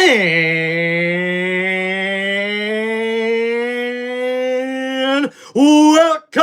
And welcome,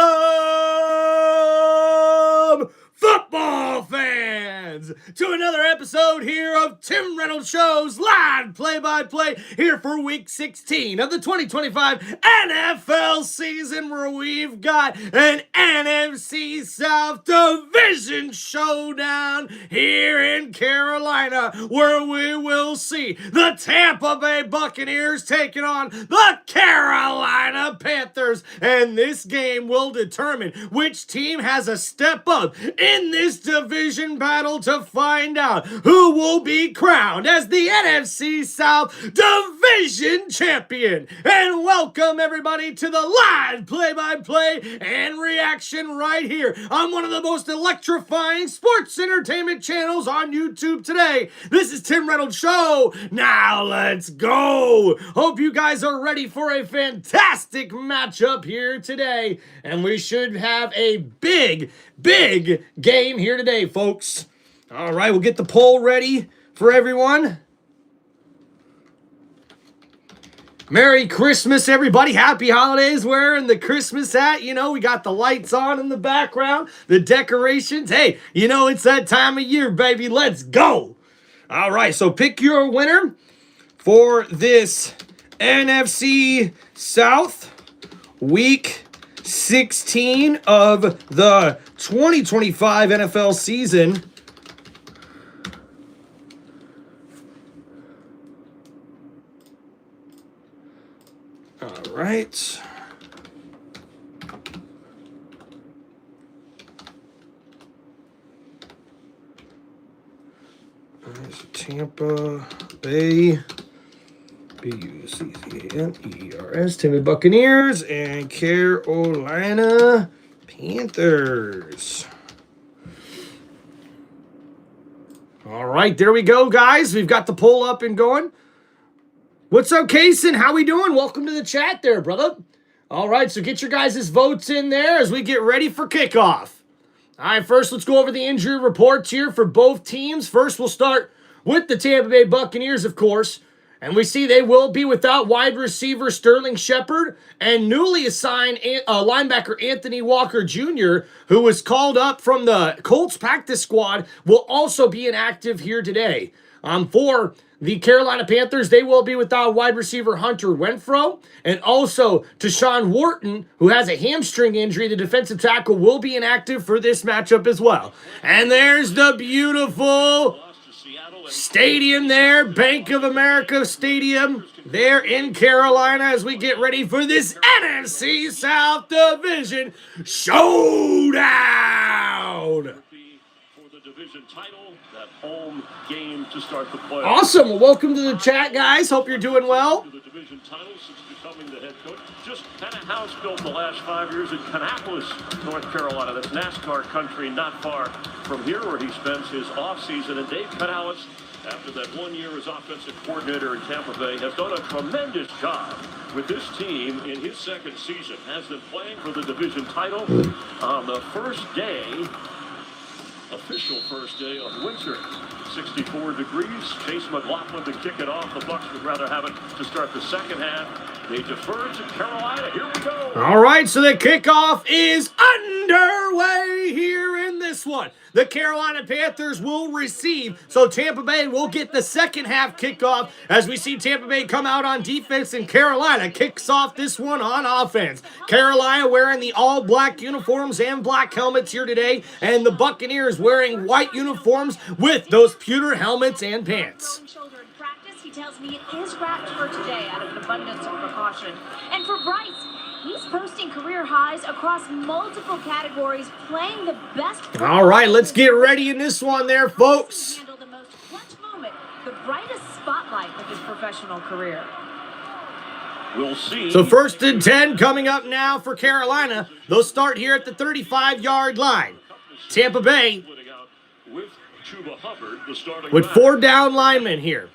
football fans, to another episode here of Tim Reynolds Show's live play-by-play here for Week 16 of the 2025 NFL season, where we've got an NFC South Division showdown here in Carolina, where we will see the Tampa Bay Buccaneers taking on the Carolina Panthers, and this game will determine which team has a step up in this division battle to find out who will be crowned as the NFC South Division Champion. And welcome everybody to the live play-by-play and reaction right here on one of the most electrifying sports entertainment channels on YouTube today. This is Tim Reynolds Show. Now let's go. Hope you guys are ready for a fantastic matchup here today. And we should have a big game here today, folks. All right, we'll get the poll ready for everyone. Merry Christmas, everybody. Happy holidays. Wearing the Christmas hat. You know, we got the lights on in the background, the decorations. Hey, you know, it's that time of year, baby. Let's go. All right, so pick your winner for this NFC South Week 16 of the 2025 NFL season. All right. There's Tampa Bay, Buccaneers, Tampa Buccaneers, and Carolina Panthers. All right, there we go, guys. We've got the poll up and going. What's up, Kaysen? How we doing? Welcome to the chat there, brother. All right, so get your guys' votes in there as we get ready for kickoff. All right, first let's go over the injury reports here for both teams. First, we'll start with the Tampa Bay Buccaneers, of course. And we see they will be without wide receiver Sterling Shepard and newly assigned linebacker Anthony Walker Jr., who was called up from the Colts practice squad, will also be inactive here today. For the Carolina Panthers, they will be without wide receiver Hunter Renfrow, and also Deshaun Wharton, who has a hamstring injury. The defensive tackle will be inactive for this matchup as well. And there's the beautiful stadium there, Bank of America Stadium there in Carolina, as we get ready for this NFC South Division showdown. Title, that home game to start the playoffs. Awesome. Well, welcome to the chat, guys. Hope you're doing well. The division title since becoming the head coach. Just had a house built the last 5 years in Kannapolis, North Carolina. That's NASCAR country, not far from here, where he spends his offseason. And Dave Canales, after that 1 year as offensive coordinator in Tampa Bay, has done a tremendous job with this team in his second season. Has been playing for the division title on the first day. Official first day of winter, 64 degrees. Chase McLaughlin to kick it off. The Bucs would rather have it to start the second half. They defer to Carolina. Here we go. All right, so the kickoff is underway here in this one. The Carolina Panthers will receive, so Tampa Bay will get the second half kickoff as we see Tampa Bay come out on defense, and Carolina kicks off this one on offense. Carolina wearing the all-black uniforms and black helmets here today, and the Buccaneers wearing white uniforms with those pewter helmets and pants. He tells me it is wrapped for today out of an abundance of precaution. And for Bryce, he's posting career highs across multiple categories, playing the best. All right, let's get ready in this one there, folks. Handle the most clutch moment, the brightest spotlight of his professional career. We'll see. So 1st and 10 coming up now for Carolina. They'll start here at the 35-yard line. Tampa Bay with 4 down linemen here.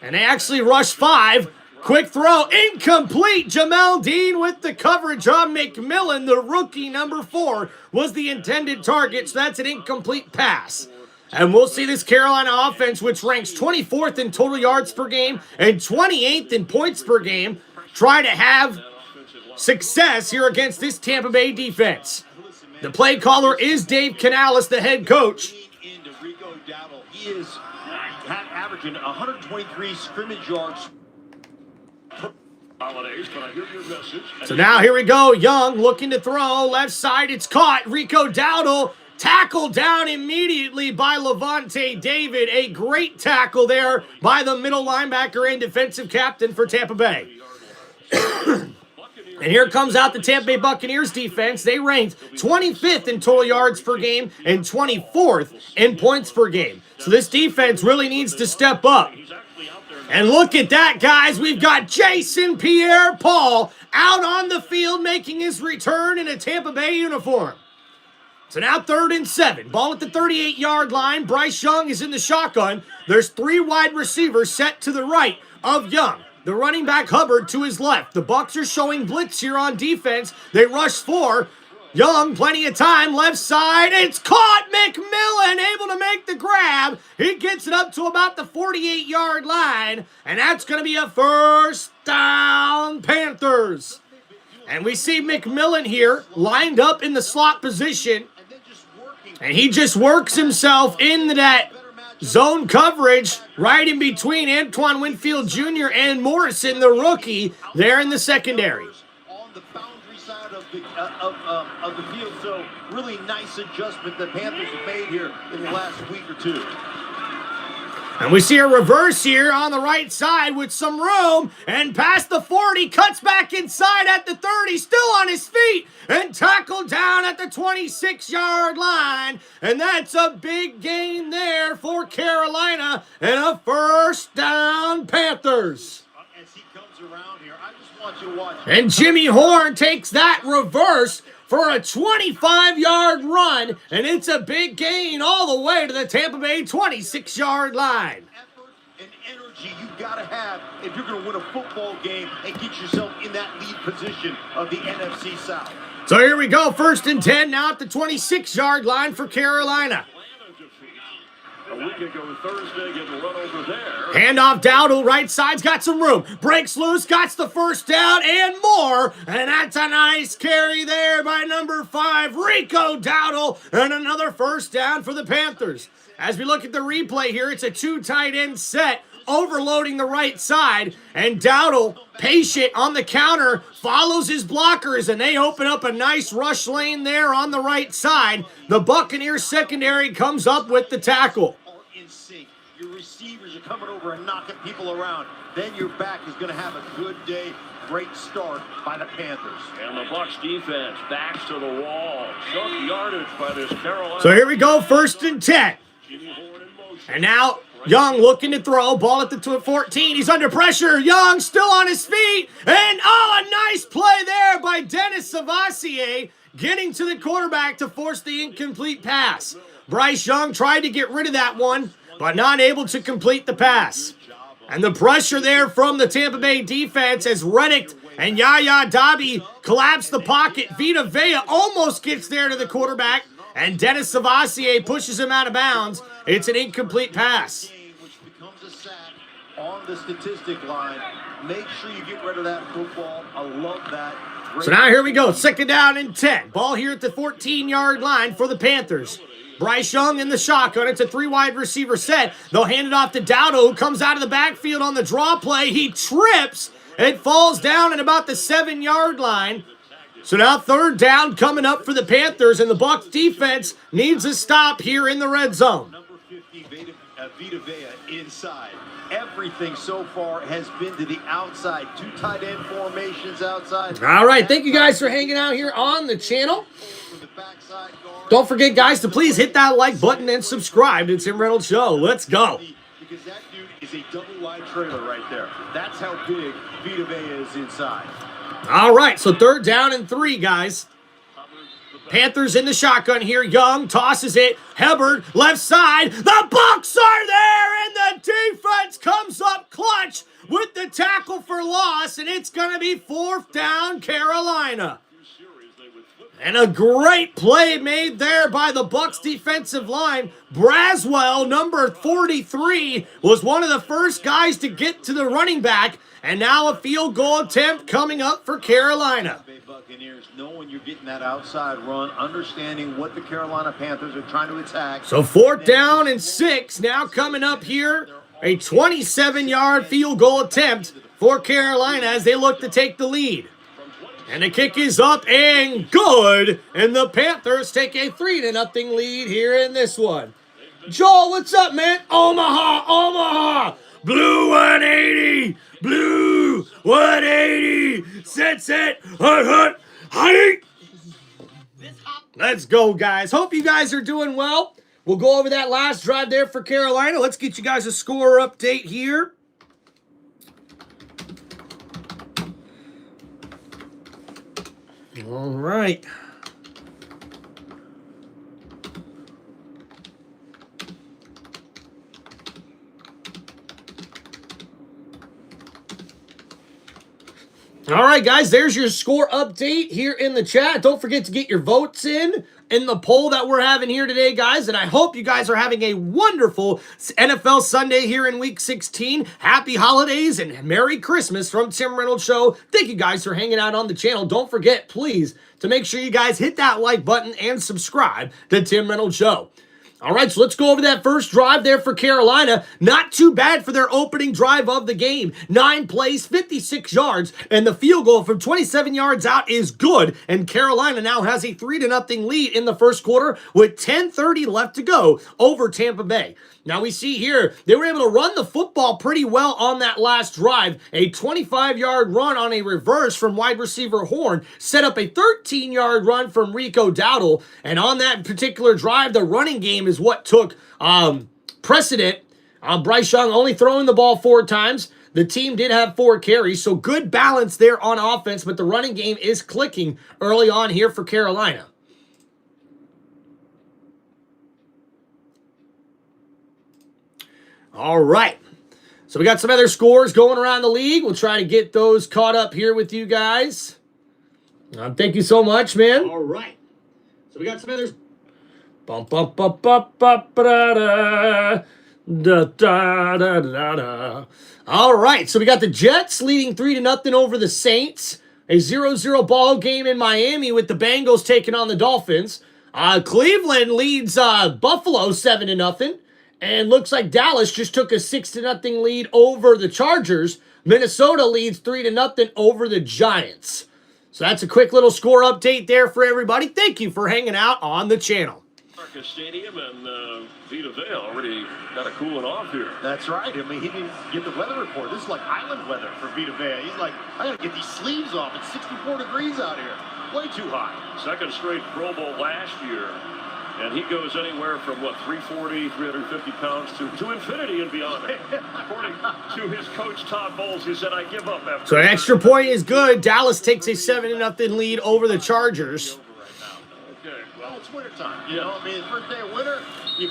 And they actually rush 5. Quick throw, incomplete. Jamel Dean with the coverage on McMillan. The rookie, number 4, was the intended target, so that's an incomplete pass. And we'll see this Carolina offense, which ranks 24th in total yards per game and 28th in points per game, try to have success here against this Tampa Bay defense. The play caller is Dave Canales, the head coach. He is averaging 123 scrimmage yards. So now here we go. Young looking to throw. Left side, it's caught. Rico Dowdle tackled down immediately by Levante David. A great tackle there by the middle linebacker and defensive captain for Tampa Bay. And here comes out the Tampa Bay Buccaneers defense. They ranked 25th in total yards per game and 24th in points per game. So this defense really needs to step up. And look at that, guys. We've got Jason Pierre-Paul out on the field making his return in a Tampa Bay uniform. So now 3rd and 7. Ball at the 38-yard line. Bryce Young is in the shotgun. There's 3 wide receivers set to the right of Young. The running back Hubbard to his left. The Bucs are showing blitz here on defense. They rush 4. Young, plenty of time, left side. It's caught. McMillan able to make the grab. He gets it up to about the 48-yard line. And that's going to be a first down, Panthers. And we see McMillan here lined up in the slot position. And he just works himself into that zone coverage right in between Antoine Winfield Jr. and Morrison, the rookie, there in the secondary. On the boundary side of the field, so really nice adjustment the Panthers have made here in the last week or two. And we see a reverse here on the right side with some room, and past the 40, cuts back inside at the 30, still on his feet, and tackled down at the 26-yard line. And that's a big gain there for Carolina, and a first down, Panthers. As he comes around here, I just want you to watch. And Jimmy Horn takes that reverse for a 25-yard run, and it's a big gain all the way to the Tampa Bay 26-yard line. Effort and energy you've got to have if you're going to win a football game and get yourself in that lead position of the NFC South. So here we go, 1st and 10 now at the 26-yard line for Carolina. A week ago Thursday, getting run over there. Handoff Dowdle, right side's got some room. Breaks loose, got the first down and more. And that's a nice carry there by number 5, Rico Dowdle. And another first down for the Panthers. As we look at the replay here, it's a 2 tight end set, overloading the right side. And Dowdle, patient on the counter, follows his blockers, and they open up a nice rush lane there on the right side. The Buccaneers secondary comes up with the tackle. In sync. Your receivers are coming over and knocking people around. Then your back is going to have a good day. Great start by the Panthers. And the Bucs defense backs to the wall. Chunk yardage by this Carolina. So here we go, 1st and 10. And now Young looking to throw. Ball at the 14. He's under pressure. Young still on his feet. And a nice play there by Dennis Savassier, getting to the quarterback to force the incomplete pass. Bryce Young tried to get rid of that one, but not able to complete the pass. And the pressure there from the Tampa Bay defense as Reddick and Yaya Dabi collapse the pocket. Vita Vea almost gets there to the quarterback, and Dennis Savassier pushes him out of bounds. It's an incomplete pass. Which becomes a sack on the statistic line. Make sure you get rid of that football. I love that. So now here we go, 2nd down and 10. Ball here at the 14-yard line for the Panthers. Bryce Young in the shotgun. It's a 3 wide receiver set. They'll hand it off to Dowdle, who comes out of the backfield on the draw play. He trips. It falls down at about the 7-yard line. So now 3rd down coming up for the Panthers, and the Bucs defense needs a stop here in the red zone. Number 50, Vita Vea inside. Everything so far has been to the outside. 2 tight end formations outside. All right, thank you guys for hanging out here on the channel. Don't forget, guys, to please hit that like button and subscribe to Tim Reynolds Show. Let's go. Because that dude is a double-wide trailer right there. That's how big Vita Vea is inside. All right, so 3rd down and 3, guys. Panthers in the shotgun here. Young tosses it. Hubbard, left side. The Bucs are there, and the defense comes up clutch with the tackle for loss, and it's going to be 4th down, Carolina. And a great play made there by the Bucs defensive line. Braswell, number 43, was one of the first guys to get to the running back. And now a field goal attempt coming up for Carolina. Buccaneers, knowing you're getting that outside run, understanding what the Carolina Panthers are trying to attack. So 4th down and 6 now coming up here. A 27-yard field goal attempt for Carolina as they look to take the lead. And the kick is up and good. And the Panthers take a 3-0 lead here in this one. Joel, what's up, man? Omaha, Omaha. Blue 180. Blue 180. Set. Hut. Let's go, guys. Hope you guys are doing well. We'll go over that last drive there for Carolina. Let's get you guys a score update here. All right. All right, guys, there's your score update here in the chat. Don't forget to get your votes in the poll that we're having here today, guys. And I hope you guys are having a wonderful NFL Sunday here in Week 16. Happy holidays and Merry Christmas from Tim Reynolds Show. Thank you guys for hanging out on the channel. Don't forget, please, to make sure you guys hit that like button and subscribe to Tim Reynolds Show. All right, so let's go over that first drive there for Carolina. Not too bad for their opening drive of the game. 9 plays, 56 yards, and the field goal from 27 yards out is good. And Carolina now has a 3-0 lead in the first quarter with 10:30 left to go over Tampa Bay. Now we see here, they were able to run the football pretty well on that last drive. A 25-yard run on a reverse from wide receiver Horn set up a 13-yard run from Rico Dowdle. And on that particular drive, the running game is what took precedent. Bryce Young only throwing the ball 4 times. The team did have 4 carries, so good balance there on offense, but the running game is clicking early on here for Carolina. All right, so we got some other scores going around the league. We'll try to get those caught up here with you guys. Thank you so much, man. All right, so we got some others. All right, so we got the Jets leading 3-0 over the Saints. A 0-0 ball game in Miami with the Bengals taking on the Dolphins. Cleveland leads Buffalo 7-0. And looks like Dallas just took a 6-0 lead over the Chargers. Minnesota leads 3-0 over the Giants. So that's a quick little score update there for everybody. Thank you for hanging out on the channel. Marcus Stadium and Vita Vea already got a cooling off here. That's right. I mean, he didn't get the weather report. This is like island weather for Vita Vea. He's like, I got to get these sleeves off. It's 64 degrees out here. Way too hot. Second straight Pro Bowl last year. And he goes anywhere from, 340, 350 pounds to infinity and beyond. According to his coach, Todd Bowles, he said, I give up after. So an extra point is good. Dallas takes a 7-0 lead over the Chargers. Okay, Well, it's wintertime. You know, I mean, the first day of winter.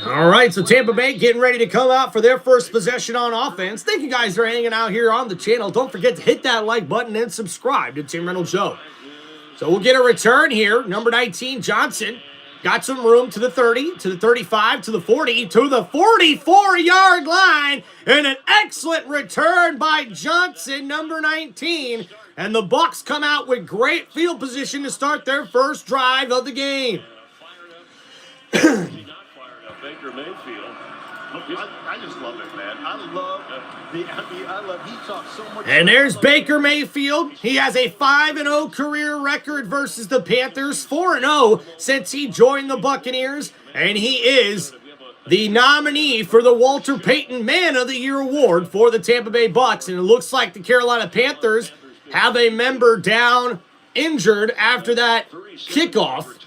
All right, so Tampa Bay getting ready to come out for their first possession on offense. Thank you guys for hanging out here on the channel. Don't forget to hit that like button and subscribe to Tim Reynolds Show. So we'll get a return here. Number 19, Johnson. Got some room to the 30, to the 35, to the 40, to the 44-yard line. And an excellent return by Johnson, number 19. And the Bucs come out with great field position to start their first drive of the game. Baker Mayfield. I just love it, man. I love he talks so much. And there's Baker Mayfield. He has a 5-0 career record versus the Panthers, 4-0 since he joined the Buccaneers, and he is the nominee for the Walter Payton Man of the Year award for the Tampa Bay Bucs. And it looks like the Carolina Panthers have a member down injured after that kickoff.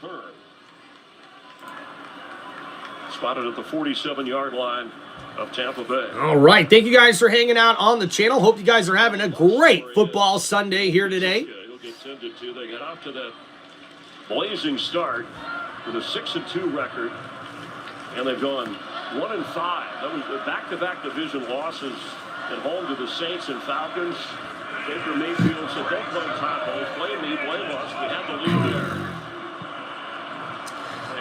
Spotted at the 47-yard line of Tampa Bay. All right. Thank you guys for hanging out on the channel. Hope you guys are having a great football Sunday here today. He'll get tended to. They got off to that blazing start with a 6-2 record, and they've gone 1-5. That was back-to-back division losses at home to the Saints and Falcons. Baker Mayfield said, don't play top balls, play me, blame us. We had the lead there.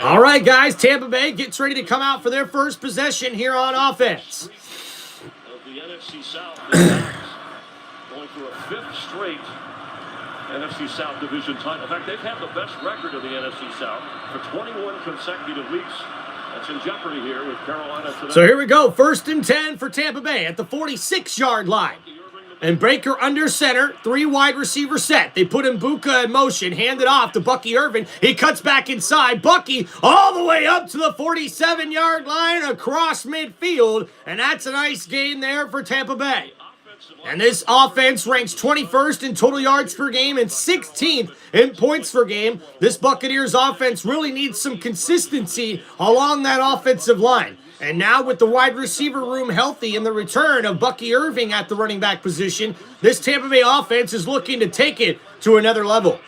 All right, guys, Tampa Bay gets ready to come out for their first possession here on offense. Of the NFC South, the Pats going for a fifth straight NFC South division title. In fact, they've had the best record of the NFC South for 21 consecutive weeks. That's in jeopardy here with Carolina today. So here we go. 1st and 10 for Tampa Bay at the 46-yard line. And Baker under center, 3 wide receiver set. They put Mbuka in motion, hand it off to Bucky Irvin. He cuts back inside. Bucky all the way up to the 47-yard line across midfield. And that's a nice gain there for Tampa Bay. And this offense ranks 21st in total yards per game and 16th in points per game. This Buccaneers offense really needs some consistency along that offensive line. And now with the wide receiver room healthy and the return of Bucky Irving at the running back position, this Tampa Bay offense is looking to take it to another level.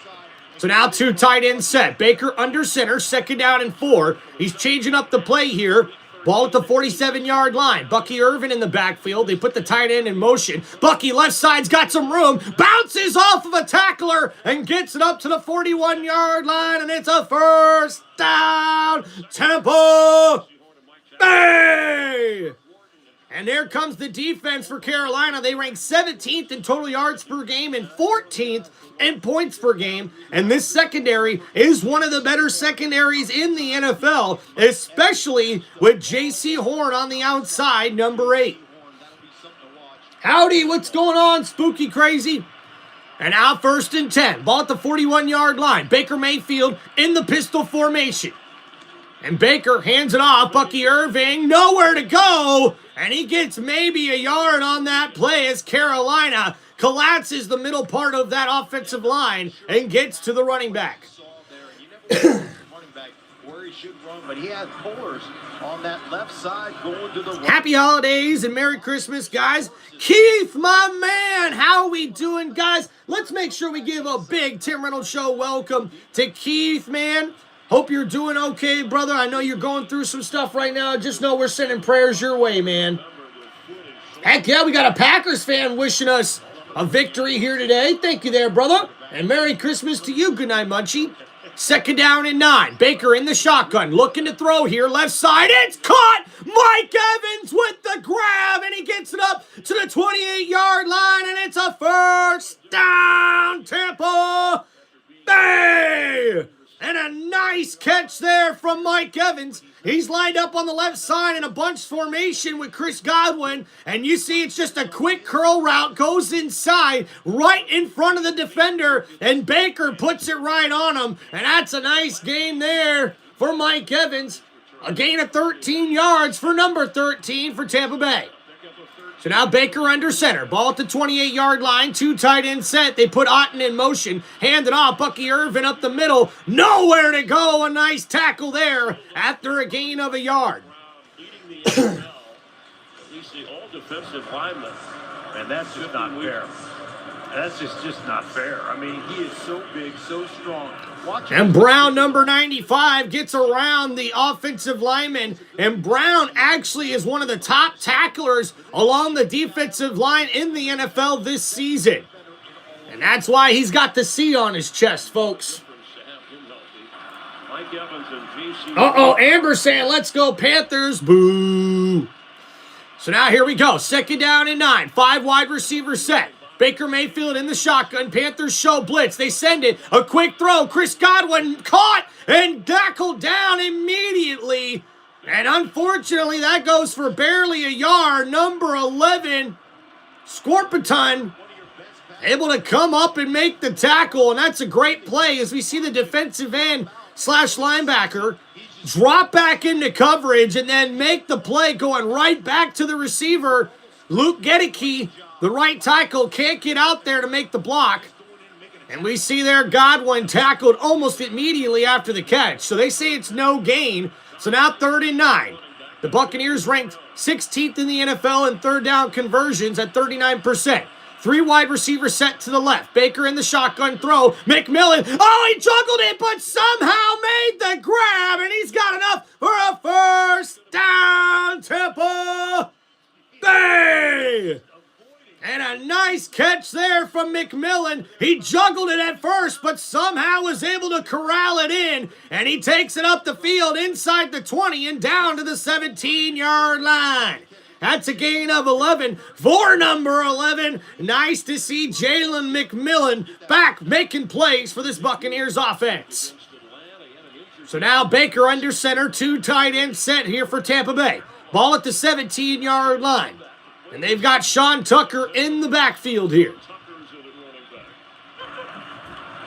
So now 2 tight ends set. Baker under center, 2nd down and 4. He's changing up the play here. Ball at the 47-yard line. Bucky Irvin in the backfield. They put the tight end in motion. Bucky left side's got some room. Bounces off of a tackler and gets it up to the 41-yard line. And it's a first down. Tampa Bay! And there comes the defense for Carolina. They rank 17th in total yards per game and 14th in points per game. And this secondary is one of the better secondaries in the NFL, especially with J.C. Horn on the outside, number 8. Howdy, what's going on, spooky crazy? And now 1st and 10. Ball at the 41-yard line. Baker Mayfield in the pistol formation. And Baker hands it off. Bucky Irving, nowhere to go. And he gets maybe a yard on that play as Carolina collapses the middle part of that offensive line and gets to the running back. But he had pullers on that left side going to the right. Happy holidays and Merry Christmas, guys. Keith, my man, how are we doing, guys? Let's make sure we give a big Tim Reynolds Show welcome to Keith, man. Hope you're doing okay, brother. I know you're going through some stuff right now. Just know we're sending prayers your way, man. Heck yeah, we got a Packers fan wishing us a victory here today. Thank you there, brother. And Merry Christmas to you. Good night, Munchie. 2nd down and 9. Baker in the shotgun. Looking to throw here. Left side. It's caught. Mike Evans with the grab. And he gets it up to the 28-yard line. And it's a first down. Tampa Bay. And a nice catch there from Mike Evans. He's lined up on the left side in a bunch formation with Chris Godwin. And you see it's just a quick curl route. Goes inside right in front of the defender. And Baker puts it right on him. And that's a nice gain there for Mike Evans. A gain of 13 yards for number 13 for Tampa Bay. So now Baker under center. Ball at the 28-yard line. 2 tight end set. They put Otten in motion. Hand it off. Bucky Irvin up the middle. Nowhere to go. A nice tackle there after a gain of a yard. Leading the NFL, at least the all-defensive linemen. And that's just not fair. That's just not fair. I mean, he is so big, so strong. And Brown, number 95, gets around the offensive lineman. And Brown actually is one of the top tacklers along the defensive line in the NFL this season. And that's why he's got the C on his chest, folks. Uh-oh, Amber saying, let's go Panthers. Boo. So now here we go. 2nd down and 9. 5 wide receiver set. Baker Mayfield in the shotgun. Panthers show blitz. They send it. A quick throw. Chris Godwin caught and tackled down immediately. And unfortunately, that goes for barely a yard. Number 11, Scorpiton, able to come up and make the tackle. And that's a great play as we see the defensive end / linebacker drop back into coverage and then make the play going right back to the receiver. Luke Gedeke, the right tackle, can't get out there to make the block. And we see there Godwin tackled almost immediately after the catch. So they say it's no gain. So now 3rd and 9. The Buccaneers ranked 16th in the NFL in 3rd down conversions at 39%. 3 wide receivers set to the left. Baker in the shotgun throw. McMillan. Oh, he juggled it, but somehow made the grab. And he's got enough for a first down. Tampa Bay. And a nice catch there from McMillan. He juggled it at first, but somehow was able to corral it in. And he takes it up the field inside the 20 and down to the 17-yard line. That's a gain of 11 for number 11. Nice to see Jalen McMillan back making plays for this Buccaneers offense. So now Baker under center, 2 tight end set here for Tampa Bay. Ball at the 17-yard line. And they've got Sean Tucker in the backfield here.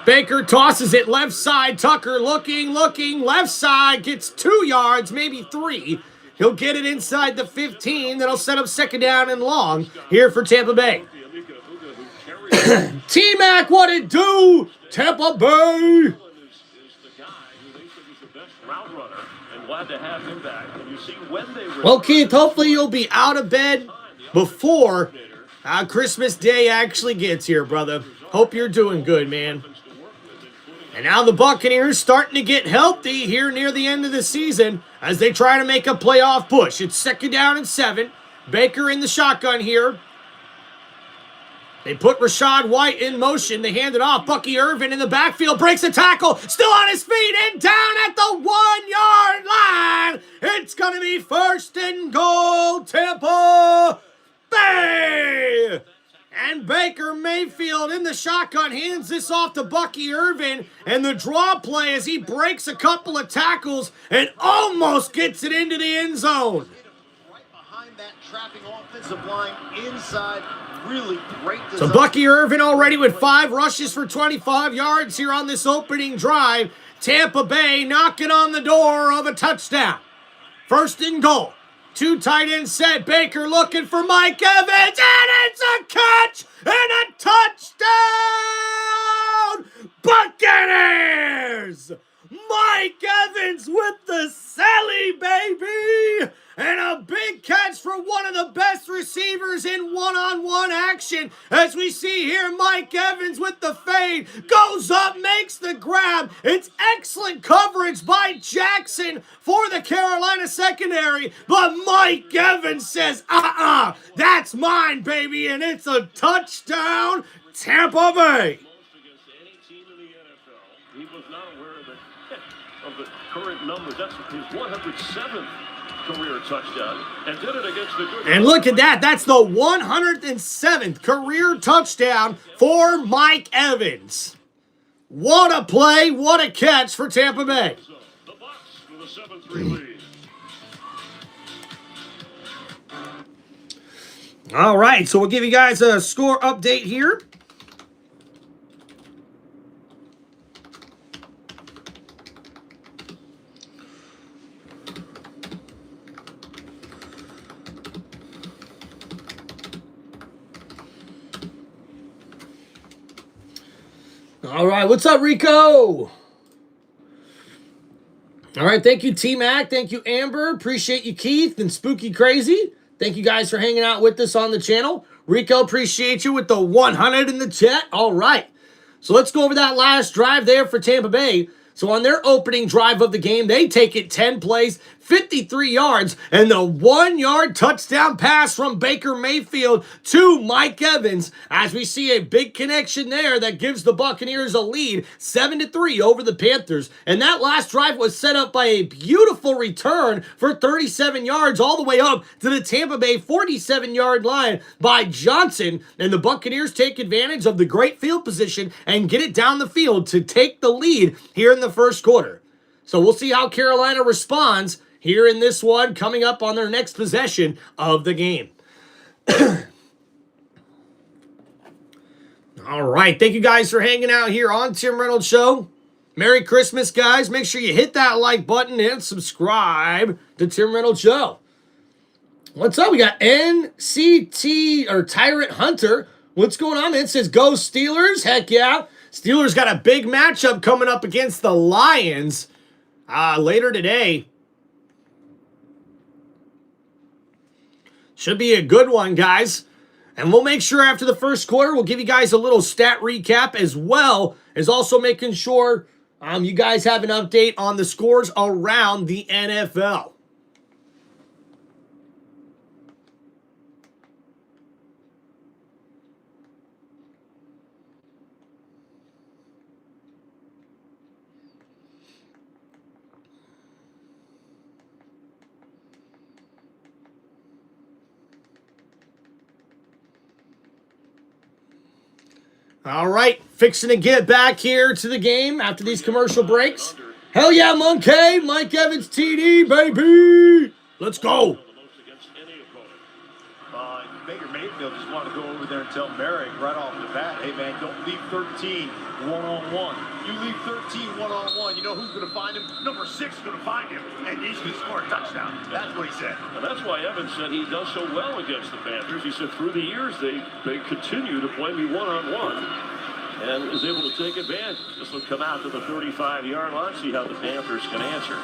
Baker tosses it left side. Tucker looking, left side, gets 2 yards, maybe 3. He'll get it inside the 15. That'll set up second down and long here for Tampa Bay. T-Mac, what it do? Tampa Bay. Well, Keith, hopefully you'll be out of bed before Christmas Day actually gets here, brother. Hope you're doing good, man. And now the Buccaneers starting to get healthy here near the end of the season as they try to make a playoff push. It's second down and 7. Baker in the shotgun here. They put Rashad White in motion. They hand it off. Bucky Irvin in the backfield breaks a tackle. Still on his feet and down at the 1-yard line. It's going to be first and goal, Tampa Bay. And Baker Mayfield in the shotgun hands this off to Bucky Irvin. And the draw play as he breaks a couple of tackles and almost gets it into the end zone. Right behind that trapping offensive line inside. Really great design. So Bucky Irvin already with 5 rushes for 25 yards here on this opening drive. Tampa Bay knocking on the door of a touchdown. First and goal. 2 tight end set. Baker looking for Mike Evans. And it's a catch and a touchdown. Buccaneers. Mike Evans with the Sally, baby. And a big catch for one of the best receivers in one-on-one action. As we see here, Mike Evans with the fade. Goes up, makes the grab. It's excellent coverage by Jackson for the Carolina secondary. But Mike Evans says, that's mine, baby. And it's a touchdown, Tampa Bay. He was not aware of the current numbers. That's his 107th career touchdown, and did it against the good. And look at that. That's the 107th career touchdown for Mike Evans. What a play, what a catch for Tampa Bay. The Bucs with a 7-3 lead. All right, so we'll give you guys a score update here. All right, what's up, Rico? All right, thank you, T-Mac. Thank you, Amber. Appreciate you, Keith and Spooky Crazy. Thank you guys for hanging out with us on the channel. Rico, appreciate you with the 100 in the chat. All right, so let's go over that last drive there for Tampa Bay. So on their opening drive of the game, they take it 10 plays, 53 yards, and the 1-yard touchdown pass from Baker Mayfield to Mike Evans, as we see a big connection there that gives the Buccaneers a lead, 7-3 over the Panthers. And that last drive was set up by a beautiful return for 37 yards all the way up to the Tampa Bay 47-yard line by Johnson. And the Buccaneers take advantage of the great field position and get it down the field to take the lead here in the first quarter. So we'll see how Carolina responds here in this one coming up on their next possession of the game. All right. Thank you guys for hanging out here on Tim Reynolds Show. Merry Christmas, guys. Make sure you hit that like button and subscribe to Tim Reynolds Show. What's up? We got NCT or Tyrant Hunter. What's going on, man? It says go Steelers. Heck yeah. Steelers got a big matchup coming up against the Lions later today. Should be a good one, guys. And we'll make sure after the first quarter, we'll give you guys a little stat recap, as well as also making sure you guys have an update on the scores around the NFL. All right, fixing to get back here to the game after these commercial breaks. Hell yeah, Monkey! Mike Evans TD, baby! Let's go! Baker Mayfield just wanted to go over there and tell Merrick right off the bat, hey man, don't leave 13 one-on-one. You leave 13 one-on-one, you know who's going to find him? Number 6 is going to find him, and he's going to score a touchdown. That's what he said. And that's why Evans said he does so well against the Panthers. He said through the years they continue to play me one-on-one and is able to take advantage. This will come out to the 35-yard line, see how the Panthers can answer.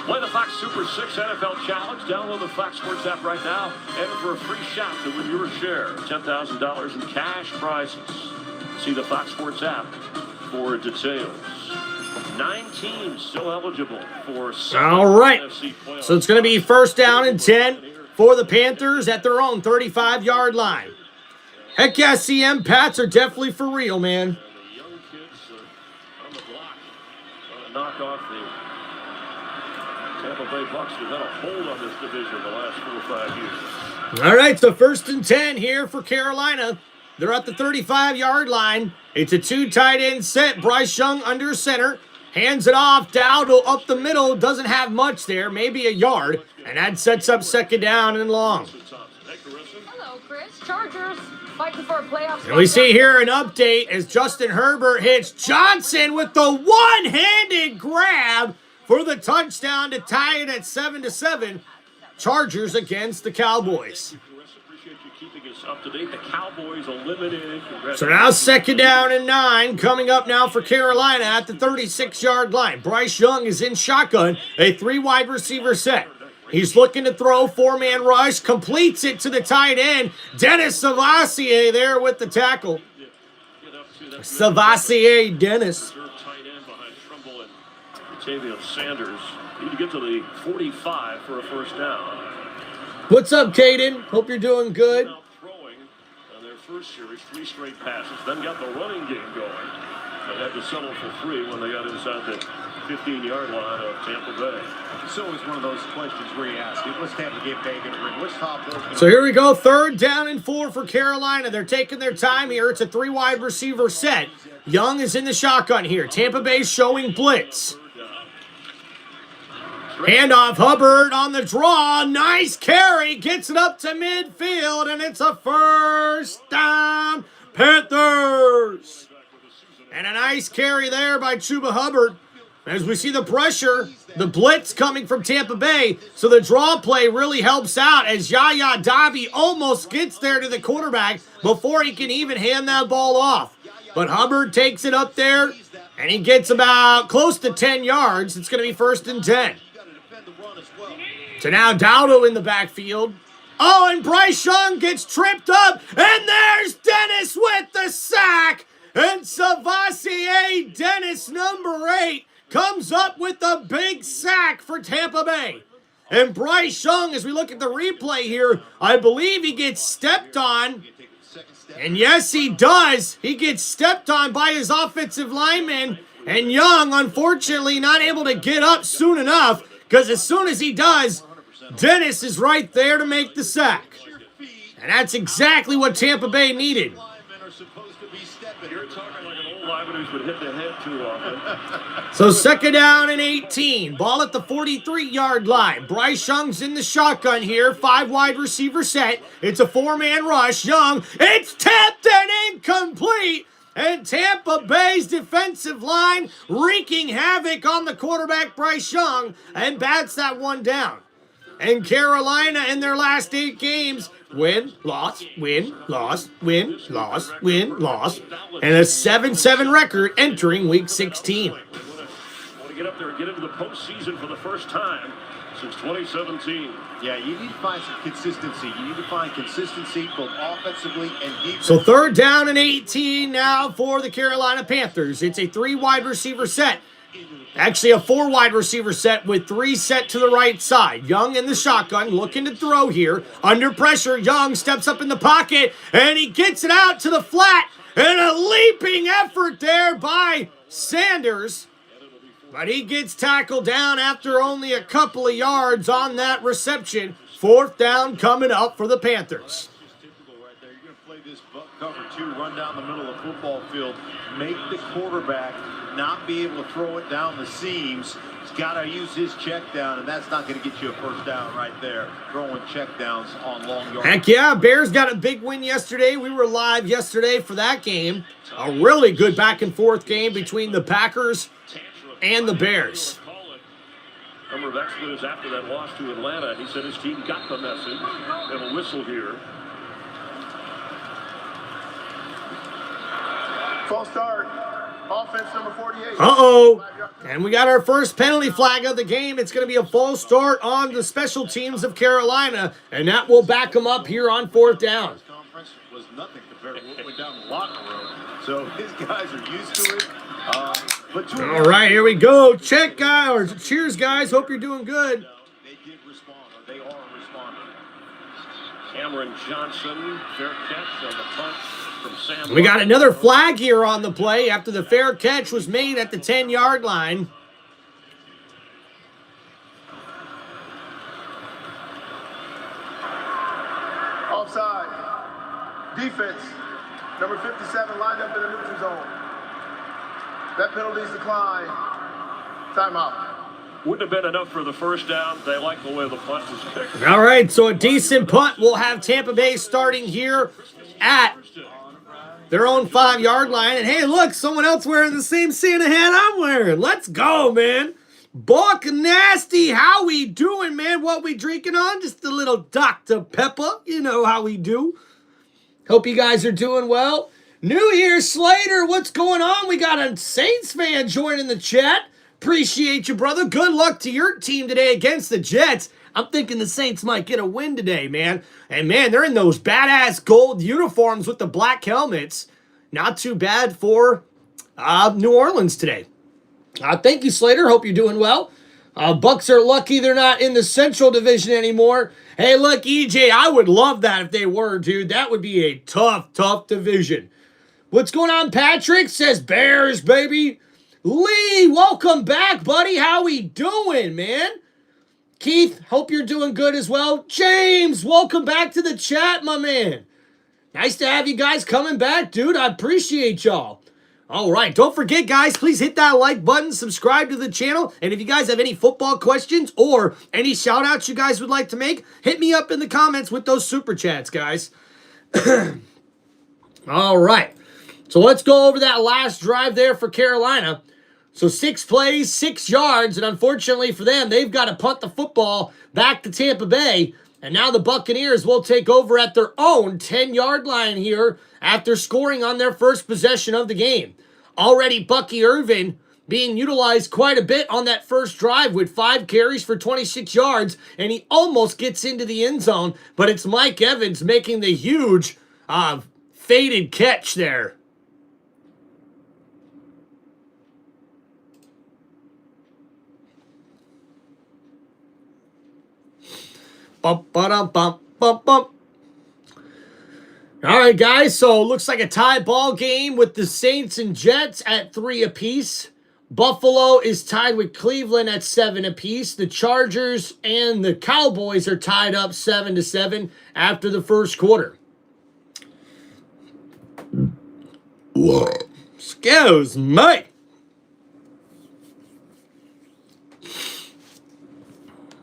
Play the Fox Super 6 NFL Challenge. Download the Fox Sports app right now. Enter for a free shot to win your share of $10,000 in cash prizes. See the Fox Sports app for details. 9 teams still eligible for all right. So it's going to be first down and 10 for the Panthers at their own 35-yard line. Heck yeah, CM Pats are definitely for real, man. The young kids on the block trying to knock off the Tampa Bay Bucs. We've had a hold on this division the last 4 or 5 years. All right, so first and 10 here for Carolina. They're at the 35-yard line. It's a 2 tight end set. Bryce Young under center. Hands it off. Dowdle up the middle. Doesn't have much there. Maybe a yard. And that sets up second down and long. Hello, Chris. Chargers fighting for a playoff spot. And we see here an update as Justin Herbert hits Johnson with the one-handed grab for the touchdown to tie it at 7-7. Chargers against the Cowboys. The Cowboys eliminated. So now second down and 9 coming up now for Carolina at the 36-yard line. Bryce Young is in shotgun, a 3 wide receiver set. He's looking to throw, 4-man rush, completes it to the tight end. Dennis Savassier there with the tackle. Savassier Dennis. Tavion Sanders need to get to the 45 for a first down. What's up, Caden? Hope you're doing good. Throwing on their first series, 3 straight passes, then got the running game going. They had to settle for 3 when they got inside the 15-yard line of Tampa Bay. It's always one of those questions where you ask, what's Tampa Bay going to bring? What's top? So here we go, third down and 4 for Carolina. They're taking their time here. It's a 3 wide receiver set. Young is in the shotgun here. Tampa Bay showing blitz. Handoff, Hubbard on the draw. Nice carry. Gets it up to midfield, and it's a first down, Panthers. And a nice carry there by Chuba Hubbard. As we see the pressure, the blitz coming from Tampa Bay. So the draw play really helps out as Yaya Davi almost gets there to the quarterback before he can even hand that ball off. But Hubbard takes it up there, and he gets about close to 10 yards. It's going to be first and 10. So now Dowdle in the backfield. Oh, and Bryce Young gets tripped up. And there's Dennis with the sack. And Savassier Dennis, number 8, comes up with a big sack for Tampa Bay. And Bryce Young, as we look at the replay here, I believe he gets stepped on. And yes, he does. He gets stepped on by his offensive lineman. And Young, unfortunately, not able to get up soon enough. Because as soon as he does, Dennis is right there to make the sack. And that's exactly what Tampa Bay needed. So second down and 18. Ball at the 43-yard line. Bryce Young's in the shotgun here. 5 wide receiver set. It's a 4-man rush. Young, it's tipped and incomplete. And Tampa Bay's defensive line wreaking havoc on the quarterback, Bryce Young, and bats that one down. And Carolina in their last 8 games, win, loss, win, loss, win, loss, win, loss, and a 7-7 record entering Week 16. Want to get up there and get into the postseason for the first time since 2017. Yeah, you need to find some consistency. You need to find consistency both offensively and defensively. So third down and 18 now for the Carolina Panthers. It's a 3 wide receiver set. Actually, a 4 wide receiver set with 3 set to the right side. Young in the shotgun, looking to throw here. Under pressure, Young steps up in the pocket, and he gets it out to the flat. And a leaping effort there by Sanders. But he gets tackled down after only a couple of yards on that reception. Fourth down coming up for the Panthers. Typical right there. You're going to play this buck Cover two, run down the middle of the football field, make the quarterback not be able to throw it down the seams. He's got to use his check down, and that's not going to get you a first down right there, throwing check downs on long yards. Heck yeah, Bears got a big win yesterday. We were live yesterday for that game. A really good back-and-forth game between the Packers and the Bears. Number of expletives after that loss to Atlanta. He said his team got the message. They have a whistle here. False start. Offense number 48. Uh-oh. And we got our first penalty flag of the game. It's going to be a false start on the special teams of Carolina, and that will back them up here on 4th down. Conference was nothing compared to what went down the locker room. So his guys are used to it. All right, here we go. Check, guys, or cheers, guys. Hope you're doing good. They did respond, or they are responding. Cameron Johnson, fair catch on the punt from Sam. We got another flag here on the play after the fair catch was made at the 10-yard line. Offside. Defense. Number 57 lined up in the neutral zone. That penalty's declined. Timeout. Wouldn't have been enough for the first down. They like the way the punt was kicked. All right, so a decent punt. We'll have Tampa Bay starting here at their own 5-yard line. And hey, look, someone else wearing the same Santa hat I'm wearing. Let's go, man. Buck Nasty, how we doing, man? What we drinking on? Just a little Dr. Pepper. You know how we do. Hope you guys are doing well. New Year, Slater, what's going on? We got a Saints fan joining the chat. Appreciate you, brother. Good luck to your team today against the Jets. I'm thinking the Saints might get a win today, man. And, man, they're in those badass gold uniforms with the black helmets. Not too bad for New Orleans today. Thank you, Slater. Hope you're doing well. Bucks are lucky they're not in the Central Division anymore. Hey, look, EJ, I would love that if they were, dude. That would be a tough, tough division. What's going on, Patrick? Says Bears, baby. Lee, welcome back, buddy. How we doing, man? Keith, hope you're doing good as well. James, welcome back to the chat, my man. Nice to have you guys coming back, dude. I appreciate y'all. All right, don't forget, guys, please hit that like button, subscribe to the channel, and if you guys have any football questions or any shout-outs you guys would like to make, hit me up in the comments with those super chats, guys. All right, so let's go over that last drive there for Carolina. So 6 plays, 6 yards, and unfortunately for them, they've got to punt the football back to Tampa Bay, and now the Buccaneers will take over at their own 10-yard line here after scoring on their first possession of the game. Already Bucky Irvin being utilized quite a bit on that first drive with 5 carries for 26 yards, and he almost gets into the end zone, but it's Mike Evans making the huge faded catch there. Bump, ba-dum, bump, bump, bump. All right, guys, so it looks like a tie ball game with the Saints and Jets at 3 apiece. Buffalo is tied with Cleveland at 7 apiece. The Chargers and the Cowboys are tied up 7-7 after the first quarter. Whoa. Excuse me.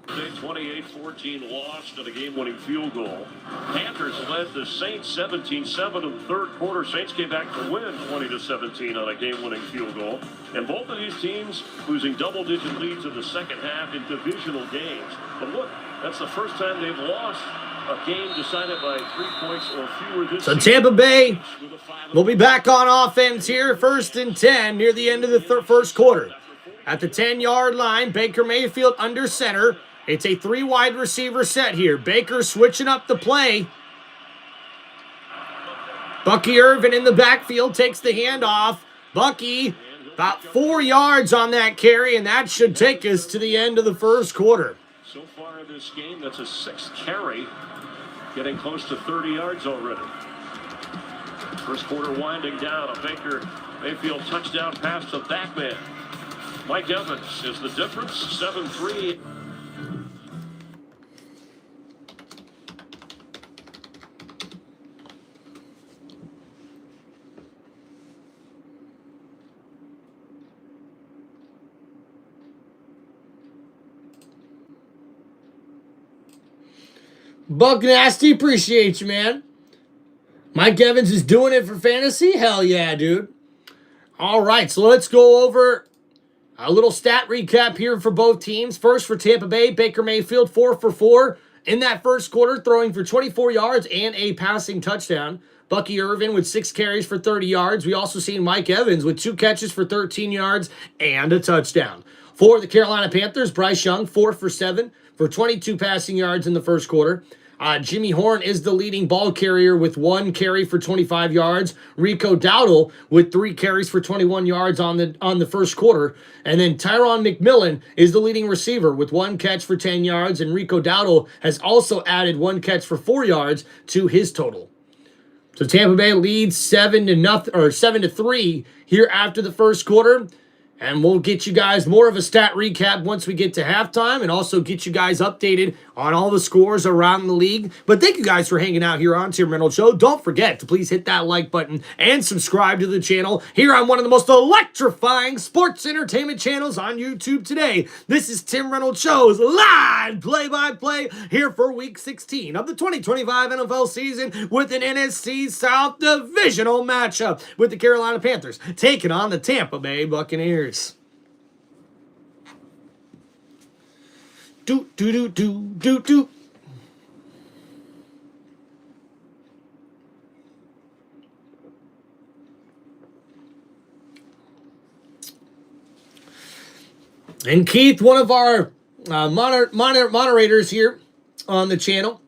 A 28-14 loss to the game-winning field goal. Panthers led the Saints 17-7 in the third quarter. Saints came back to win 20-17 on a game-winning field goal. And both of these teams losing double-digit leads in the second half in divisional games. But look, that's the first time they've lost a game decided by 3 points or fewer this season. So Tampa Bay will be back on offense here, 1st and 10 near the end of the first quarter. At the 10-yard line, Baker Mayfield under center. It's a 3 wide receiver set here. Baker switching up the play. Bucky Irvin in the backfield takes the handoff. Bucky about 4 yards on that carry, and that should take us to the end of the first quarter. So far in this game, that's a 6th carry, getting close to 30 yards already. First quarter winding down. A Baker Mayfield touchdown pass to Backman. Mike Evans is the difference, 7-3. Buck Nasty, appreciate you, man. Mike Evans is doing it for fantasy? Hell yeah, dude. All right, so let's go over a little stat recap here for both teams. First for Tampa Bay, Baker Mayfield, 4 for 4 in that first quarter, throwing for 24 yards and a passing touchdown. Bucky Irvin with 6 carries for 30 yards. We also seen Mike Evans with 2 catches for 13 yards and a touchdown. For the Carolina Panthers, Bryce Young, 4 for 7 for 22 passing yards in the first quarter. Jimmy Horn is the leading ball carrier with 1 carry for 25 yards. Rico Dowdle with 3 carries for 21 yards on the first quarter. And then Tyron McMillan is the leading receiver with 1 catch for 10 yards. And Rico Dowdle has also added 1 catch for 4 yards to his total. So Tampa Bay leads 7-3 here after the first quarter. And we'll get you guys more of a stat recap once we get to halftime and also get you guys updated on all the scores around the league. But thank you guys for hanging out here on Tim Reynolds Show. Don't forget to please hit that like button and subscribe to the channel here on one of the most electrifying sports entertainment channels on YouTube today. This is Tim Reynolds Show's live play-by-play here for Week 16 of the 2025 NFL season with an NFC South divisional matchup with the Carolina Panthers taking on the Tampa Bay Buccaneers. Do do do do do do. And Keith, one of our moderators here on the channel,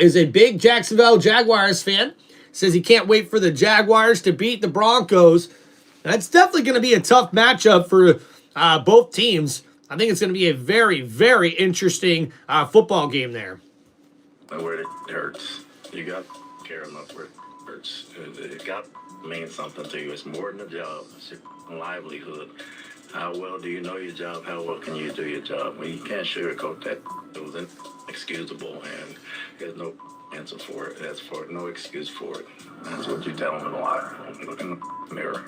is a big Jacksonville Jaguars fan. Says he can't wait for the Jaguars to beat the Broncos. That's definitely going to be a tough matchup for both teams. I think it's going to be a very, very interesting football game there. Where it hurts, you got to care enough where it hurts. It got to mean something to you. It's more than a job. It's your livelihood. How well do you know your job? How well can you do your job? Well, you can't sugarcoat that. It was inexcusable, and there's no answer for it. That's for no excuse for it. That's what you tell them in life. Look in the mirror.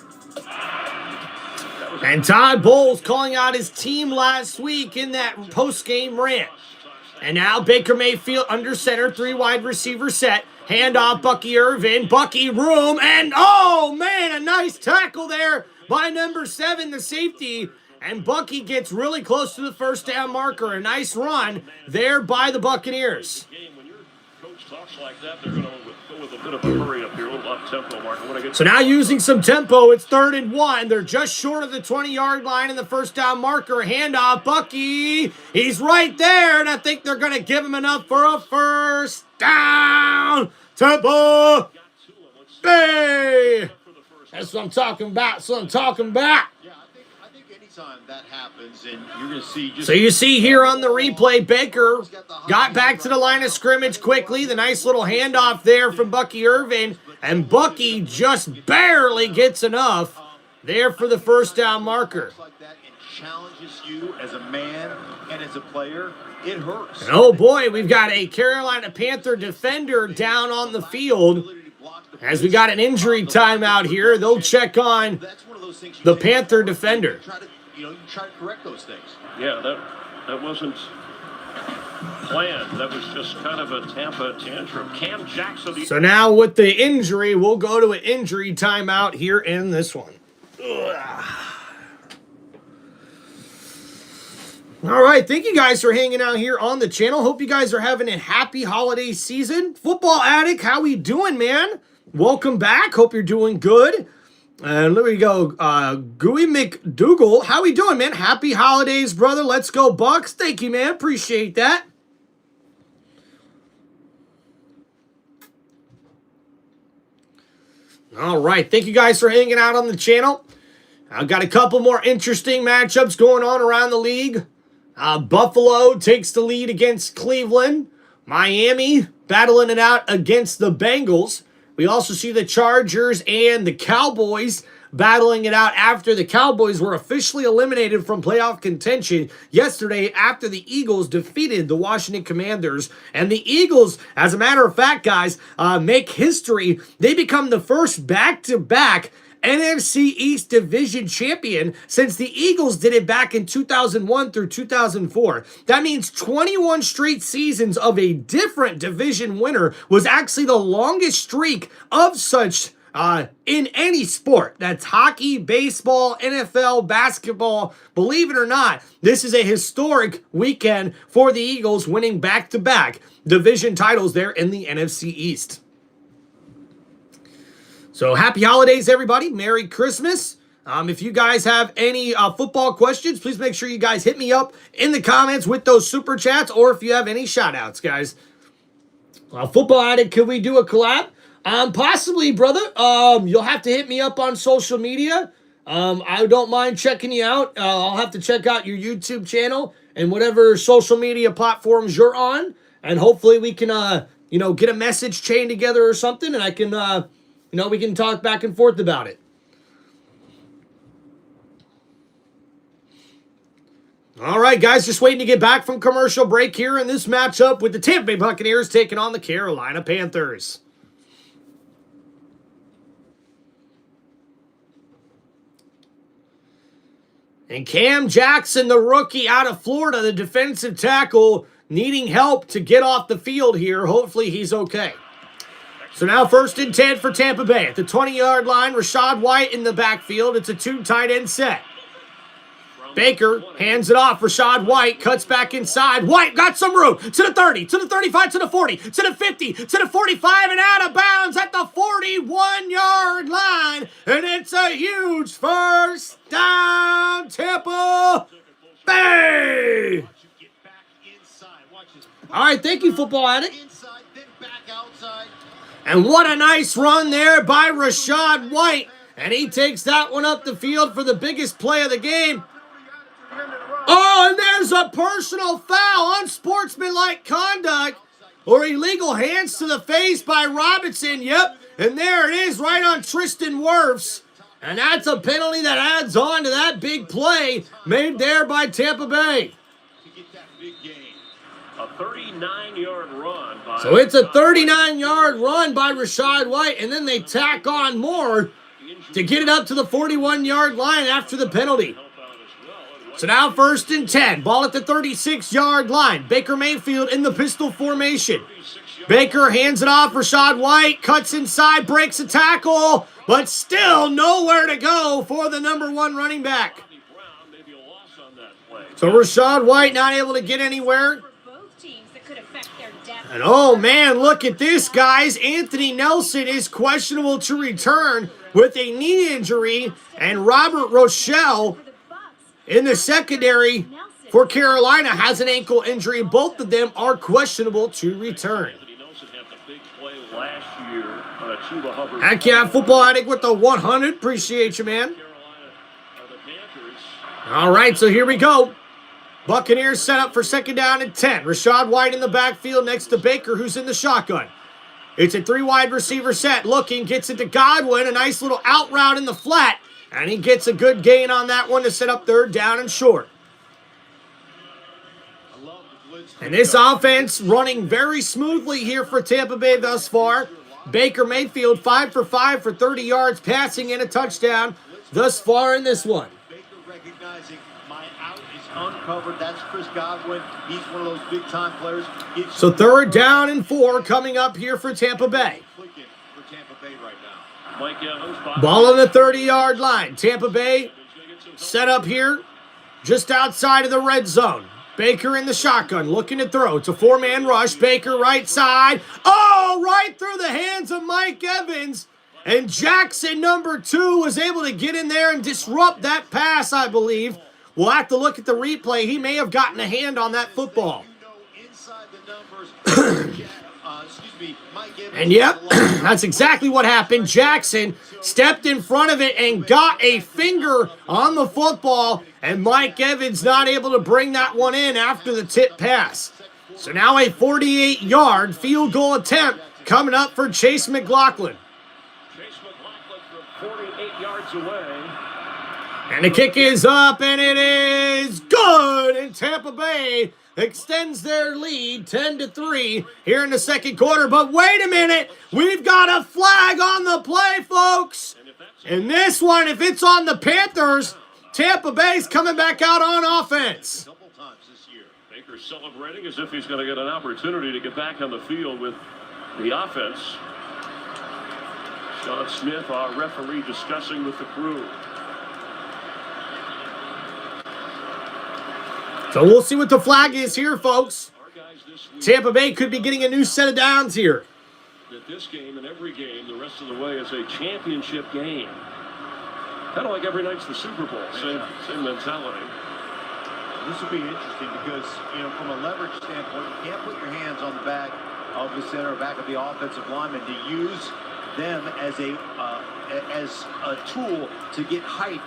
And Todd Bowles calling out his team last week in that post-game rant. And now Baker Mayfield under center, 3 wide receiver set. Handoff Bucky Irvin, Bucky room, and oh man, a nice tackle there by number 7, the safety. And Bucky gets really close to the first down marker. A nice run there by the Buccaneers. When your coach talks like that, they're going to go with a bit of a hurry up here, a little up-tempo, Mark. So now using some tempo, it's 3rd and 1. They're just short of the 20-yard line and the first down marker. Handoff, Bucky. He's right there, and I think they're going to give him enough for a first down. Tampa Bay. That's what I'm talking about. That's what I'm talking about. Yeah, I think anytime that happens, and you're going to see just... So you see here on the replay, Baker got back to the line of scrimmage quickly. The nice little handoff there from Bucky Irvin. And Bucky just barely gets enough there for the first down marker. Like that, it challenges you as a man and as a player. It hurts. And oh boy, we've got a Carolina Panther defender down on the field. As we got an injury timeout here, they'll check on the Panther defender. You try to correct those things. Yeah, that wasn't planned. That was just kind of a Tampa tantrum. Cam Jackson. So now with the injury, we'll go to an injury timeout here in this one. Ugh. All right, thank you guys for hanging out here on the channel. Hope you guys are having a happy holiday season. Football Addict, how we doing, man? Welcome back. Hope you're doing good. And there we go. Gooey McDougal, how we doing, man? Happy holidays, brother. Let's go, Bucks. Thank you, man. Appreciate that. All right, thank you guys for hanging out on the channel. I've got a couple more interesting matchups going on around the league. Buffalo takes the lead against Cleveland. Miami battling it out against the Bengals. We also see the Chargers and the Cowboys battling it out after the Cowboys were officially eliminated from playoff contention yesterday after the Eagles defeated the Washington Commanders. And the Eagles, as a matter of fact, guys, make history. They become the first back-to-back NFC East Division champion since the Eagles did it back in 2001 through 2004. That means 21 straight seasons of a different division winner was actually the longest streak of such in any sport. That's hockey, baseball, NFL, basketball. Believe it or not, this is a historic weekend for the Eagles, winning back-to-back division titles there in the NFC East. So happy holidays, everybody. Merry Christmas. If you guys have any football questions, please make sure you guys hit me up in the comments with those super chats, or if you have any shout outs, guys. Football Addict, could we do a collab? Possibly, brother. You'll have to hit me up on social media. I don't mind checking you out. I'll have to check out your YouTube channel and whatever social media platforms you're on, and hopefully we can, get a message chain together or something, and I can, we can talk back and forth about it. All right, guys, just waiting to get back from commercial break here in this matchup with the Tampa Bay Buccaneers taking on the Carolina Panthers. And Cam Jackson, the rookie out of Florida, the defensive tackle, needing help to get off the field here. Hopefully he's okay. So now 1st and 10 for Tampa Bay. At the 20-yard line, Rachaad White in the backfield. It's a 2 tight end set. Baker hands it off. Rachaad White cuts back inside. White got some room. To the 30, to the 35, to the 40, to the 50, to the 45, and out of bounds at the 41-yard line. And it's a huge first down, Tampa Bay. All right, thank you, Football Addict. And what a nice run there by Rachaad White. And he takes that one up the field for the biggest play of the game. Oh, and there's a personal foul, unsportsmanlike conduct, or illegal hands to the face by Robinson. Yep, and there it is right on Tristan Wirfs. And that's a penalty that adds on to that big play made there by Tampa Bay. A 39-yard run. So it's a 39-yard run by Rachaad White, and then they tack on more to get it up to the 41-yard line after the penalty. So now 1st and 10. Ball at the 36-yard line. Baker Mayfield in the pistol formation. Baker hands it off. Rachaad White cuts inside, breaks a tackle, but still nowhere to go for the number 1 running back. So Rachaad White not able to get anywhere. And oh man, look at this, guys. Anthony Nelson is questionable to return with a knee injury, and Robert Rochelle in the secondary for Carolina has an ankle injury. Both of them are questionable to return. Heck yeah, Football Addict with the 100. Appreciate you, man. All right, so here we go. Buccaneers set up for 2nd down and 10. Rachaad White in the backfield next to Baker, who's in the shotgun. It's a 3 wide receiver set. Looking, gets it to Godwin. A nice little out route in the flat. And he gets a good gain on that one to set up 3rd down and short. And this offense running very smoothly here for Tampa Bay thus far. Baker Mayfield 5 for 5 for 30 yards passing and a touchdown thus far in this one. Baker recognizing my out is uncovered. That's Chris Godwin. He's one of those big-time players. So 3rd down and 4 coming up here for Tampa Bay. Ball on the 30-yard line. Tampa Bay set up here just outside of the red zone. Baker in the shotgun looking to throw. It's a 4-man rush. Baker right side. Oh, right through the hands of Mike Evans. And Jackson, number 2, was able to get in there and disrupt that pass, I believe. We'll have to look at the replay. He may have gotten a hand on that football. And yep, that's exactly what happened. Jackson stepped in front of it and got a finger on the football, and Mike Evans not able to bring that one in after the tip pass. So now a 48-yard field goal attempt coming up for Chase McLaughlin. Chase McLaughlin from 48 yards away. And the kick is up, and it is good. And Tampa Bay extends their lead 10-3 here in the second quarter. But wait a minute. We've got a flag on the play, folks. And this one, if it's on the Panthers, Tampa Bay's coming back out on offense. Couple times this year. Baker celebrating as if he's going to get an opportunity to get back on the field with the offense. Sean Smith, our referee, discussing with the crew. So we'll see what the flag is here, folks. Tampa Bay could be getting a new set of downs here. That this game and every game the rest of the way is a championship game. Kind of like every night's the Super Bowl. Same mentality. This will be interesting because, you know, from a leverage standpoint, you can't put your hands on the back of the center or back of the offensive lineman to use them as a tool to get height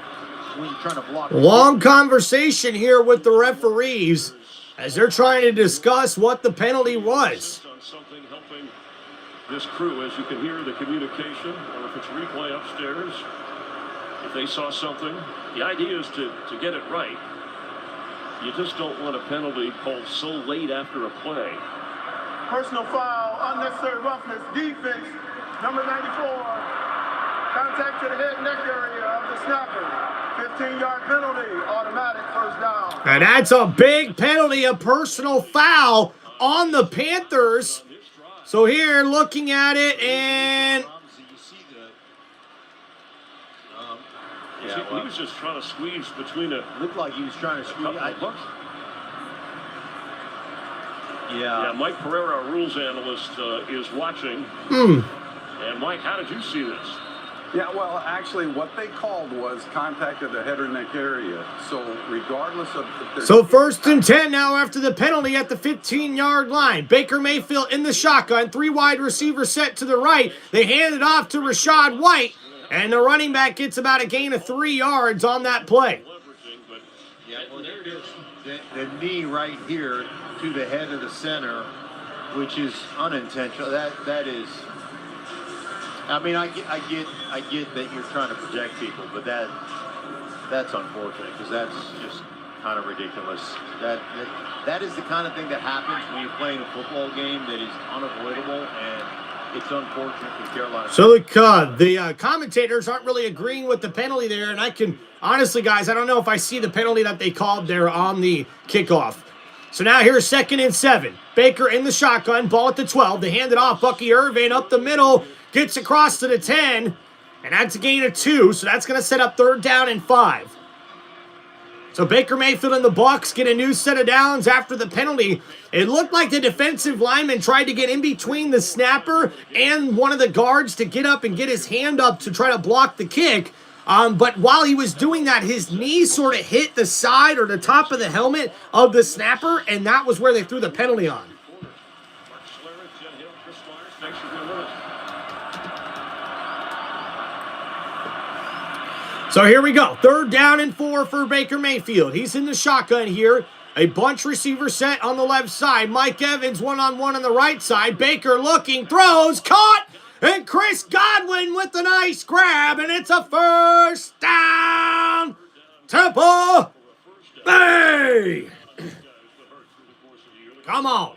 when you're trying to block. Long conversation here with the referees as they're trying to discuss what the penalty was. On something helping this crew, as you can hear the communication, or if it's replay upstairs, if they saw something, the idea is to get it right. You just don't want a penalty called so late after a play. Personal foul, unnecessary roughness, defense, number 94. Contact to the head neck area of the snapper. 15-yard penalty, automatic first down. And that's a big penalty, a personal foul on the Panthers. So here, looking at it, and he was just trying to squeeze between a. Looked like he was trying to squeeze. Yeah, Mike Pereira, our rules analyst, is watching. And Mike, how did you see this? Yeah, well, actually, what they called was contact of the head or neck area. So regardless of... So 1st and 10 now after the penalty at the 15-yard line. Baker Mayfield in the shotgun. 3 wide receivers set to the right. They hand it off to Rachaad White. And the running back gets about a gain of 3 yards on that play. Yeah, well, there it is. The knee right here to the head of the center, which is unintentional. That is... I mean, I get that you're trying to protect people, but that's unfortunate because that's just kind of ridiculous. That is the kind of thing that happens when you're playing a football game that is unavoidable, and it's unfortunate for Carolina. So the commentators aren't really agreeing with the penalty there, and I can honestly, guys, I don't know if I see the penalty that they called there on the kickoff. So now here's 2nd and 7. Baker in the shotgun, ball at the 12. They hand it off. Bucky Irvin up the middle. Gets across to the 10, and that's a gain of 2, so that's going to set up 3rd down and 5. So Baker Mayfield and the Bucs get a new set of downs after the penalty. It looked like the defensive lineman tried to get in between the snapper and one of the guards to get up and get his hand up to try to block the kick. But while he was doing that, his knee sort of hit the side or the top of the helmet of the snapper, and that was where they threw the penalty on. So here we go. 3rd down and 4 for Baker Mayfield. He's in the shotgun here. A bunch receiver set on the left side. Mike Evans one-on-one on the right side. Baker looking, throws, caught, and Chris Godwin with a nice grab, and it's a 1st down. Tampa Bay. Come on.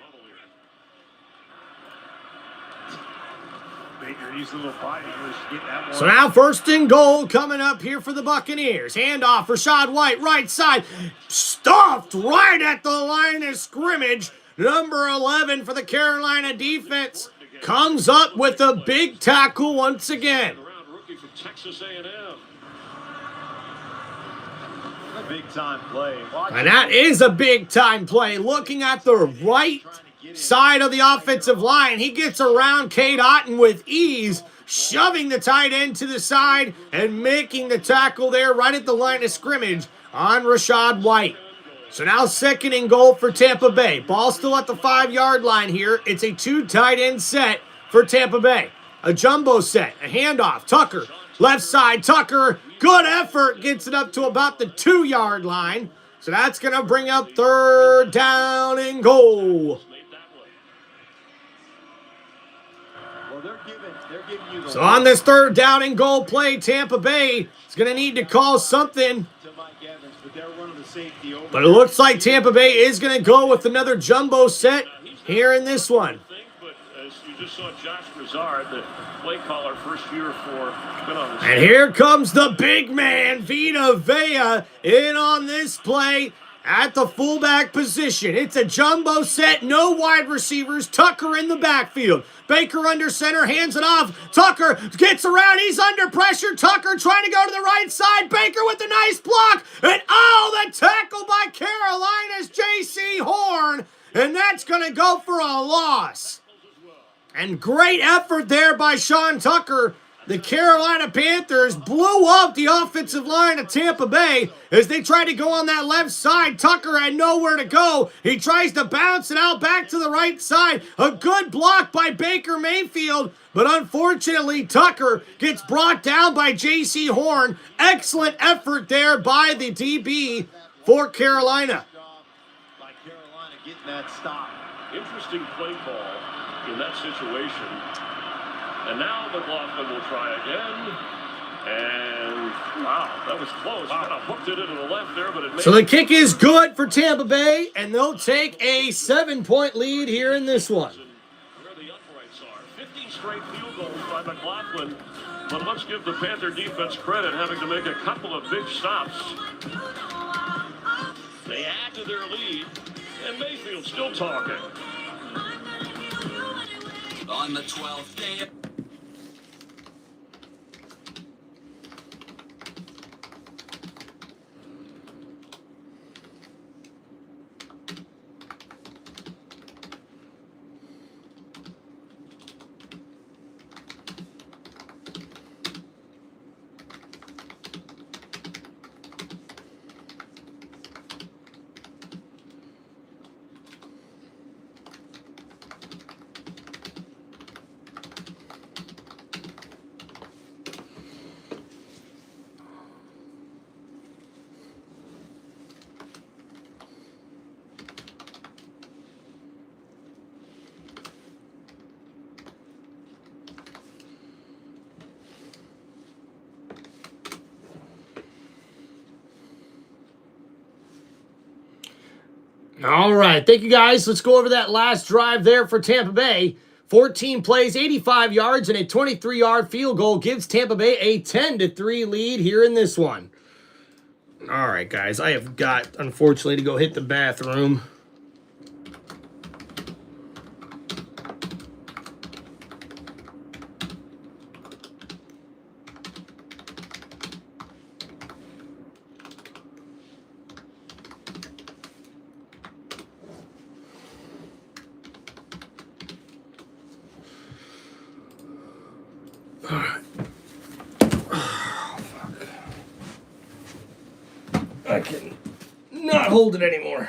So now 1st and goal coming up here for the Buccaneers. Handoff, Rachaad White, right side. Stuffed right at the line of scrimmage. Number 11 for the Carolina defense comes up with a big tackle once again. A big-time play. And that is a big-time play. Looking at the right side of the offensive line, he gets around Cade Otton with ease, shoving the tight end to the side and making the tackle there right at the line of scrimmage on Rachaad White. So now 2nd and goal for Tampa Bay. Ball still at the 5-yard line here. It's a 2 tight end set for Tampa Bay. A jumbo set, a handoff. Tucker, left side, Tucker, good effort, gets it up to about the 2-yard line. So that's going to bring up 3rd down and goal. So on this 3rd down and goal play, Tampa Bay is going to need to call something safety over. But it looks like Tampa Bay is going to go with another jumbo set here in this one. But as you just saw Josh Brizard, the play caller, first year for been on the And here comes the big man, Vita Vea, in on this play at the fullback position. It's a jumbo set, no wide receivers. Tucker in the backfield. Baker under center, hands it off. Tucker gets around, he's under pressure. Tucker trying to go to the right side. Baker with a nice block. And the tackle by Carolina's J.C. Horn. And that's going to go for a loss. And great effort there by Sean Tucker. The Carolina Panthers blew up the offensive line of Tampa Bay as they tried to go on that left side. Tucker had nowhere to go. He tries to bounce it out back to the right side. A good block by Baker Mayfield, but unfortunately Tucker gets brought down by J.C. Horn. Excellent effort there by the DB for Carolina. By Carolina getting that stop. interesting play call in that situation. And now McLaughlin will try again. And, wow, that was close. Kind of hooked it into the left there, but it made So the kick is good for Tampa Bay, and they'll take a 7-point lead here in this one. Where the uprights are. 15 straight field goals by McLaughlin. But let's give the Panther defense credit, having to make a couple of big stops. They add to their lead, and Mayfield still talking. On the 12th day. All right, thank you guys. Let's go over that last drive there for Tampa Bay. 14 plays, 85 yards, and a 23-yard field goal gives Tampa Bay a 10-3 lead here in this one. All right, guys, I have got, unfortunately, to go hit the bathroom. I can not hold it anymore.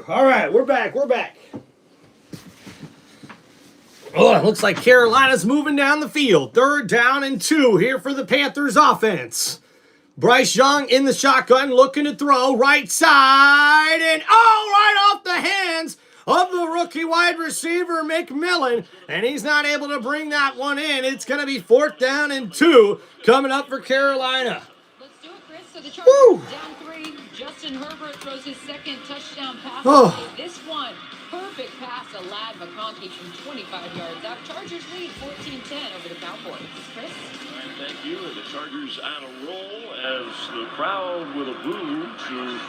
All right, we're back. Oh, it looks like Carolina's moving down the field. 3rd down and 2 here for the Panthers offense. Bryce Young in the shotgun, looking to throw right side, and right off the hands of the rookie wide receiver McMillan, and he's not able to bring that one in. It's going to be 4th down and 2 coming up for Carolina. Let's do it, Chris. So the Chargers down 3. Justin Herbert throws his 2nd touchdown pass. This one, perfect pass to Lad McConkey from 25 yards out. Chargers lead 14-10 over the Cowboys. Chris? Thank you. And the Chargers on a roll as the crowd with a boo to...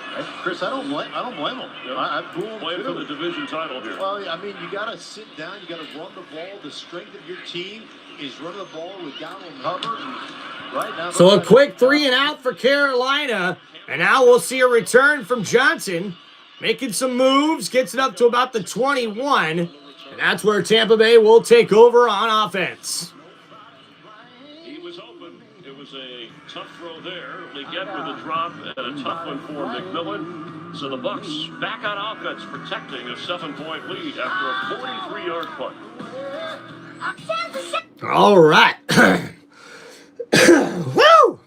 Chris, I don't blame them. Yep. I boo them Playing for the division title here. Well, I mean, you got to sit down. You got to run the ball. The strength of your team is running the ball with Donald and Hubbard. And right now, so a quick 3 and out for Carolina. And now we'll see a return from Johnson. Making some moves. Gets it up to about the 21. And that's where Tampa Bay will take over on offense. A tough throw there. They get with a drop and a tough one for McMillan. So the Bucks back on offense, protecting a 7-point lead after a 43-yard punt. All right. Woo!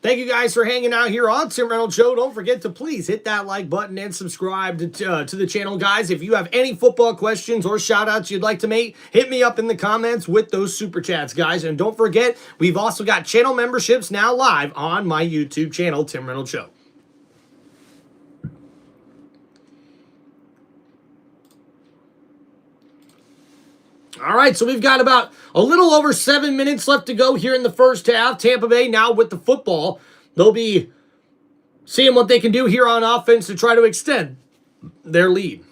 Thank you guys for hanging out here on Tim Reynolds Show. Don't forget to please hit that like button and subscribe to the channel, guys. If you have any football questions or shout-outs you'd like to make, hit me up in the comments with those super chats, guys. And don't forget, we've also got channel memberships now live on my YouTube channel, Tim Reynolds Show. All right, so we've got about a little over 7 minutes left to go here in the first half. Tampa Bay now with the football. They'll be seeing what they can do here on offense to try to extend their lead.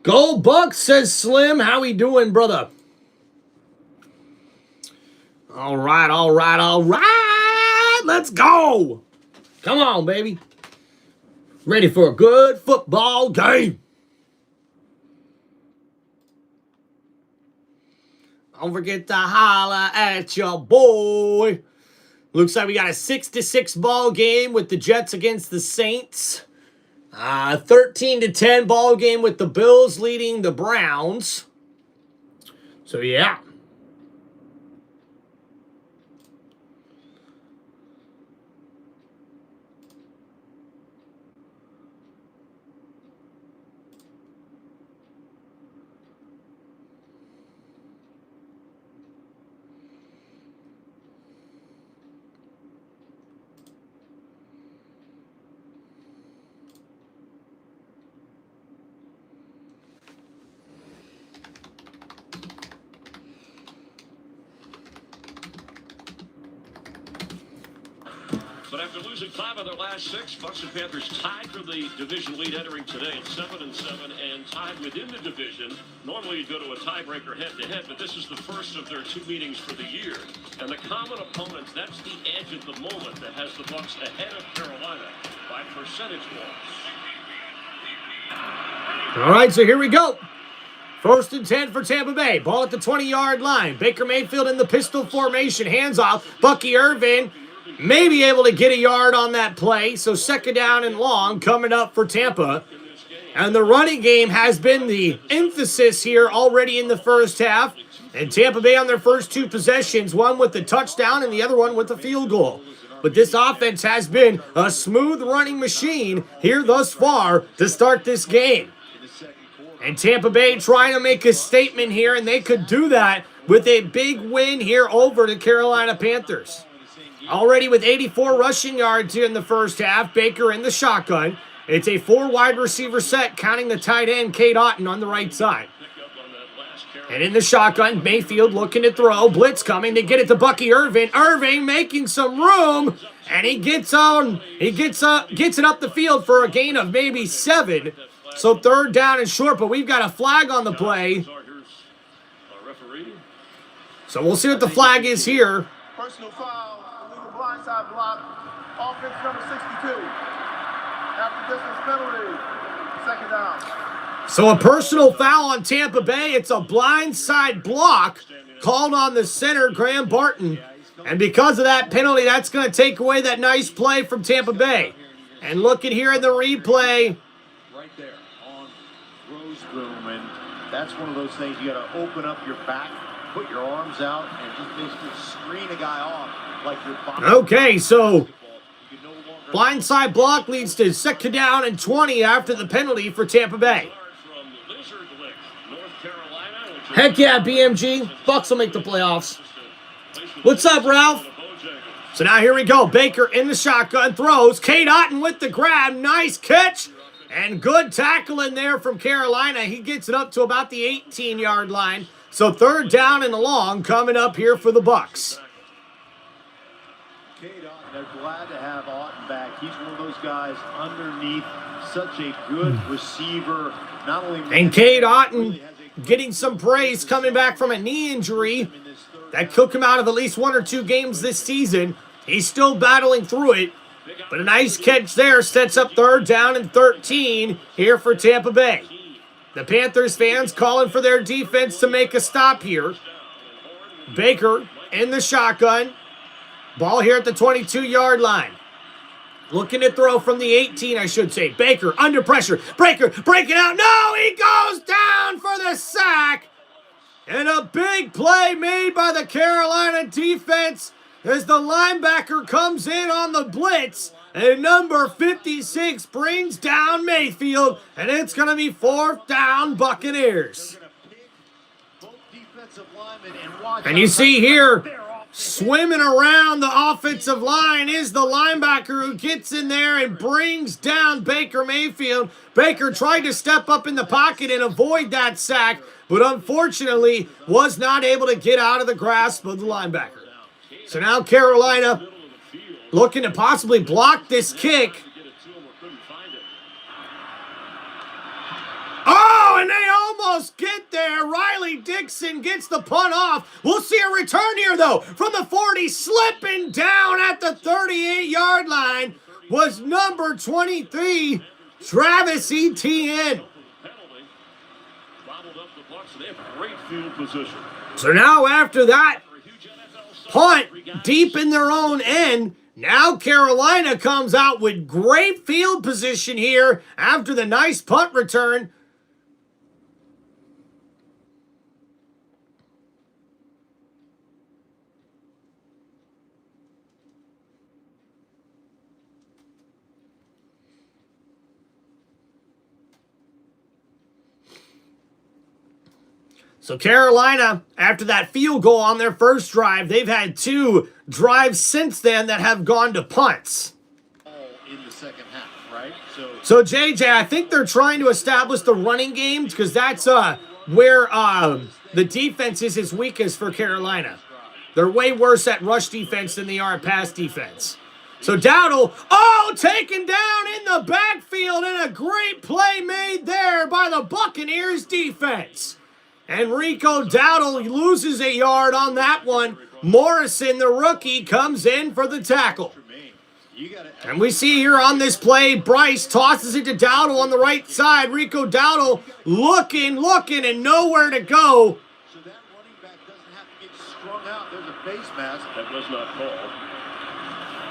Go Bucks, says Slim. How we doing, brother? All right. Let's go. Come on, baby. Ready for a good football game. Don't forget to holla at your boy. Looks like we got a 6-6 ball game with the Jets against the Saints. 13-10 ball game with the Bills leading the Browns. So, yeah. But after losing 5 of their last 6, Bucks and Panthers tied for the division lead entering today at 7-7 and tied within the division. Normally you'd go to a tiebreaker head-to-head, but this is the first of their 2 meetings for the year. And the common opponent, that's the edge at the moment that has the Bucks ahead of Carolina by percentage points. All right, so here we go. 1st and 10 for Tampa Bay. Ball at the 20-yard line. Baker Mayfield in the pistol formation. Hands off. Bucky Irvin may be able to get a yard on that play. So 2nd down and long coming up for Tampa. And the running game has been the emphasis here already in the first half. And Tampa Bay on their first 2 possessions, one with the touchdown and the other one with the field goal. But this offense has been a smooth running machine here thus far to start this game. And Tampa Bay trying to make a statement here, and they could do that with a big win here over the Carolina Panthers. Already with 84 rushing yards here in the first half, Baker in the shotgun. It's a 4 wide receiver set, counting the tight end, Cade Otton, on the right side. And in the shotgun, Mayfield looking to throw. Blitz coming to get it to Bucky Irvin. Irving making some room, and he gets it up the field for a gain of maybe 7. So 3rd down and short, but we've got a flag on the play. So we'll see what the flag is here. Personal foul, illegal blindside block. Offense number 62. After distance penalty. Second down. So a personal foul on Tampa Bay. It's a blindside block called on the center, Graham Barton. And because of that penalty, that's going to take away that nice play from Tampa Bay. And look at here in the replay. Right there on Roseboom, and that's one of those things you got to open up your back, put your arms out, and just basically screen a guy off like you're boxing. Okay, so blindside block leads to 2nd down and 20 after the penalty for Tampa Bay. Heck yeah, BMG. Bucks will make the playoffs. What's up, Ralph? So now here we go. Baker in the shotgun, throws. Cade Otton with the grab. Nice catch. And good tackle in there from Carolina. He gets it up to about the 18-yard line. So 3rd down and long coming up here for the Bucks. Cade Otton, they're glad to have Otton back. He's one of those guys underneath, such a good receiver. Not only and Cade Otton getting some praise coming back from a knee injury that took him out of at least 1 or 2 games this season. He's still battling through it, but a nice catch there sets up 3rd down and 13 here for Tampa Bay. The Panthers fans calling for their defense to make a stop here. Baker in the shotgun. Ball here at the 22-yard line. Looking to throw from the 18, I should say. Baker under pressure. Baker breaking out. No, he goes down for the sack. And a big play made by the Carolina defense as the linebacker comes in on the blitz. And number 56 brings down Mayfield. And it's going to be 4th down Buccaneers. And you see here, swimming around the offensive line is the linebacker who gets in there and brings down Baker Mayfield. Baker tried to step up in the pocket and avoid that sack, but unfortunately was not able to get out of the grasp of the linebacker. So now Carolina looking to possibly block this kick. Oh, and they almost get there. Riley Dixon gets the punt off. We'll see a return here, though, from the 40, slipping down at the 38-yard line was number 23, Travis Etienne. So now after that punt deep in their own end, now Carolina comes out with great field position here after the nice punt return. So Carolina, after that field goal on their first drive, they've had 2 drives since then that have gone to punts. In the second half, right? So JJ, I think they're trying to establish the running game because that's where the defense is its weakest for Carolina. They're way worse at rush defense than they are at pass defense. So Dowdle, taken down in the backfield, and a great play made there by the Buccaneers defense. And Rico Dowdle loses a yard on that one. Morrison, the rookie, comes in for the tackle. And we see here on this play, Bryce tosses it to Dowdle on the right side. Rico Dowdle looking, and nowhere to go. So that running back doesn't have to get strung out. There's a face mask. That was not called.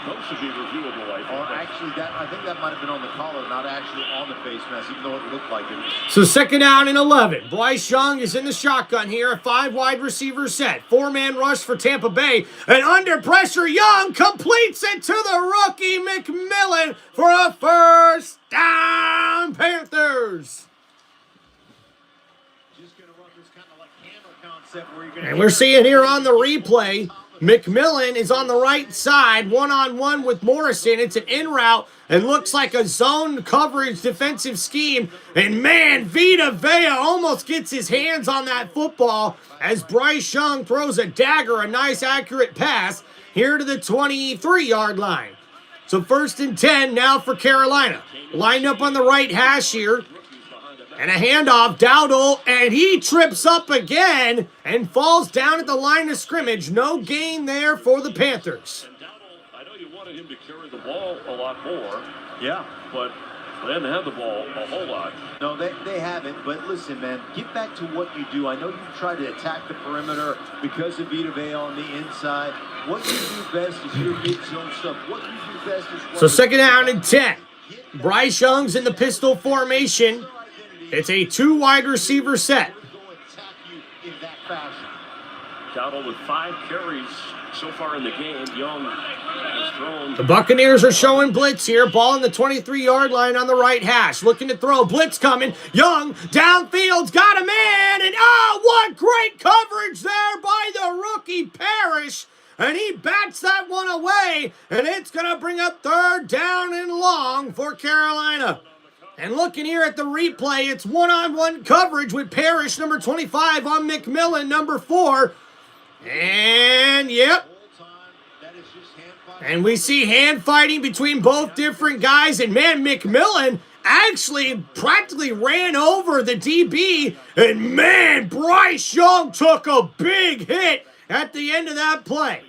Those should be reviewable, I think. Or actually, I think that might have been on the collar, not actually on the face mask, even though it looked like it. So 2nd down and 11. Bryce Young is in the shotgun here. A 5 wide receiver set. 4-man rush for Tampa Bay. And under pressure, Young completes it to the rookie McMillan for a 1st down, Panthers. Just going to run this kind of like hammer concept where you're going to. And we're seeing here on the replay, McMillan is on the right side, one-on-one with Morrison. It's an in route and looks like a zone coverage defensive scheme. And man, Vita Vea almost gets his hands on that football as Bryce Young throws a dagger, a nice accurate pass here to the 23-yard line. So 1st and 10 now for Carolina. Lined up on the right hash here. And a handoff, Dowdle, and he trips up again and falls down at the line of scrimmage. No gain there for the Panthers. wanted him to carry the ball a lot more. Yeah. But they haven't had the ball a whole lot. No, they haven't. But listen, man, get back to what you do. I know you try to attack the perimeter because of Vita Vea on the inside. What you do best is your mid-zone stuff. What you do best is... So second down and 10. Bryce Young's in the pistol formation. It's a 2 wide receiver set. Dowdle with 5 carries so far in the game. Young has thrown. The Buccaneers are showing blitz here. Ball in the 23-yard line on the right hash. Looking to throw. Blitz coming. Young downfield's got a man. And what great coverage there by the rookie Parrish. And he bats that one away. And it's going to bring up third down and long for Carolina. And looking here at the replay, it's one-on-one coverage with Parrish, number 25, on McMillan, number 4. And, yep. And we see hand fighting between both different guys. And, man, McMillan actually practically ran over the DB. And, man, Bryce Young took a big hit at the end of that play.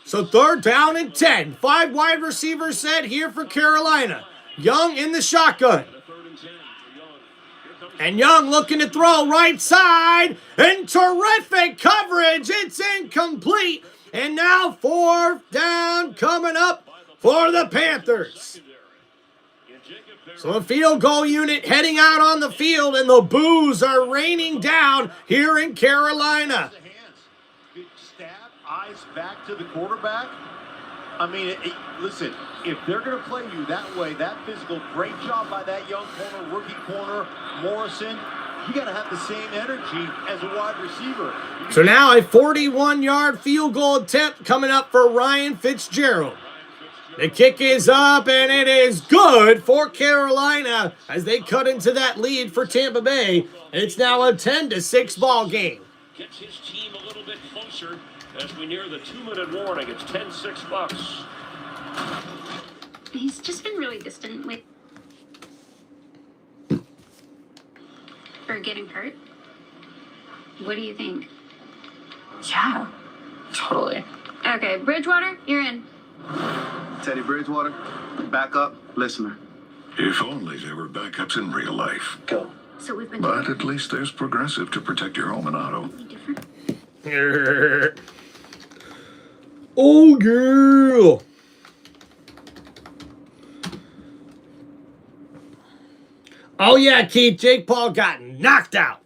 So third down and 10. 5 wide receivers set here for Carolina. Young in the shotgun. And Young looking to throw right side. And terrific coverage. It's incomplete. And now fourth down coming up for the Panthers. So a field goal unit heading out on the field. And the boos are raining down here in Carolina. Eyes back to the quarterback. I mean, listen, if they're going to play you that way, that physical, great job by that young corner, rookie corner, Morrison. You got to have the same energy as a wide receiver. So now a 41-yard field goal attempt coming up for Ryan Fitzgerald. The kick is up, and it is good for Carolina as they cut into that lead for Tampa Bay. It's now a 10-6 ball game. Gets his team a little bit closer as we near the 2-minute warning. It's 10-6 Bucks. He's just been really distant with or getting hurt. What do you think? Yeah, totally. Okay, Bridgewater, you're in. Teddy Bridgewater, backup listener. If only there were backups in real life. Go. So we've been But at least there's Progressive to protect your home and auto. different. Oh, girl. Oh, yeah, Keith. Jake Paul got knocked out.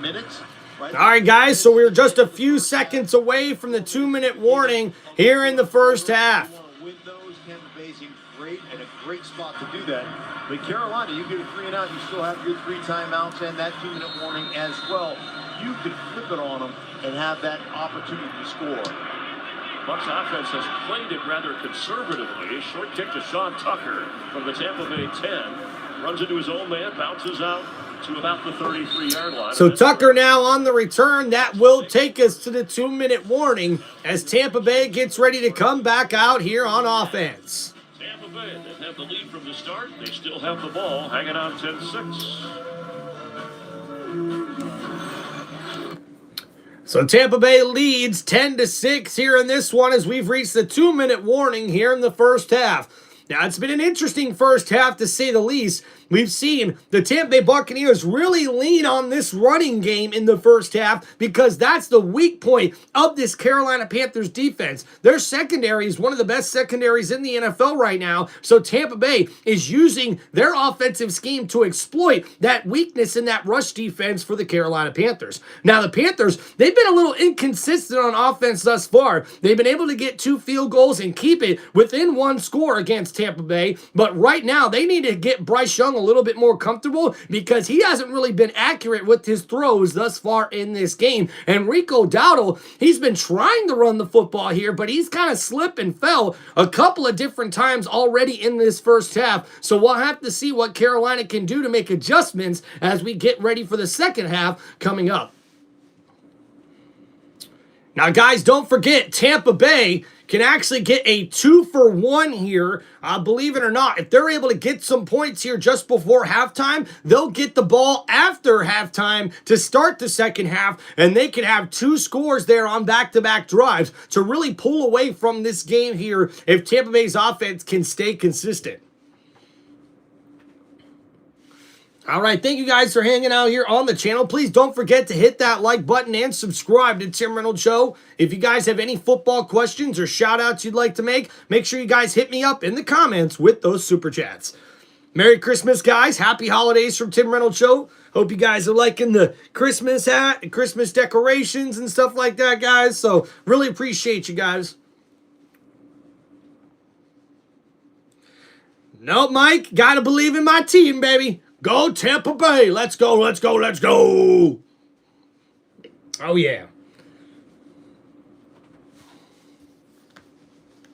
Minutes. All right, guys, so we're just a few seconds away from the 2-minute warning here in the first half. Win those, Tampa Bay's in great and a great spot to do that. But Carolina, you get a 3 and out, you still have your 3 timeouts and that 2-minute warning as well. You could flip it on them and have that opportunity to score. Bucks offense has played it rather conservatively. Short kick to Sean Tucker from the Tampa Bay 10. Runs into his own man, bounces out to about the 33-yard line. So Tucker now on the return. That will take us to the 2-minute warning as Tampa Bay gets ready to come back out here on offense. Tampa Bay, they have the lead from the start. They still have the ball, hanging on 10-6. So Tampa Bay leads 10-6 here in this one as we've reached the 2-minute warning here in the first half. Now, it's been an interesting first half, to say the least. We've seen the Tampa Bay Buccaneers really lean on this running game in the first half because that's the weak point of this Carolina Panthers defense. Their secondary is one of the best secondaries in the NFL right now, so Tampa Bay is using their offensive scheme to exploit that weakness in that rush defense for the Carolina Panthers. Now, the Panthers, they've been a little inconsistent on offense thus far. They've been able to get 2 field goals and keep it within 1 score against Tampa Bay, but right now they need to get Bryce Young feeling a little bit more comfortable because he hasn't really been accurate with his throws thus far in this game. And Rico Dowdle, he's been trying to run the football here, but he's kind of slipped and fell a couple of different times already in this first half. So we'll have to see what Carolina can do to make adjustments as we get ready for the second half coming up. Now, guys, don't forget, Tampa Bay can actually get a 2-for-1 here. Believe it or not, if they're able to get some points here just before halftime, they'll get the ball after halftime to start the second half, and they can have 2 scores there on back-to-back drives to really pull away from this game here if Tampa Bay's offense can stay consistent. All right, thank you guys for hanging out here on the channel. Please don't forget to hit that like button and subscribe to Tim Reynolds Show. If you guys have any football questions or shout-outs you'd like to make sure you guys hit me up in the comments with those super chats. Merry Christmas, guys. Happy holidays from Tim Reynolds Show. Hope you guys are liking the Christmas hat and Christmas decorations and stuff like that, guys. So, really appreciate you guys. Nope, Mike. Gotta believe in my team, baby. Go Tampa Bay. Let's go, let's go, let's go. Oh, yeah.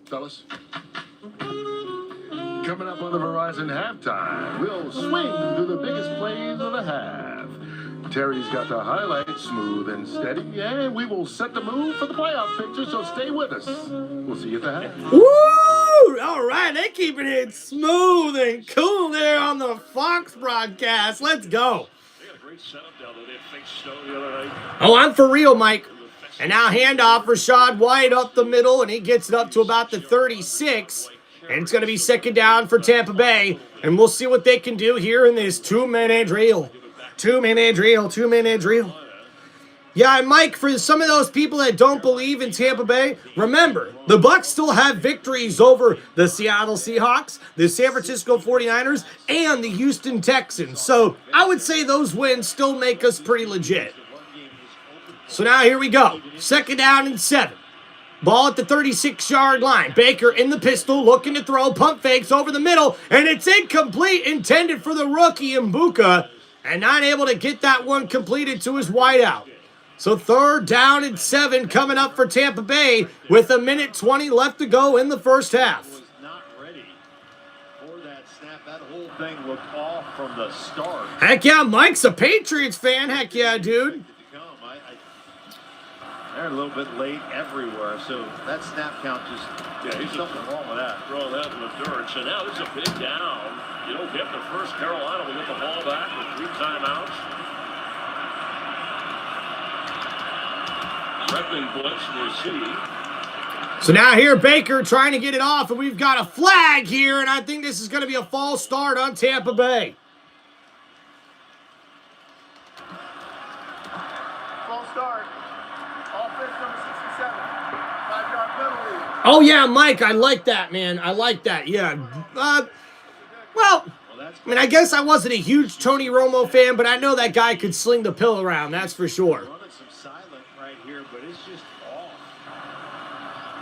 Fellas. Coming up on the Verizon halftime, we'll swing through the biggest plays of the half. Terry's got the highlights smooth and steady, and we will set the mood for the playoff picture, so stay with us. We'll see you at the half. Woo! All right, they keeping it smooth and cool there on the Fox broadcast. Let's go. They got a great setup down there. They faced Snow the other night. Oh, I'm for real, Mike. And now handoff for Rashad White up the middle, and he gets it up to about the 36. And it's going to be second down for Tampa Bay. And we'll see what they can do here in this 2-minute drill. 2-minute drill, 2-minute drill. Yeah, and Mike, for some of those people that don't believe in Tampa Bay, remember, the Bucs still have victories over the Seattle Seahawks, the San Francisco 49ers, and the Houston Texans. So I would say those wins still make us pretty legit. So now here we go. Second down and 7. Ball at the 36-yard line. Baker in the pistol, looking to throw. Pump fakes over the middle, and it's incomplete, intended for the rookie Mbuka, and not able to get that one completed to his wideout. So third down and 7 coming up for Tampa Bay with 1:20 left to go in the first half. Was not ready for that snap. That whole thing looked off from the start. Heck yeah, Mike's a Patriots fan. Heck yeah, dude. They're a little bit late everywhere, so that snap count just, there's something wrong with that. Throw that in the dirt. So now this is a big down. You don't get the first. Carolina will get the ball back with 3 timeouts. Threatening blitz, we'll see. So now here, Baker trying to get it off, and we've got a flag here, and I think this is going to be a false start on Tampa Bay. False start. Offense number 67. 5-yard penalty. Oh, yeah, Mike, I like that, man. I like that, yeah. Well, I mean, I guess I wasn't a huge Tony Romo fan, but I know that guy could sling the pill around, that's for sure. Running some silent right here, but it's just off.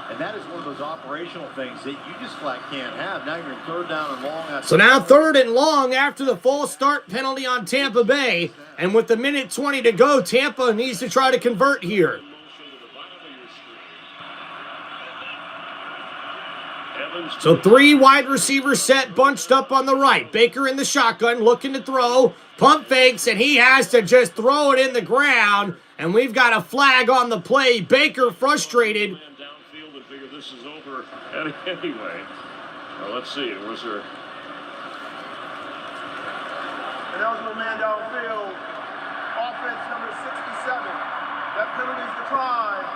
And that is one of those operational things that you just flat can't have. Now you're in third down and long. So now third and long after the false start penalty on Tampa Bay. And with 1:20 to go, Tampa needs to try to convert here. So 3 wide receivers set, bunched up on the right. Baker in the shotgun, looking to throw. Pump fakes, and he has to just throw it in the ground. And we've got a flag on the play. Baker frustrated. Downfield and figure this is over anyway. Well, let's see. Was there? Eligible man downfield. Offense number 67. That penalty's declined.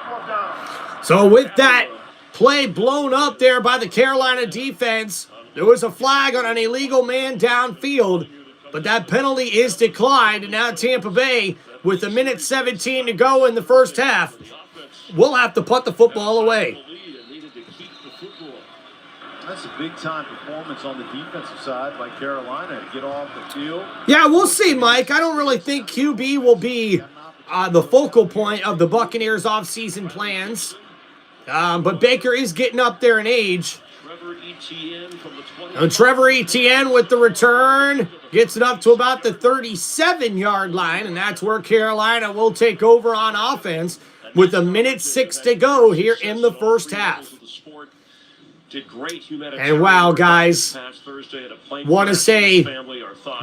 4th down. So with that play blown up there by the Carolina defense, there was a flag on an illegal man downfield, but that penalty is declined, and now Tampa Bay, with 1:17 to go in the first half, will have to punt the football away. That's a big-time performance on the defensive side by Carolina to get off the field. Yeah, we'll see, Mike. I don't really think QB will be the focal point of the Buccaneers' offseason plans. But Baker is getting up there in age. Trevor Etienne from the 20. And Trevor Etienne with the return gets it up to about the 37-yard line, and that's where Carolina will take over on offense with 1:06 to go here in the first half. And wow, guys, want to say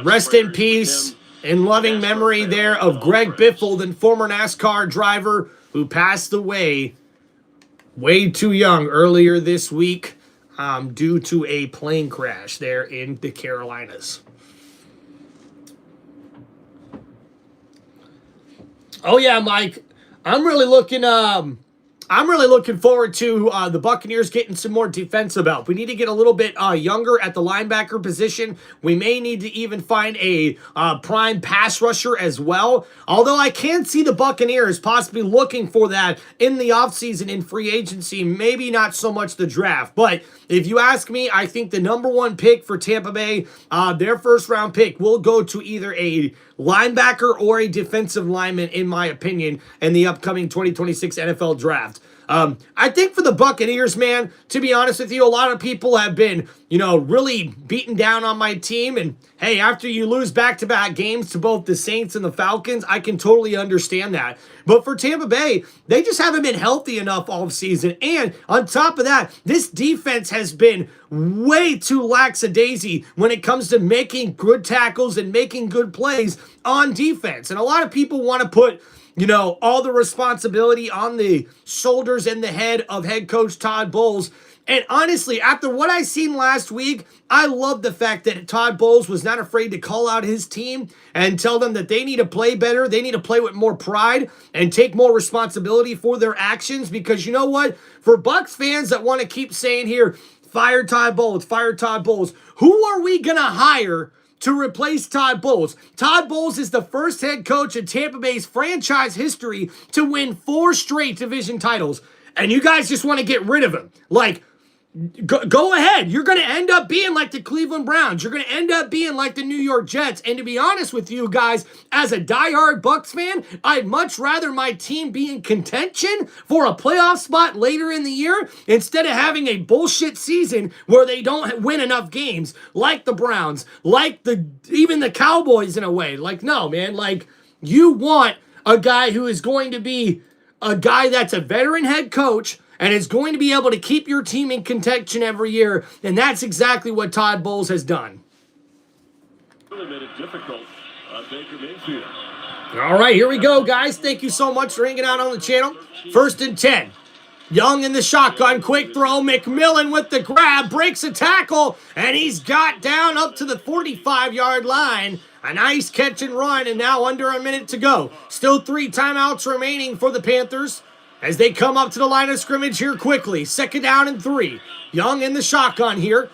rest in peace in loving memory there of Greg Biffle, the former NASCAR driver who passed away way too young earlier this week due to a plane crash there in the Carolinas. Oh yeah, Mike, I'm really looking forward to the Buccaneers getting some more defensive help. We need to get a little bit younger at the linebacker position. We may need to even find a prime pass rusher as well. Although I can see the Buccaneers possibly looking for that in the offseason in free agency, maybe not so much the draft. But if you ask me, I think the number one pick for Tampa Bay, their first round pick, will go to either a linebacker or a defensive lineman, in my opinion, in the upcoming 2026 NFL draft. I think for the Buccaneers, man, to be honest with you, a lot of people have been, really beaten down on my team. And hey, after you lose back-to-back games to both the Saints and the Falcons, I can totally understand that. But for Tampa Bay, they just haven't been healthy enough all season. And on top of that, this defense has been way too lackadaisy when it comes to making good tackles and making good plays on defense. And a lot of people want to put all the responsibility on the shoulders and the head of head coach Todd Bowles. And honestly, after what I seen last week, I love the fact that Todd Bowles was not afraid to call out his team and tell them that they need to play better. They need to play with more pride and take more responsibility for their actions. Because you know what? For Bucs fans that want to keep saying here, fire Todd Bowles, who are we going to hire to replace Todd Bowles? Todd Bowles is the first head coach in Tampa Bay's franchise history to win 4 straight division titles. And you guys just want to get rid of him. Go ahead. You're going to end up being like the Cleveland Browns. You're going to end up being like the New York Jets. And to be honest with you guys, as a diehard Bucs fan, I'd much rather my team be in contention for a playoff spot later in the year instead of having a bullshit season where they don't win enough games, like the Browns, like even the Cowboys in a way. No, man. You want a guy who is going to be a guy that's a veteran head coach and is going to be able to keep your team in contention every year, and that's exactly what Todd Bowles has done. Really made it difficult on Baker Mayfield. All right, here we go, guys. Thank you so much for hanging out on the channel. 1st and 10. Young in the shotgun, quick throw. McMillan with the grab, breaks a tackle, and he's got down up to the 45-yard line. A nice catch and run, and now under a minute to go. Still 3 timeouts remaining for the Panthers as they come up to the line of scrimmage here quickly. 2nd down and 3. Young in the shotgun here.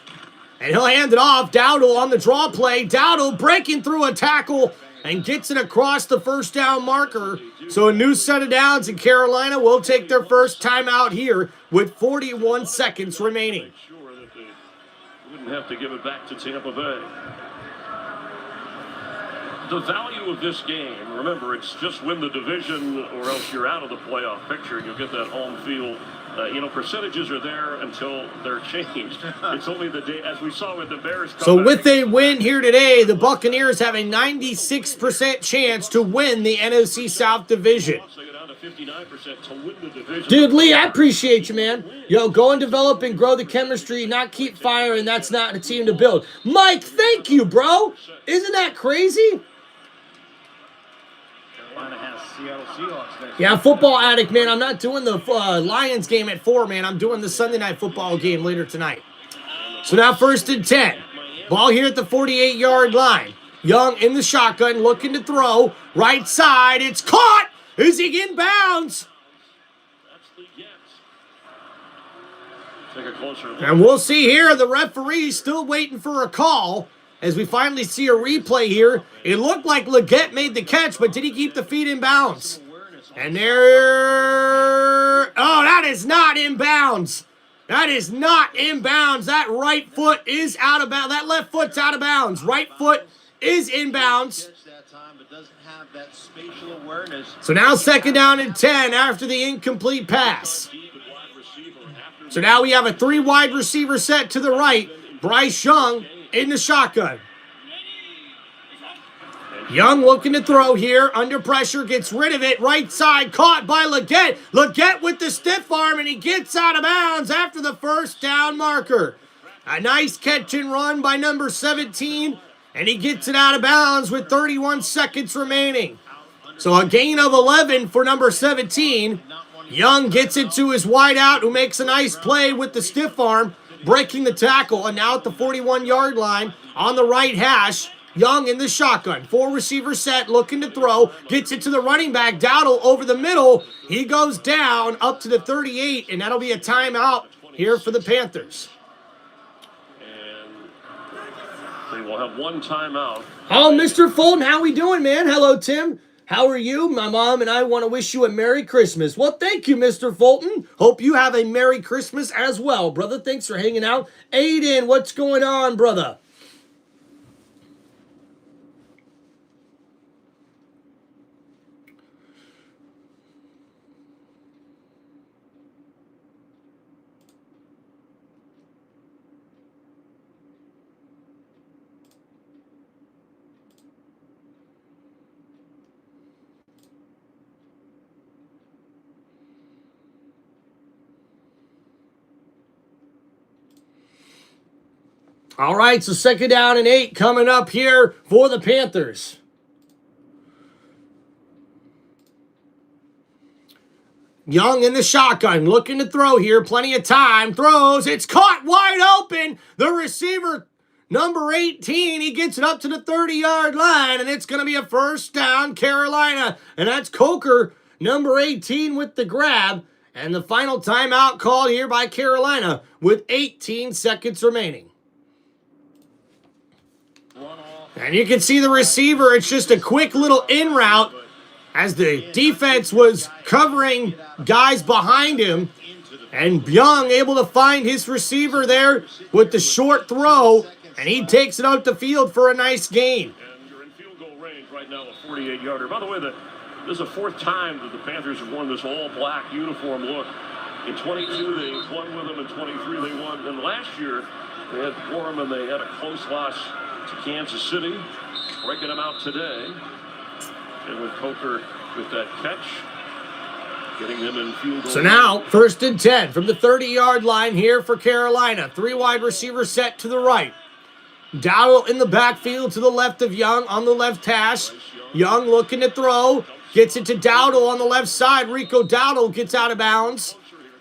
And he'll hand it off. Dowdle on the draw play. Dowdle breaking through a tackle and gets it across the first down marker. So a new set of downs, and Carolina will take their first timeout here with 41 seconds remaining. Sure that they wouldn't have to give it back to Tampa Bay. The value of this game, remember, it's just win the division or else you're out of the playoff picture. You'll get that home field. Percentages are there until they're changed. It's only the day, as we saw with the Bears. So with a win here today, the Buccaneers have a 96% chance to win the NFC South Division. Dude, Lee, I appreciate you, man. Go and develop and grow the chemistry, not keep firing. That's not a team to build. Mike, thank you, bro. Isn't that crazy? Yeah, football addict, man. I'm not doing the Lions game at 4, man. I'm doing the Sunday night football game later tonight. So now 1st and 10. Ball here at the 48-yard line. Young in the shotgun, looking to throw. Right side, it's caught. Is he in bounds? And we'll see here, the referee still waiting for a call. As we finally see a replay here, it looked like Leggett made the catch, but did he keep the feet in bounds? And there... Oh, that is not in bounds. That is not in bounds. That right foot is out of bounds. That left foot's out of bounds. Right foot is in bounds. So now 2nd down and 10 after the incomplete pass. So now we have a 3 wide receiver set to the right. Bryce Young in the shotgun. Young looking to throw here, under pressure, gets rid of it, right side, caught by Leggett. Leggett with the stiff arm, and he gets out of bounds after the first down marker. A nice catch and run by number 17, and he gets it out of bounds with 31 seconds remaining. So a gain of 11 for number 17. Young gets it to his wideout, who makes a nice play with the stiff arm, breaking the tackle, and now at the 41-yard line on the right hash. Young in the shotgun, 4 receiver set, looking to throw, gets it to the running back, Dowdle over the middle. He goes down up to the 38, and that'll be a timeout here for the Panthers. And they will have 1 timeout. Oh, Mr. Fulton, how we doing, man? Hello, Tim. How are you? My mom and I want to wish you a Merry Christmas. Well, thank you, Mr. Fulton. Hope you have a Merry Christmas as well, brother. Thanks for hanging out. Aiden, what's going on, brother? All right, so 2nd down and 8 coming up here for the Panthers. Young in the shotgun, looking to throw here. Plenty of time. Throws. It's caught wide open. The receiver, number 18, he gets it up to the 30-yard line, and it's going to be a first down, Carolina. And that's Coker, number 18, with the grab. And the final timeout called here by Carolina with 18 seconds remaining. And you can see the receiver, it's just a quick little in route as the defense was covering guys behind him. And Young able to find his receiver there with the short throw, and he takes it out the field for a nice gain. And you're in field goal range right now, a 48-yarder. By the way, this is the 4th time that the Panthers have worn this all-black uniform look. In 22, they won with them. In 23, they won. And last year, they had wore them, and they had a close loss to Kansas City, breaking them out today. And with Coker with that catch, getting them in field goal. So now, 1st and 10 from the 30-yard line here for Carolina. 3 wide receiver set to the right. Dowdle in the backfield to the left of Young on the left hash. Young looking to throw. Gets it to Dowdle on the left side. Rico Dowdle gets out of bounds.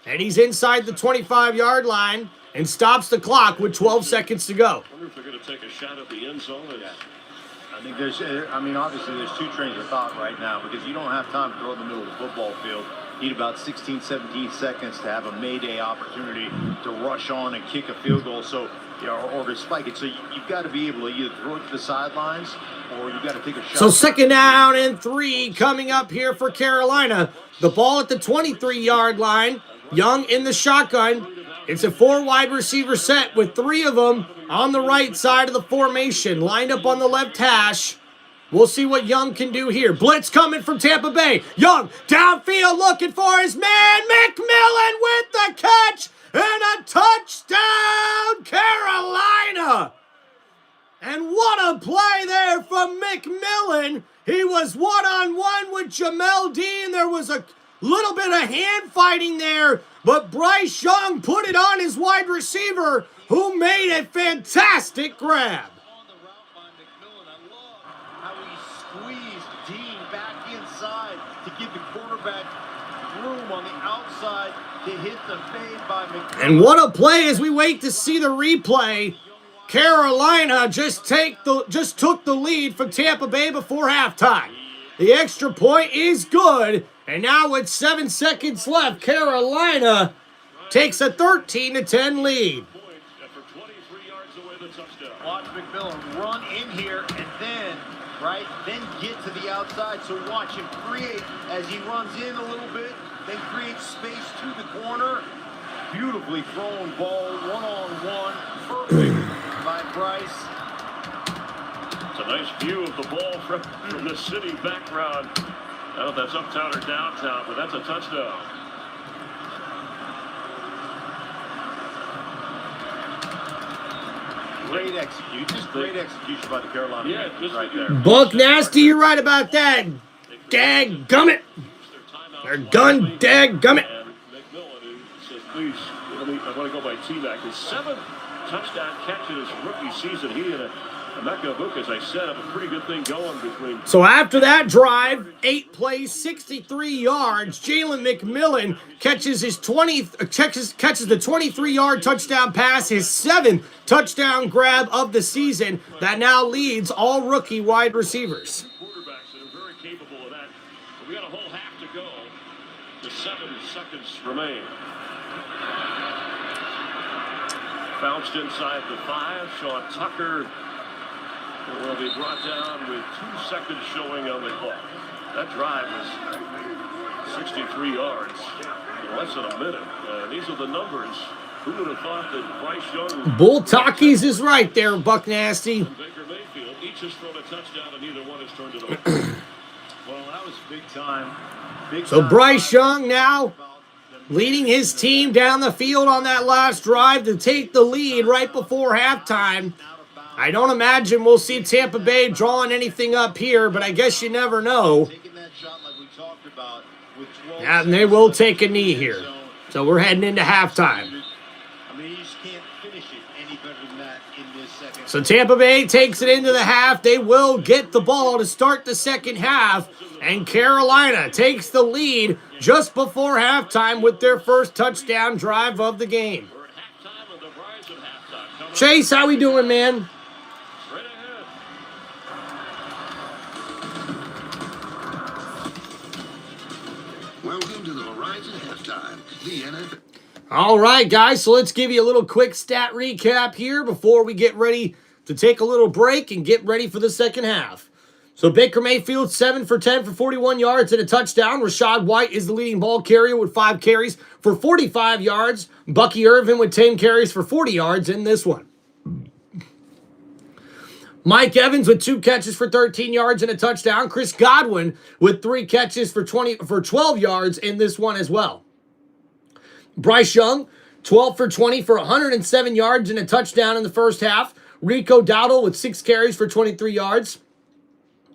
And he's inside the 25-yard line and stops the clock with 12 seconds to go. I wonder if they're going to take a shot at the end zone. I think obviously there's 2 trains of thought right now because you don't have time to throw in the middle of the football field. You need about 16, 17 seconds to have a Mayday opportunity to rush on and kick a field goal. So, or to spike it. So you've got to be able to either throw it to the sidelines or you've got to take a shot. So 2nd down and 3 coming up here for Carolina. The ball at the 23-yard line. Young in the shotgun. It's a 4 wide receiver set with 3 of them on the right side of the formation, lined up on the left hash. We'll see what Young can do here. Blitz coming from Tampa Bay. Young downfield looking for his man. McMillan with the catch and a touchdown, Carolina. And what a play there from McMillan. He was one-on-one with Jamel Dean. There was a little bit of hand fighting there, but Bryce Young put it on his wide receiver, who made a fantastic grab. On the route by McMillan, I love how he squeezed Dean back inside to give the quarterback room on the outside to hit the fade by McMillan. And what a play as we wait to see the replay. Carolina just took the lead from Tampa Bay before halftime. The extra point is good. And now with 7 seconds left, Carolina takes a 13-10 lead. Watch McMillan run in here and then get to the outside. So watch him create as he runs in a little bit, then create space to the corner. Beautifully thrown ball, one-on-one, perfect by Bryce. It's a nice view of the ball from the city background. I don't know if that's uptown or downtown, but that's a touchdown. Great execution. Just great execution by the Carolina Panthers right there. Buck Nasty, you're right about that. Dadgummit. Or gun dadgummit. And McMillan, who says, please, I want to go by T-Mac. His 7th touchdown catch in his rookie season. He and Emeka Buka, as I said, have a pretty good thing going between. So after that drive, 8 plays, 63 yards, Jalen McMillan catches the 23-yard touchdown pass, his 7th touchdown grab of the season that now leads all rookie wide receivers. Quarterbacks that are very capable of that. But we got a whole half to go. The 7 seconds remain. Bounced inside the 5. Sean Tucker will be brought down with 2 seconds showing on the clock. That drive was 63 yards in less than a minute. These are the numbers. Who would have thought that Bryce Young... Bull Takis is right there, Buck Nasty. Baker Mayfield, each has thrown a touchdown and neither one has turned it over. Well, that was big time. So Bryce Young now leading his team down the field on that last drive to take the lead right before halftime. I don't imagine we'll see Tampa Bay drawing anything up here, but I guess you never know. Yeah, and they will take a knee here. So we're heading into halftime. So Tampa Bay takes it into the half. They will get the ball to start the second half. And Carolina takes the lead just before halftime with their first touchdown drive of the game. Chase, how we doing, man? Welcome to the Horizon Halftime, the NFL. All right, guys, so let's give you a little quick stat recap here before we get ready to take a little break and get ready for the second half. So Baker Mayfield, 7 for 10 for 41 yards and a touchdown. Rachaad White is the leading ball carrier with 5 carries for 45 yards. Bucky Irvin with 10 carries for 40 yards in this one. Mike Evans with 2 catches for 13 yards and a touchdown. Chris Godwin with 3 catches for 12 yards in this one as well. Bryce Young, 12 for 20 for 107 yards and a touchdown in the first half. Rico Dowdle with 6 carries for 23 yards.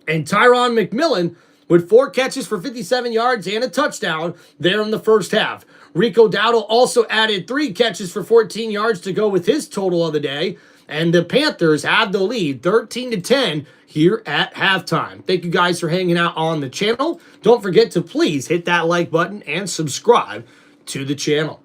And Tyron McMillan with 4 catches for 57 yards and a touchdown there in the first half. Rico Dowdle also added 3 catches for 14 yards to go with his total of the day. And the Panthers have the lead 13-10 here at halftime. Thank you guys for hanging out on the channel. Don't forget to please hit that like button and subscribe to the channel.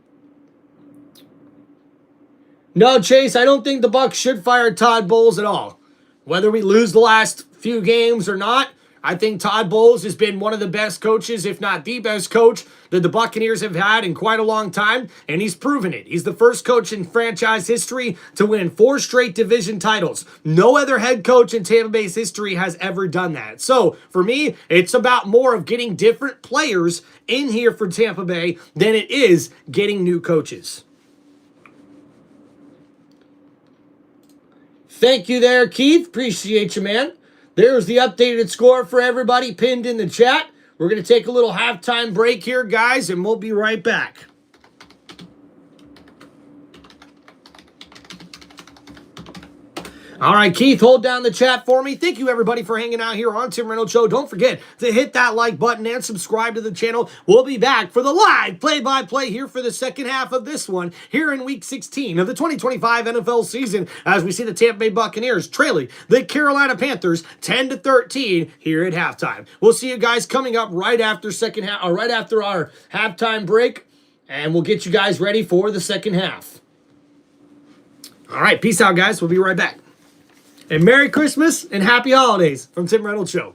No, Chase, I don't think the Bucs should fire Todd Bowles at all. Whether we lose the last few games or not, I think Todd Bowles has been one of the best coaches, if not the best coach, that the Buccaneers have had in quite a long time, and he's proven it. He's the first coach in franchise history to win 4 straight division titles. No other head coach in Tampa Bay's history has ever done that. So, for me, it's about more of getting different players in here for Tampa Bay than it is getting new coaches. Thank you there, Keith. Appreciate you, man. There's the updated score for everybody pinned in the chat. We're going to take a little halftime break here, guys, and we'll be right back. All right, Keith, hold down the chat for me. Thank you, everybody, for hanging out here on Tim Reynolds Show. Don't forget to hit that like button and subscribe to the channel. We'll be back for the live play-by-play here for the second half of this one here in Week 16 of the 2025 NFL season as we see the Tampa Bay Buccaneers trailing the Carolina Panthers 10-13 here at halftime. We'll see you guys coming up right after right after our halftime break, and we'll get you guys ready for the second half. All right, peace out, guys. We'll be right back. And Merry Christmas and Happy Holidays from Tim Reynolds Show.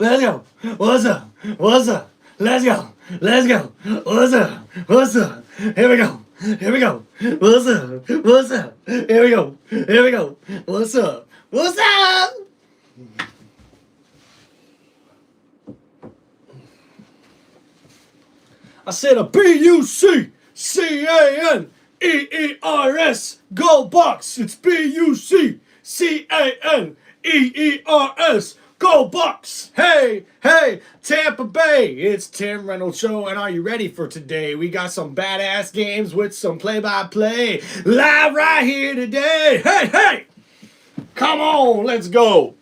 Let's go. What's up? What's up? Let's go. Let's go. What's up? What's up? Here we go. Here we go. What's up? What's up? Here we go. Here we go. What's up? What's up? I said a B-U-C-C-A-N-E-E-R-S. Go Bucks. It's B-U-C-C-A-N-E-E-R-S. Go Bucks. Hey, hey, Tampa Bay. It's Tim Reynolds Show, and are you ready for today? We got some badass games with some play-by-play live right here today. Hey, hey. Come on, let's go.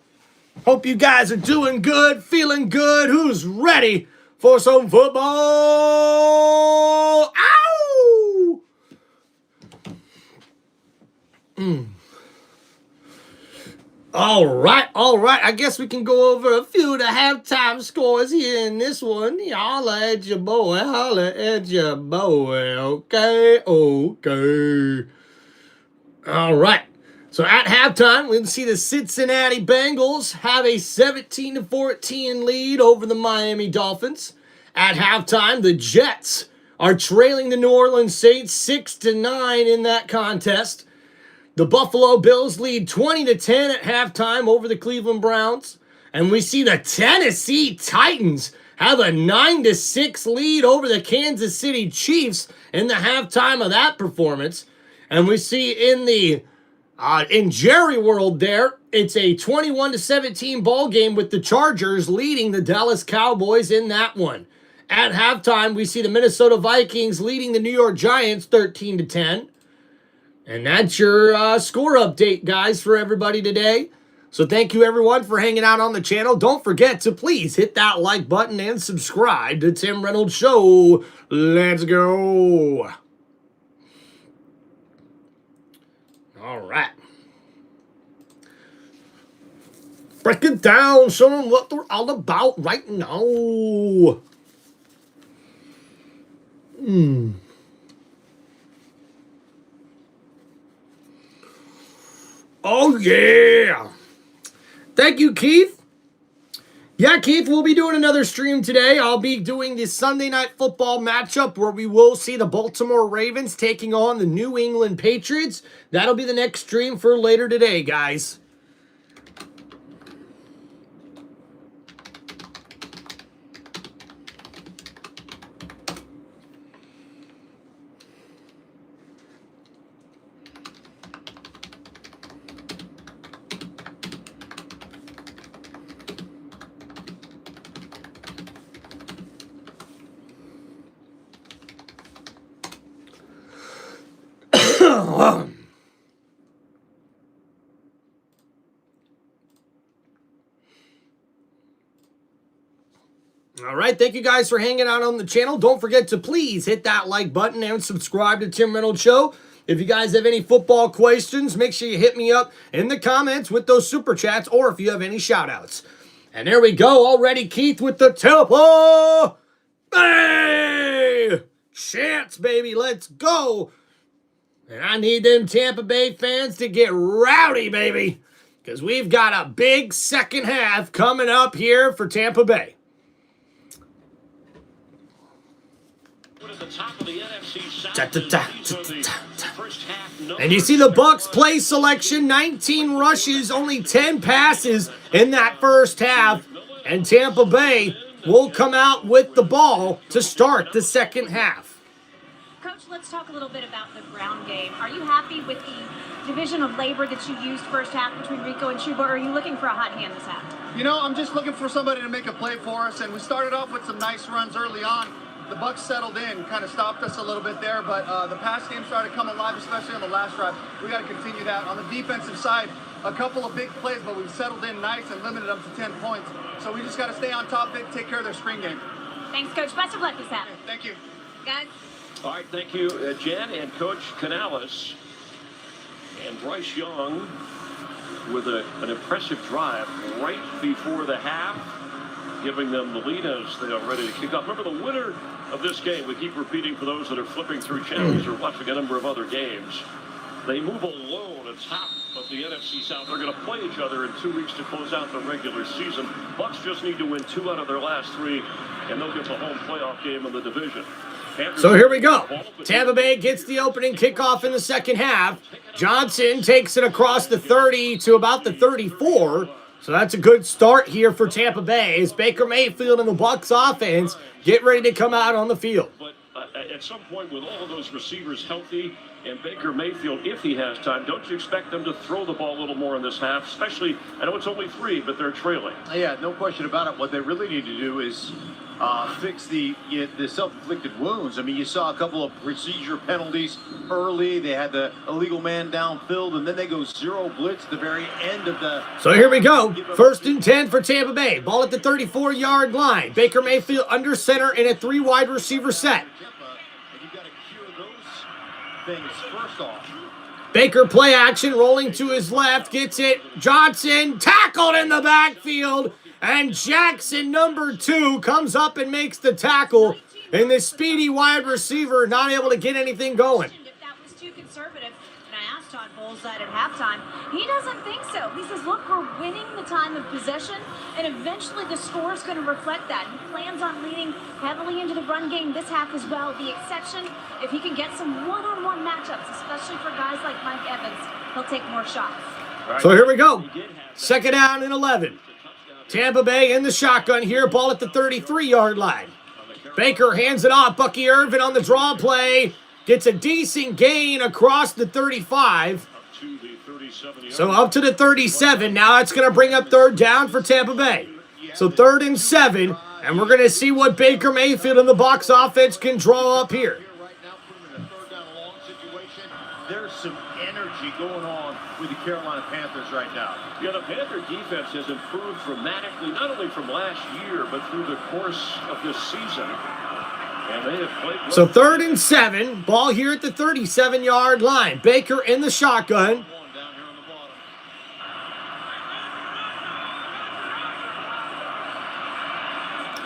Hope you guys are doing good, feeling good. Who's ready for some football? Ow! All right. I guess we can go over a few of the halftime scores here in this one. Holla at your boy. Okay. All right. So at halftime, we can see the Cincinnati Bengals have a 17-14 lead over the Miami Dolphins. At halftime, the Jets are trailing the New Orleans Saints 6-9 in that contest. The Buffalo Bills lead 20-10 at halftime over the Cleveland Browns. And we see the Tennessee Titans have a 9-6 lead over the Kansas City Chiefs in the halftime of that performance. And we see in Jerry World there, it's a 21-17 ball game with the Chargers leading the Dallas Cowboys in that one. At halftime, we see the Minnesota Vikings leading the New York Giants 13-10. And that's your score update, guys, for everybody today. So thank you, everyone, for hanging out on the channel. Don't forget to please hit that like button and subscribe to Tim Reynolds Show. Let's go. All right. Break it down, show them what they're all about right now. Oh, yeah. Thank you, Keith. Yeah, Keith, we'll be doing another stream today. I'll be doing the Sunday Night Football matchup where we will see the Baltimore Ravens taking on the New England Patriots. That'll be the next stream for later today, guys. All right, thank you guys for hanging out on the channel. Don't forget to please hit that like button and subscribe to Tim Reynolds Show. If you guys have any football questions, make sure you hit me up in the comments with those super chats or if you have any shout outs. And there we go, already Keith with the Tampa Bay chants, baby. Let's go. And I need them Tampa Bay fans to get rowdy, baby, because we've got a big second half coming up here for Tampa Bay. And you see the Bucs play selection, 19 rushes, only 10 passes in that first half. And Tampa Bay will come out with the ball to start the second half. Coach, let's talk a little bit about the ground game. Are you happy with the division of labor that you used first half between Rico and Chuba, or are you looking for a hot hand this half? You know, I'm just looking for somebody to make a play for us, and we started off with some nice runs early on. The Bucs settled in, kind of stopped us a little bit there, but the pass game started coming live, especially on the last drive. We got to continue that. On the defensive side, a couple of big plays, but we've settled in nice and limited them to 10 points. So we just got to stay on top of it, take care of their screen game. Thanks, Coach. Best of luck this half. Thank you. Guys. All right, thank you, Jen and Coach Canales. And Bryce Young with an impressive drive right before the half, giving them the lead as they are ready to kick off. Remember, the winner of this game, we keep repeating for those that are flipping through channels or watching a number of other games, They move alone atop of the NFC South. They're going to play each other in 2 weeks to close out the regular season. Bucks just need to win 2 out of their last 3, and they'll get the home playoff game in the division. So here we go. Tampa Bay gets the opening kickoff in the second half. Johnson takes it across the 30 to about the 34. So that's a good start here for Tampa Bay as Baker Mayfield and the Bucs offense get ready to come out on the field. But at some point, with all of those receivers healthy and Baker Mayfield, if he has time, don't you expect them to throw the ball a little more in this half? Especially, I know it's only 3, but they're trailing. Yeah, no question about it. What they really need to do is fix the self-inflicted wounds. I mean, you saw a couple of procedure penalties early. They had the illegal man downfield, and then they go 0 blitz at the very end of the... So here we go. First and 10 for Tampa Bay. Ball at the 34-yard line. Baker Mayfield under center in a 3 wide receiver set. And you've got to cure those things first off. Baker play action, rolling to his left, gets it. Johnson tackled in the backfield. And Jackson, number 2, comes up and makes the tackle. And the speedy wide receiver not able to get anything going. If that was too conservative, and I asked Todd Bowles that at halftime, he doesn't think so. He says, look, we're winning the time of possession, and eventually the score is going to reflect that. He plans on leaning heavily into the run game this half as well. The exception, if he can get some one-on-one matchups, especially for guys like Mike Evans, he'll take more shots. So here we go. Second down and 11. Tampa Bay in the shotgun here. Ball at the 33-yard line. Baker hands it off. Bucky Irvin on the draw play. Gets a decent gain across the 35. So up to the 37. Now it's going to bring up third down for Tampa Bay. So 3rd and 7. And we're going to see what Baker Mayfield and the Bucs offense can draw up here. There's some energy going on with the Carolina Panthers right now. Yeah, the Panther defense has improved dramatically, not only from last year, but through the course of this season. And they have played well. So 3rd and 7. Ball here at the 37-yard line. Baker in the shotgun.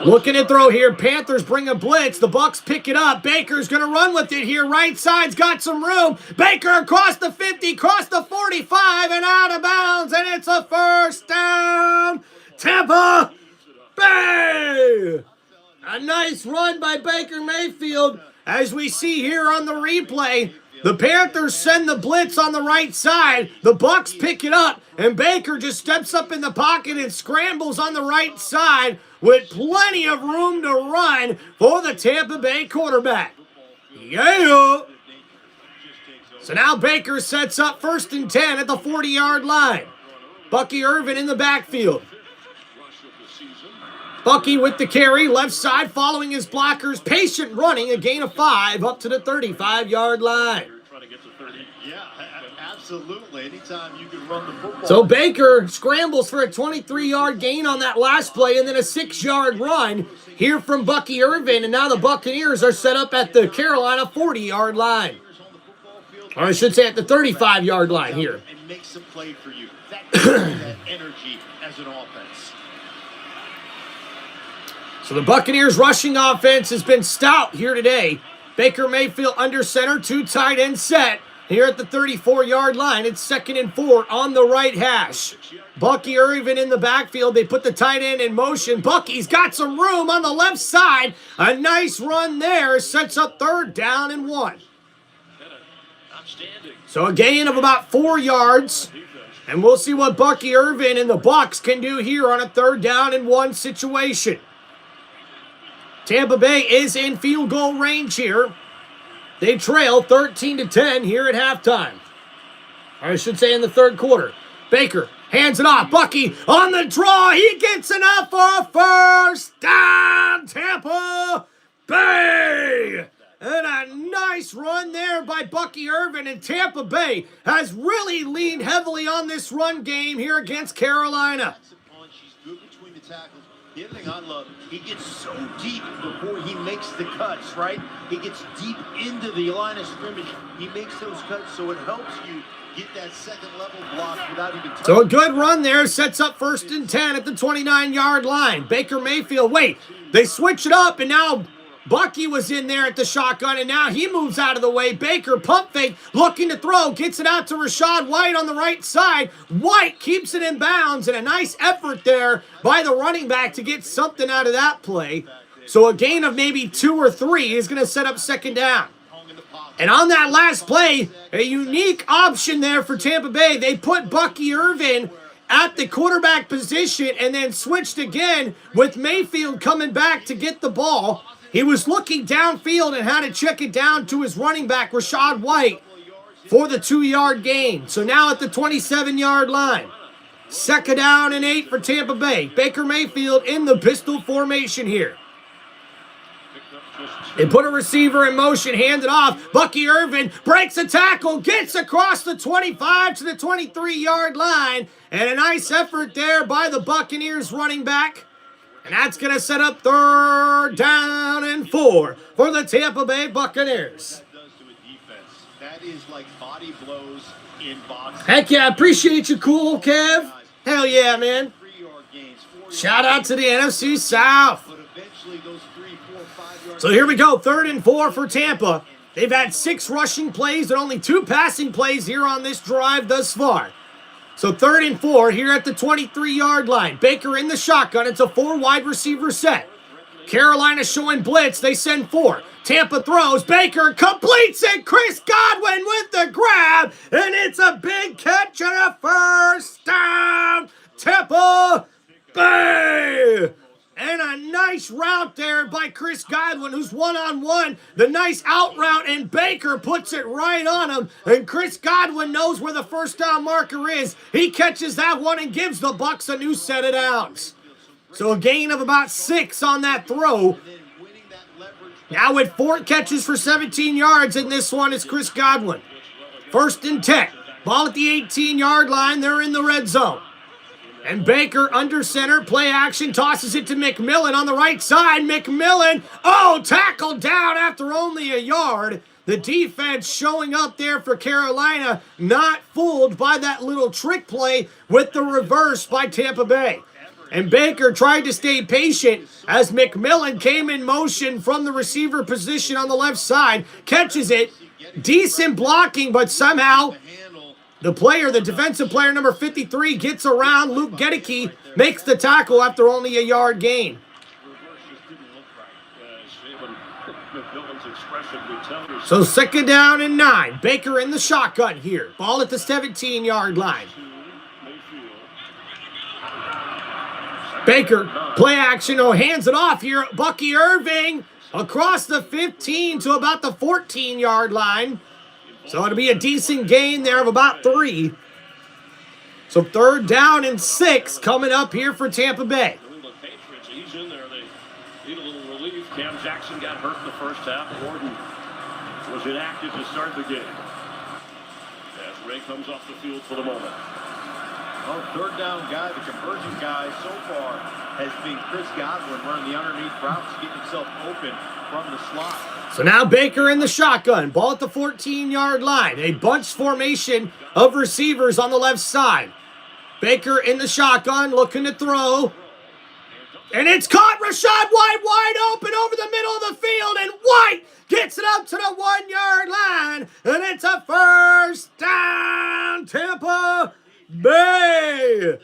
Looking to throw here. Panthers bring a blitz. The Bucs pick it up. Baker's going to run with it here. Right side's got some room. Baker across the 50, across the 45, and out of bounds. And it's a first down. Tampa Bay. A nice run by Baker Mayfield. As we see here on the replay, the Panthers send the blitz on the right side. The Bucs pick it up. And Baker just steps up in the pocket and scrambles on the right side with plenty of room to run for the Tampa Bay quarterback. Yeah. So now Baker sets up 1st and 10 at the 40-yard line. Bucky Irvin in the backfield. Bucky with the carry, left side following his blockers. Patient running, a gain of 5 up to the 35-yard line. Yeah, absolutely. Anytime you can run the football. So Baker scrambles for a 23-yard gain on that last play and then a 6-yard run here from Bucky Irvin. And now the Buccaneers are set up at the Carolina 40-yard line. Or I should say at the 35-yard line here. And makes a play for you. That gives you that energy as an offense. So the Buccaneers rushing offense has been stout here today. Baker Mayfield under center, 2 tight end set. Here at the 34-yard line, it's 2nd and 4 on the right hash. Bucky Irvin in the backfield. They put the tight end in motion. Bucky's got some room on the left side. A nice run there. Sets up 3rd down and 1. So a gain of about 4 yards. And we'll see what Bucky Irvin and the Bucs can do here on a 3rd down and 1 situation. Tampa Bay is in field goal range here. They trail 13-10 here at halftime. Or I should say in the 3rd quarter. Baker hands it off. Bucky on the draw. He gets enough for a first down. Tampa Bay. And a nice run there by Bucky Irvin. And Tampa Bay has really leaned heavily on this run game here against Carolina. She's good between the tackles. The other thing I love, he gets so deep before he makes the cuts, right? He gets deep into the line of scrimmage. He makes those cuts, so it helps you get that second level block without even touching. So a good run there. Sets up 1st and 10 at the 29-yard line. Baker Mayfield, wait. They switch it up, and now Bucky was in there at the shotgun, and now he moves out of the way. Baker, pump fake, looking to throw, gets it out to Rachaad White on the right side. White keeps it in bounds, and a nice effort there by the running back to get something out of that play. So a gain of maybe 2 or 3 is going to set up second down. And on that last play, a unique option there for Tampa Bay. They put Bucky Irvin at the quarterback position and then switched again with Mayfield coming back to get the ball. He was looking downfield and had to check it down to his running back, Rachaad White, for the 2-yard gain. So now at the 27-yard line. Second down and 8 for Tampa Bay. Baker Mayfield in the pistol formation here. They put a receiver in motion, hand it off. Bucky Irvin breaks a tackle, gets across the 25 to the 23-yard line. And a nice effort there by the Buccaneers running back. And that's going to set up third down and 4 for the Tampa Bay Buccaneers. That is like body blows in boxing. Heck yeah, appreciate you, Cool Kev. Hell yeah, man. Shout out to the NFC South. So here we go, 3rd and 4 for Tampa. They've had 6 rushing plays and only 2 passing plays here on this drive thus far. So 3rd and 4 here at the 23-yard line. Baker in the shotgun. It's a 4 wide receiver set. Carolina showing blitz. They send 4. Tampa throws. Baker completes it. Chris Godwin with the grab. And it's a big catch and a first down. Tampa Bay. And a nice route there by Chris Godwin, who's one-on-one. The nice out route, and Baker puts it right on him. And Chris Godwin knows where the first down marker is. He catches that one and gives the Bucs a new set of downs. So a gain of about 6 on that throw. Now with 4 catches for 17 yards, and this one is Chris Godwin. 1st and 10. Ball at the 18-yard line. They're in the red zone. And Baker under center, play action, tosses it to McMillan on the right side. McMillan, tackled down after only a yard. The defense showing up there for Carolina, not fooled by that little trick play with the reverse by Tampa Bay. And Baker tried to stay patient as McMillan came in motion from the receiver position on the left side, catches it. Decent blocking, but somehow the defensive player, number 53, gets around. Luke Gedeke makes the tackle after only a yard gain. So 2nd down and 9. Baker in the shotgun here. Ball at the 17-yard line. Baker, play action, hands it off here. Bucky Irving across the 15 to about the 14-yard line. So it'll be a decent gain there of about 3. So 3rd down and 6 coming up here for Tampa Bay. He's in there. They need a little relief. Cam Jackson got hurt in the first half. Gordon was inactive to start the game. As Ray comes off the field for the moment. Our 3rd down guy, the conversion guy so far, has been Chris Godwin running the underneath routes to get himself open from the slot. So now Baker in the shotgun. Ball at the 14-yard line. A bunch formation of receivers on the left side. Baker in the shotgun, looking to throw. And it's caught. Rachaad White wide open over the middle of the field. And White gets it up to the 1-yard line. And it's a first down, Tampa Bay.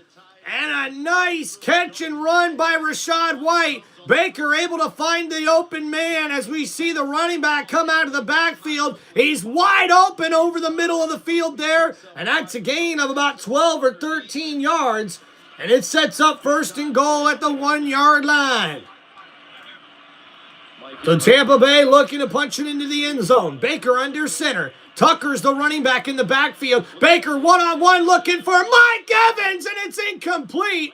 And a nice catch and run by Rachaad White. Baker able to find the open man as we see the running back come out of the backfield. He's wide open over the middle of the field there. And that's a gain of about 12 or 13 yards. And it sets up 1st and goal at the 1-yard line. So Tampa Bay looking to punch it into the end zone. Baker under center. Tucker's the running back in the backfield. Baker one-on-one looking for Mike Evans, and it's incomplete.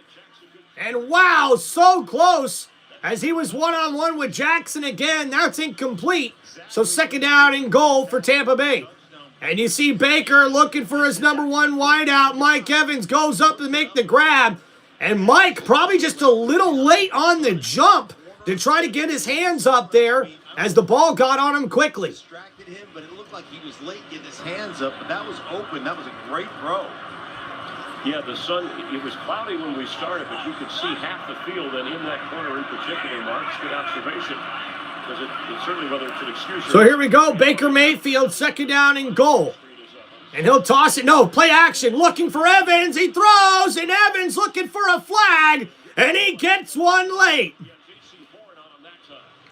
And wow, so close as he was one-on-one with Jackson again. That's incomplete. So 2nd down and goal for Tampa Bay. And you see Baker looking for his number 1 wideout. Mike Evans goes up to make the grab. And Mike probably just a little late on the jump to try to get his hands up there as the ball got on him quickly. Distracted him, but it looked like he was late getting his hands up, but that was open. That was a great throw. Yeah, the sun, it was cloudy when we started, but you could see half the field, and in that corner in particular, Mark's good observation. because it certainly, whether it's an excuse or... So here we go. Baker Mayfield, second down and goal. And he'll toss it. No, play action. Looking for Evans. He throws, and Evans looking for a flag. And he gets one late.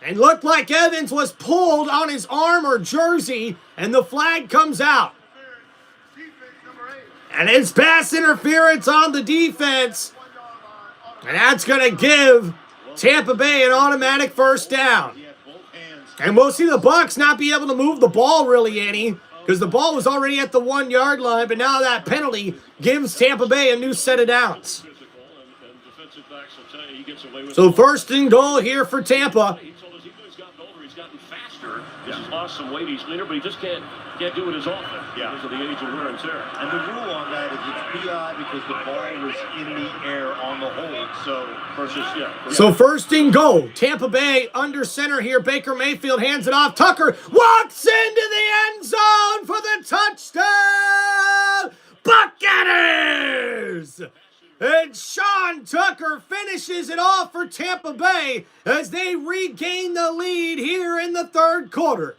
And looked like Evans was pulled on his arm or jersey, and the flag comes out. And it's pass interference on the defense. And that's going to give Tampa Bay an automatic first down. And we'll see the Bucs not be able to move the ball really any, because the ball was already at the 1 yard line, but now that penalty gives Tampa Bay a new set of downs. So first and goal here for Tampa. He's lost some weight, he's leaner, but he just can't do it as often because of the age and wear and tear. And the rule on that is it's PI because the ball was in the air on the hold. So first and goal. Tampa Bay under center here. Baker Mayfield hands it off. Tucker walks into the end zone for the touchdown. Buccaneers! And Sean Tucker finishes it off for Tampa Bay as they regain the lead here in the third quarter.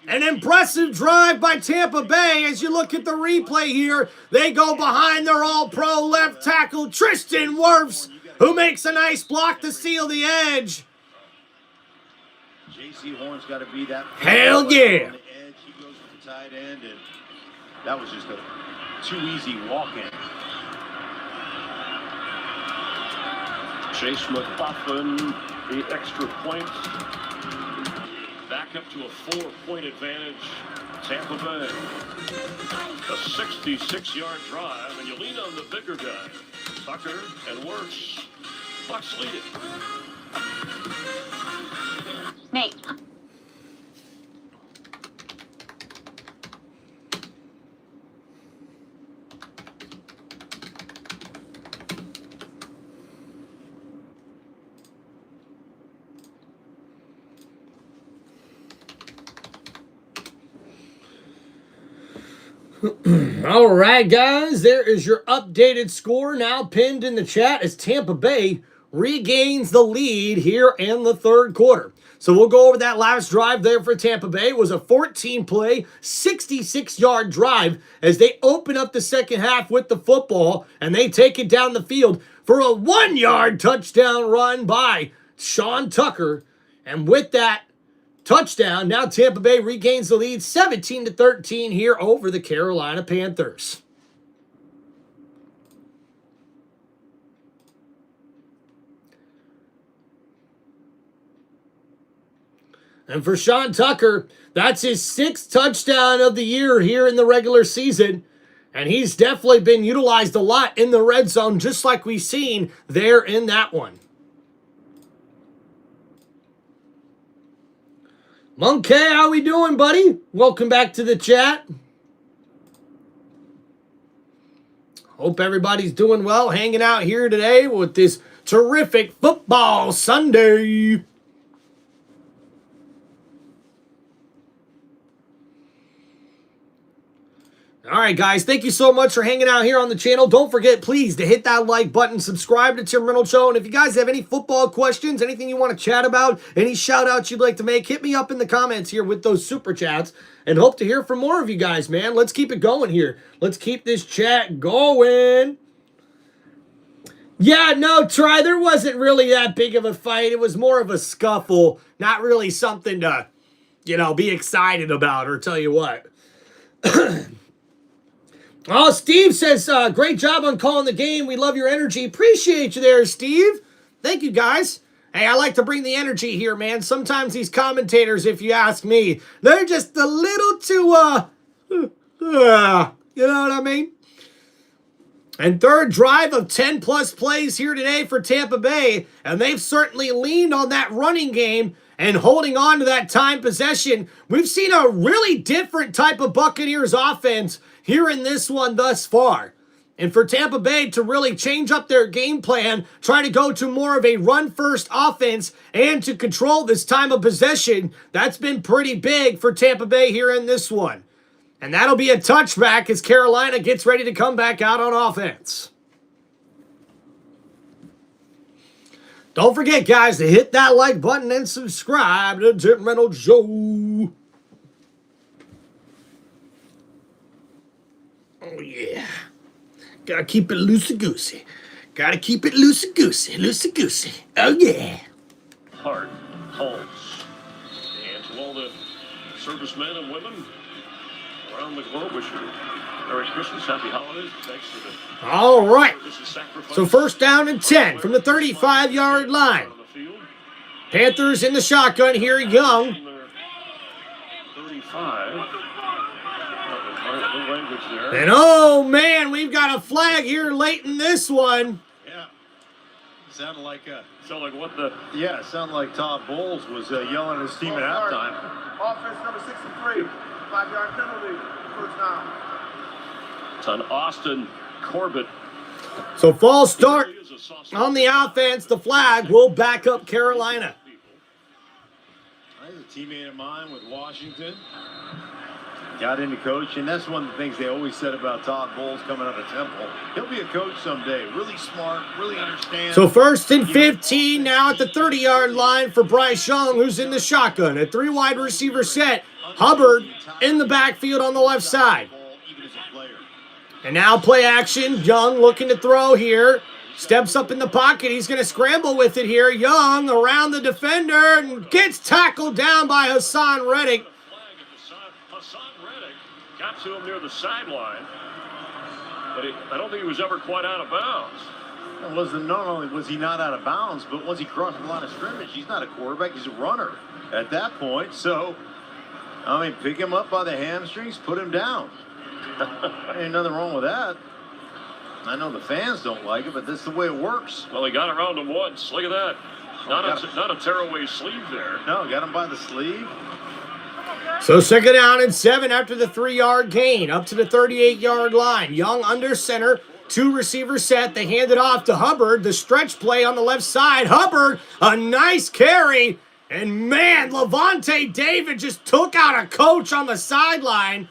An impressive drive by Tampa Bay. As you look at the replay here, they go behind their all-pro left tackle, Tristan Wirfs, who makes a nice block to seal the edge. J.C. Horn's got to be that. Hell yeah. On the edge, he goes to the tight end, and that was just a too easy walk-in. Chase McBuffin, the extra point. Back up to a 4-point advantage. Tampa Bay. A 66-yard drive, and you lean on the bigger guy. Tucker and Wirfs. Bucs lead it. Nate. All right, guys, there is your updated score now pinned in the chat as Tampa Bay regains the lead here in the third quarter. So we'll go over that last drive there for Tampa Bay. It was a 14-play, 66-yard drive as they open up the second half with the football, and they take it down the field for a 1-yard touchdown run by Sean Tucker. And with that touchdown, now Tampa Bay regains the lead 17-13 here over the Carolina Panthers. And for Sean Tucker, that's his 6th touchdown of the year here in the regular season. And he's definitely been utilized a lot in the red zone, just like we've seen there in that one. Monkey, how we doing, buddy? Welcome back to the chat. Hope everybody's doing well, hanging out here today with this terrific football Sunday. All right, guys, thank you so much for hanging out here on the channel. Don't forget, please, to hit that like button, subscribe to Tim Reynolds Show, and if you guys have any football questions, anything you want to chat about, any shout-outs you'd like to make, hit me up in the comments here with those super chats, and hope to hear from more of you guys, man. Let's keep it going here. Let's keep this chat going. Yeah, no, Try, there wasn't really that big of a fight. It was more of a scuffle, not really something to, be excited about or tell you what. Oh, Steve says, great job on calling the game. We love your energy. Appreciate you there, Steve. Thank you, guys. Hey, I like to bring the energy here, man. Sometimes these commentators, if you ask me, they're just a little too, you know what I mean? And third drive of 10-plus plays here today for Tampa Bay, and they've certainly leaned on that running game and holding on to that time possession. We've seen a really different type of Buccaneers offense here in this one thus far. And for Tampa Bay to really change up their game plan, try to go to more of a run-first offense and to control this time of possession, that's been pretty big for Tampa Bay here in this one. And that'll be a touchback as Carolina gets ready to come back out on offense. Don't forget, guys, to hit that like button and subscribe to the Tim Reynolds Show. Oh, yeah. Gotta keep it loosey-goosey. Gotta keep it loosey-goosey, loosey-goosey. Oh, yeah. Hart holds. And to all the servicemen and women around the globe, wish you Merry Christmas, Happy Holidays. Thanks for the... All right. So first down and 10 from the 35-yard line. Panthers in the shotgun here, Young. 35. And oh, man, we've got a flag here late in this one. Yeah. Sounded like what the... Yeah, sounded like Todd Bowles was yelling at his team at halftime. Offense number 63. 5-yard penalty. First down. It's on Austin Corbett. So false start on the offense. The flag will back up Carolina. He's a teammate of mine with Washington. Got into coach, and that's one of the things they always said about Todd Bowles coming out of Temple. He'll be a coach someday. Really smart, really understands. So first and 15 now at the 30-yard line for Bryce Young, who's in the shotgun. A 3 wide receiver set. Hubbard in the backfield on the left side. And now play action. Young looking to throw here. Steps up in the pocket. He's going to scramble with it here. Young around the defender and gets tackled down by Hassan Reddick. Hassan Reddick got to him near the sideline, but I don't think he was ever quite out of bounds. Not only was he not out of bounds, but once he crossed the line of scrimmage, he's not a quarterback, he's a runner at that point. So, I mean, pick him up by the hamstrings, put him down. Ain't nothing wrong with that. I know the fans don't like it, but that's the way it works. Well, he got around him once. Look at that. Not a tearaway sleeve there. No, got him by the sleeve. So second down and 7 after the 3-yard gain. Up to the 38-yard line. Young under center. 2 receivers set. They hand it off to Hubbard. The stretch play on the left side. Hubbard, a nice carry. And man, Levante David just took out a coach on the sideline.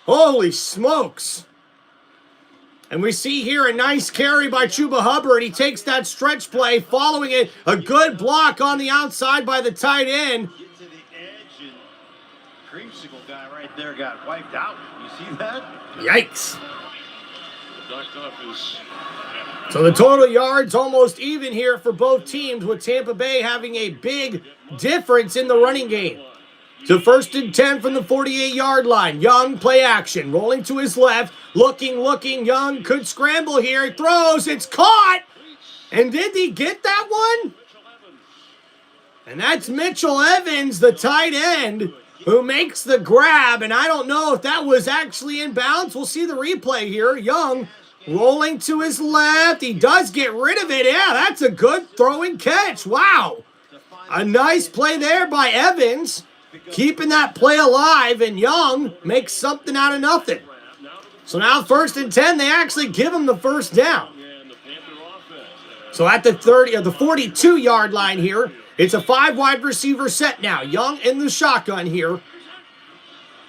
Holy smokes. And we see here a nice carry by Chuba Hubbard. He takes that stretch play, following it. A good block on the outside by the tight end. Get to the edge, and creamsicle guy right there got wiped out. You see that? Yikes. Knocked off his... So the total yards almost even here for both teams, with Tampa Bay having a big difference in the running game. So first and 10 from the 48-yard line. Young, play action, rolling to his left, looking. Young could scramble here. Throws, it's caught. And did he get that one? And that's Mitchell Evans, the tight end, who makes the grab. And I don't know if that was actually in bounds. We'll see the replay here. Young rolling to his left. He does get rid of it. Yeah, that's a good throwing catch. Wow. A nice play there by Evans, keeping that play alive, and Young makes something out of nothing. So now first and 10, they actually give him the first down. So at the 42-yard line here, it's a 5 wide receiver set now. Young in the shotgun here.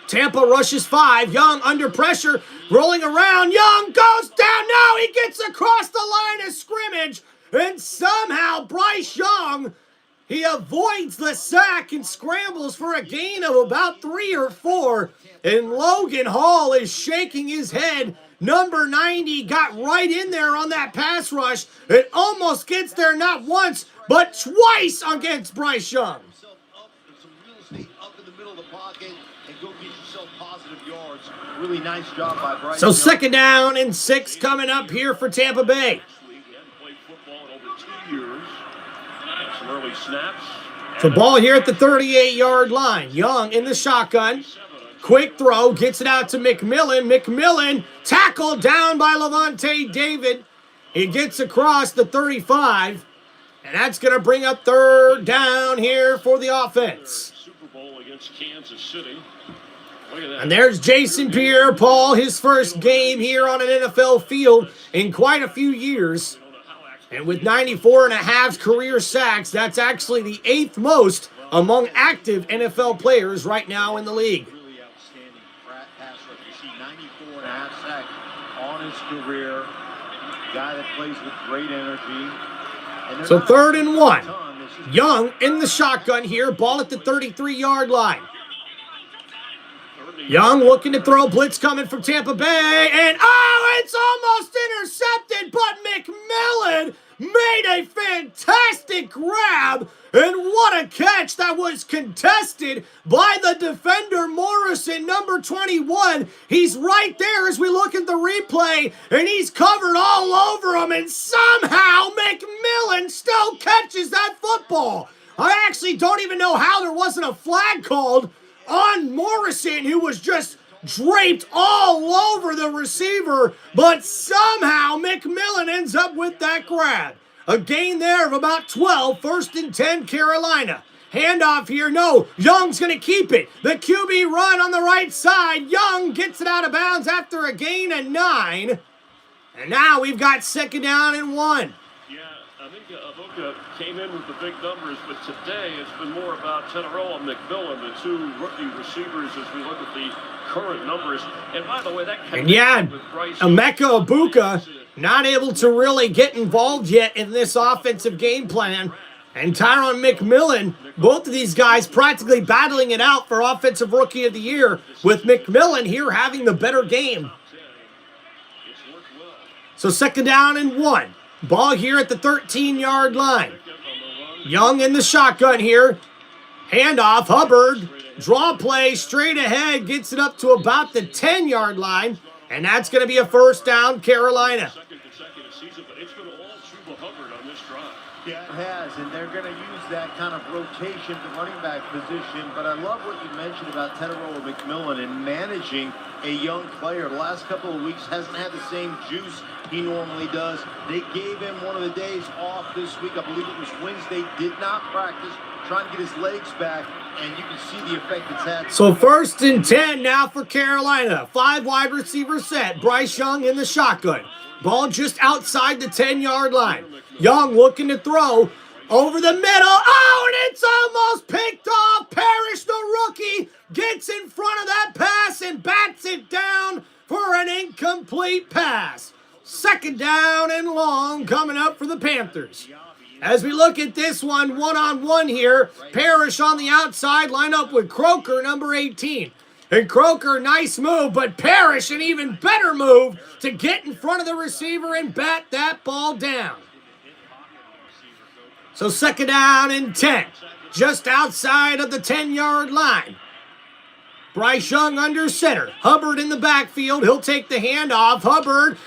Tampa rushes 5. Young under pressure, rolling around. Young goes down. No, he gets across the line of scrimmage, and somehow Bryce Young, he avoids the sack and scrambles for a gain of about 3 or 4. And Logan Hall is shaking his head. Number 90 got right in there on that pass rush. It almost gets there not once, but twice against Bryce Young. Really nice job by Bryce. So second down and 6 coming up here for Tampa Bay. Early snaps. The ball here at the 38-yard line. Young in the shotgun. Quick throw, gets it out to McMillan. McMillan tackled down by Levante David. He gets across the 35, and that's going to bring up third down here for the offense. Super Bowl against Kansas City. Look at that. And there's Jason Pierre-Paul, his first game here on an NFL field in quite a few years. And with 94.5 career sacks, that's actually the 8th most among active NFL players right now in the league. Really outstanding pass rush. You see 94.5 sacks on his career. Guy that plays with great energy. So 3rd and 1. Young in the shotgun here. Ball at the 33-yard line. Young looking to throw. Blitz coming from Tampa Bay. And, it's almost intercepted. But McMillan made a fantastic grab. And what a catch that was contested by the defender, Morrison, number 21. He's right there as we look at the replay. And he's covered all over him. And somehow McMillan still catches that football. I actually don't even know how there wasn't a flag called on Morrison, who was just draped all over the receiver, but somehow McMillan ends up with that grab. A gain there of about 12, 1st and 10, Carolina. Handoff here, no, Young's going to keep it. The QB run on the right side. Young gets it out of bounds after a gain of 9. And now we've got 2nd down and 1. I think Avoca came in with the big numbers, but today it's been more about Teneroa and McMillan, the 2 rookie receivers, as we look at the current numbers. And by the way, that with Bryce Emeka Ibuka not able to really get involved yet in this offensive game plan. And Tyron McMillan, both of these guys practically battling it out for Offensive Rookie of the Year, with McMillan here having the better game. So 2nd down and 1. Ball here at the 13-yard line. Young in the shotgun here. Handoff, Hubbard. Draw play straight ahead. Gets it up to about the 10-yard line. And that's going to be a 1st down, Carolina. Yeah, it has, and they're going to use that kind of rotation to running back position. But I love what you mentioned about Teneroa McMillan and managing a young player. The last couple of weeks hasn't had the same juice he normally does. They gave him one of the days off this week. I believe it was Wednesday. Did not practice, trying to get his legs back, and you can see the effect it's had. So 1st and 10 now for Carolina. 5 wide receiver set. Bryce Young in the shotgun. Ball just outside the 10-yard line. Young looking to throw over the middle. And it's almost picked off. Parrish, the rookie, gets in front of that pass and bats it down for an incomplete pass. 2nd down and long coming up for the Panthers. As we look at this one-on-one here, Parrish on the outside, line up with Croker, number 18. And Croker, nice move, but Parrish, an even better move to get in front of the receiver and bat that ball down. So 2nd down and 10, just outside of the 10-yard line. Bryce Young under center. Hubbard in the backfield. He'll take the handoff. Hubbard,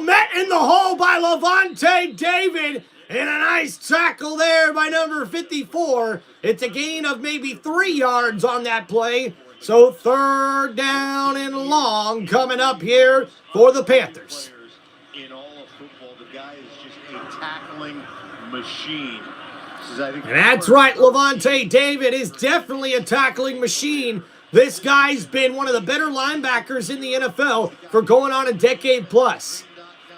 met in the hole by Levante David. And a nice tackle there by number 54. It's a gain of maybe 3 yards on that play. So 3rd down and long coming up here for the Panthers. In all of football, the guy is just a tackling machine. And that's right, Levante David is definitely a tackling machine. This guy's been one of the better linebackers in the NFL for going on a decade plus.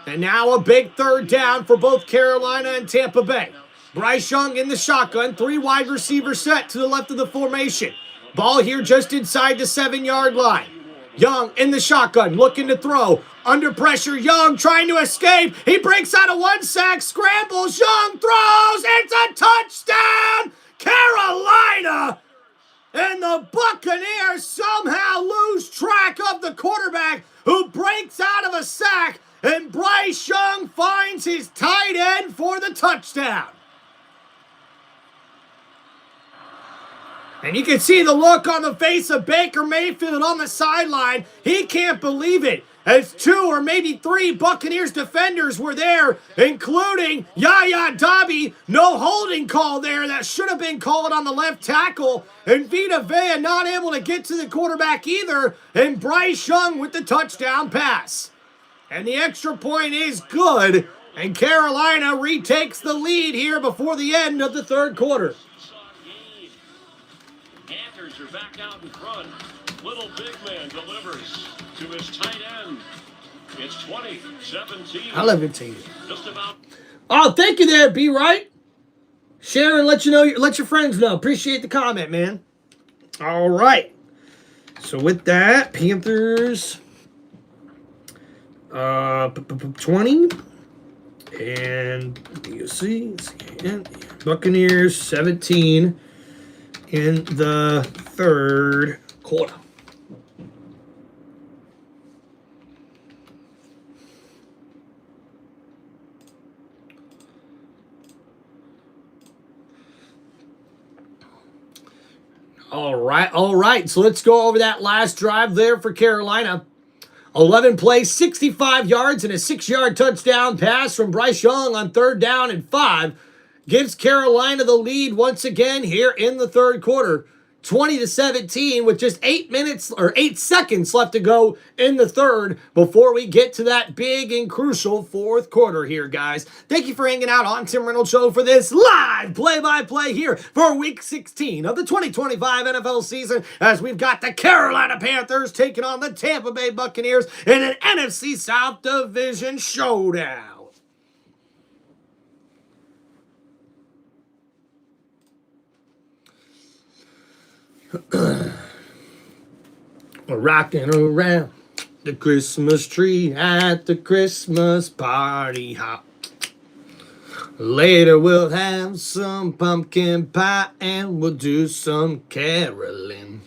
And now a big 3rd down for both Carolina and Tampa Bay. Bryce Young in the shotgun, 3 wide receiver set to the left of the formation. Ball here just inside the 7-yard line. Young in the shotgun, looking to throw. Under pressure, Young trying to escape. He breaks out of 1 sack, scrambles, Young throws. It's a touchdown, Carolina! And the Buccaneers somehow lose track of the quarterback who breaks out of a sack. And Bryce Young finds his tight end for the touchdown. And you can see the look on the face of Baker Mayfield on the sideline. He can't believe it, as 2 or maybe 3 Buccaneers defenders were there, including Yaya Dobby. No holding call there. That should have been called on the left tackle. And Vita Vea not able to get to the quarterback either. And Bryce Young with the touchdown pass. And the extra point is good. And Carolina retakes the lead here before the end of the 3rd quarter. Panthers are back out in front. Little big man delivers to his tight end. It's 20-17. I love it to you. Just about. Oh, thank you there, B. Wright. Share and let your friends know. Appreciate the comment, man. All right. So with that, Panthers 20 And you see, Buccaneers 17 in the third quarter. All right. So let's go over that last drive there for Carolina. 11 plays, 65 yards, and a 6-yard touchdown pass from Bryce Young on 3rd down and 5 gives Carolina the lead once again here in the third quarter. 20-17 with just 8 seconds left to go in the third before we get to that big and crucial fourth quarter here, guys. Thank you for hanging out on Tim Reynolds Show for this live play-by-play here for Week 16 of the 2025 NFL season, as we've got the Carolina Panthers taking on the Tampa Bay Buccaneers in an NFC South Division showdown. We're rocking around the Christmas tree at the Christmas party hop. Later we'll have some pumpkin pie and we'll do some caroling.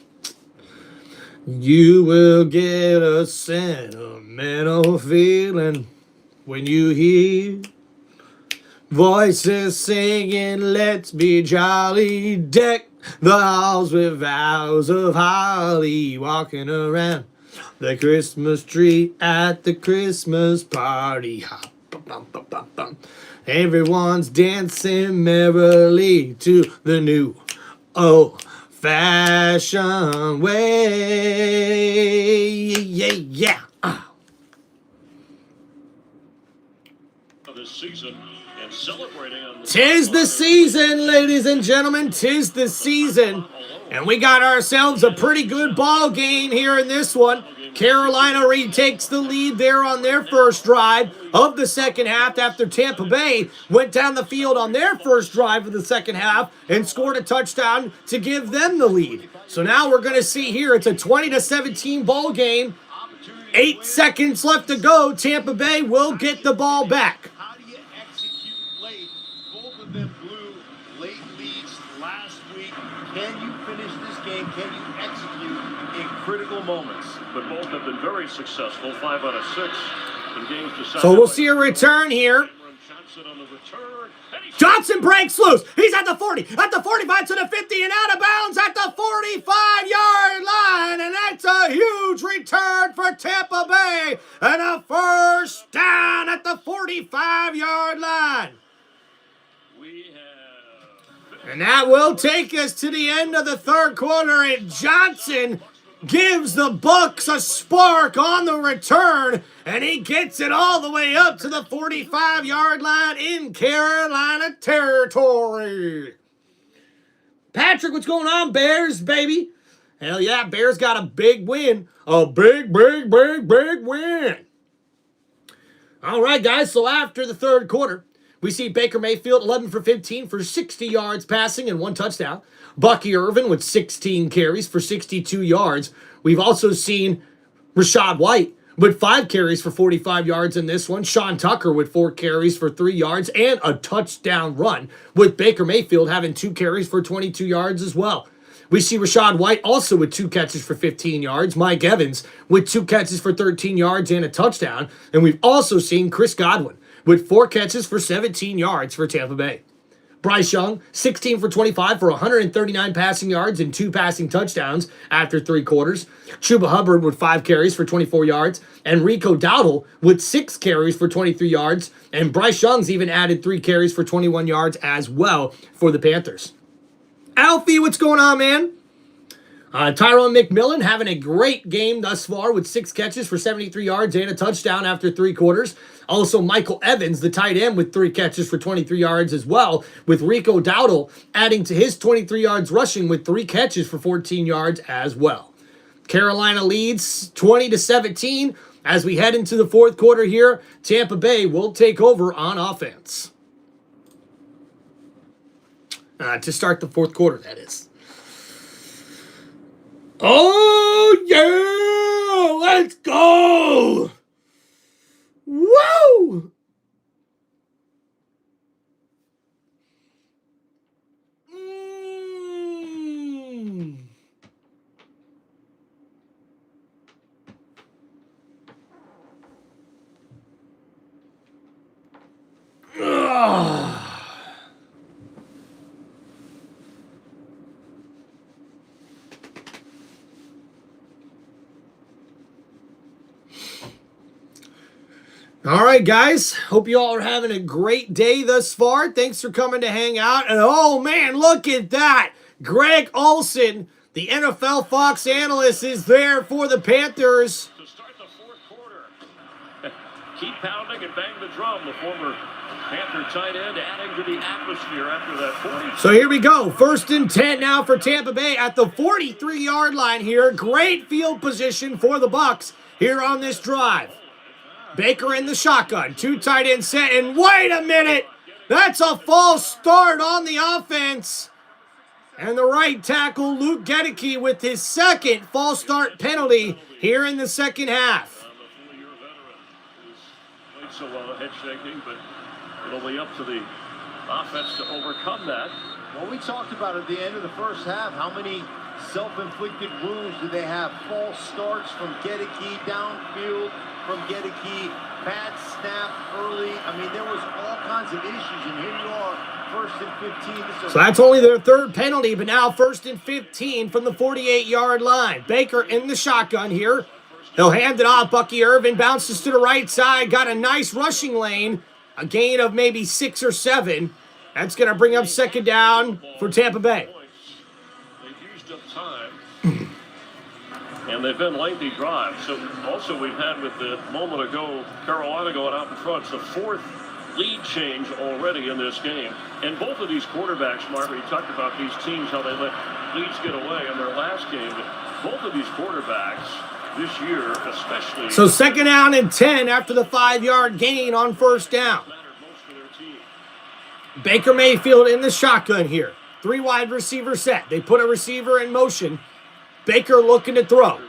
You will get a sentimental feeling when you hear voices singing, let's be jolly, deck the halls with boughs of holly, walking around the Christmas tree at the Christmas party hop. Everyone's dancing merrily to the new old-fashioned way. Yeah. This season. Tis the season, ladies and gentlemen. Tis the season. And we got ourselves a pretty good ball game here in this one. Carolina retakes the lead there on their first drive of the second half after Tampa Bay went down the field on their first drive of the second half and scored a touchdown to give them the lead. So now we're going to see here it's a 20-17 ball game. 8 seconds left to go. Tampa Bay will get the ball back. Can you finish this game? Can you execute in critical moments? But both have been very successful, 5 out of 6 in games decided. So we'll see a return here. Johnson breaks loose. He's at the 40, at the 45 to the 50, and out of bounds at the 45-yard line. And that's a huge return for Tampa Bay. And a first down at the 45-yard line. And that will take us to the end of the third quarter, and Johnson gives the Bucs a spark on the return, and he gets it all the way up to the 45-yard line in Carolina territory. Patrick, what's going on, Bears, baby? Hell yeah, Bears got a big win. A big win. All right, guys, so after the third quarter, we see Baker Mayfield 11 for 15 for 60 yards passing and 1 touchdown. Bucky Irvin with 16 carries for 62 yards. We've also seen Rachaad White with 5 carries for 45 yards in this one. Sean Tucker with 4 carries for 3 yards and a touchdown run, with Baker Mayfield having 2 carries for 22 yards as well. We see Rachaad White also with 2 catches for 15 yards. Mike Evans with 2 catches for 13 yards and a touchdown. And we've also seen Chris Godwin with 4 catches for 17 yards for Tampa Bay. Bryce Young, 16 for 25 for 139 passing yards and 2 passing touchdowns after 3 quarters. Chuba Hubbard with 5 carries for 24 yards. And Rico Dowdle with 6 carries for 23 yards. And Bryce Young's even added 3 carries for 21 yards as well for the Panthers. Alfie, what's going on, man? Tyrone McMillan having a great game thus far with 6 catches for 73 yards and a touchdown after 3 quarters. Also, Michael Evans, the tight end, with 3 catches for 23 yards as well, with Rico Dowdle adding to his 23 yards rushing with 3 catches for 14 yards as well. Carolina leads 20-17. As we head into the fourth quarter here, Tampa Bay will take over on offense. To start the fourth quarter, that is. Oh, yeah! Let's go! Woo! All right, guys. Hope you all are having a great day thus far. Thanks for coming to hang out. And oh, man, look at that. Greg Olsen, the NFL Fox analyst, is there for the Panthers. To start the fourth quarter. Keep pounding and bang the drum. The former Panther tight end adding to the atmosphere after that 40. So here we go. 1st and 10 now for Tampa Bay at the 43-yard line here. Great field position for the Bucs here on this drive. Baker in the shotgun. 2 tight end set. And wait a minute. That's a false start on the offense. And the right tackle, Luke Gedeke, with his second false start penalty here in the second half. So head shaking, but it'll be up to the offense to overcome that. Well, we talked about at the end of the first half, how many self-inflicted wounds do they have? False starts from Gedeke downfield, from Gedeke, bad snap early. I mean, there was all kinds of issues, and here you are, 1st and 15. So that's only their third penalty, but now 1st and 15 from the 48-yard line. Baker in the shotgun here. He'll hand it off. Bucky Irvin bounces to the right side. Got a nice rushing lane. A gain of maybe 6 or 7. That's going to bring up 2nd down for Tampa Bay. They've used up time. And they've been lengthy drives. So also we've had with the moment ago, Carolina going out in front. It's the 4th lead change already in this game. And both of these quarterbacks, Mark, we talked about these teams, how they let leads get away in their last game. But both of these quarterbacks this year, especially. So 2nd down and 10 after the 5-yard gain on 1st down. Baker Mayfield in the shotgun here. 3 wide receiver set. They put a receiver in motion. Baker looking to throw.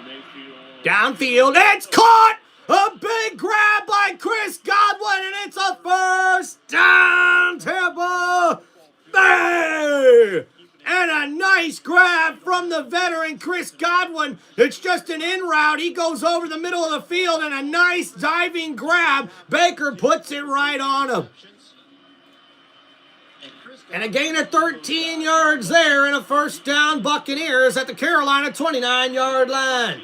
Downfield. It's caught! A big grab by Chris Godwin, and it's a 1st down, Tampa Bay! And a nice grab from the veteran Chris Godwin. It's just an in route. He goes over the middle of the field, and a nice diving grab. Baker puts it right on him. And a gain of 13 yards there, and a 1st down Buccaneers at the Carolina 29-yard line.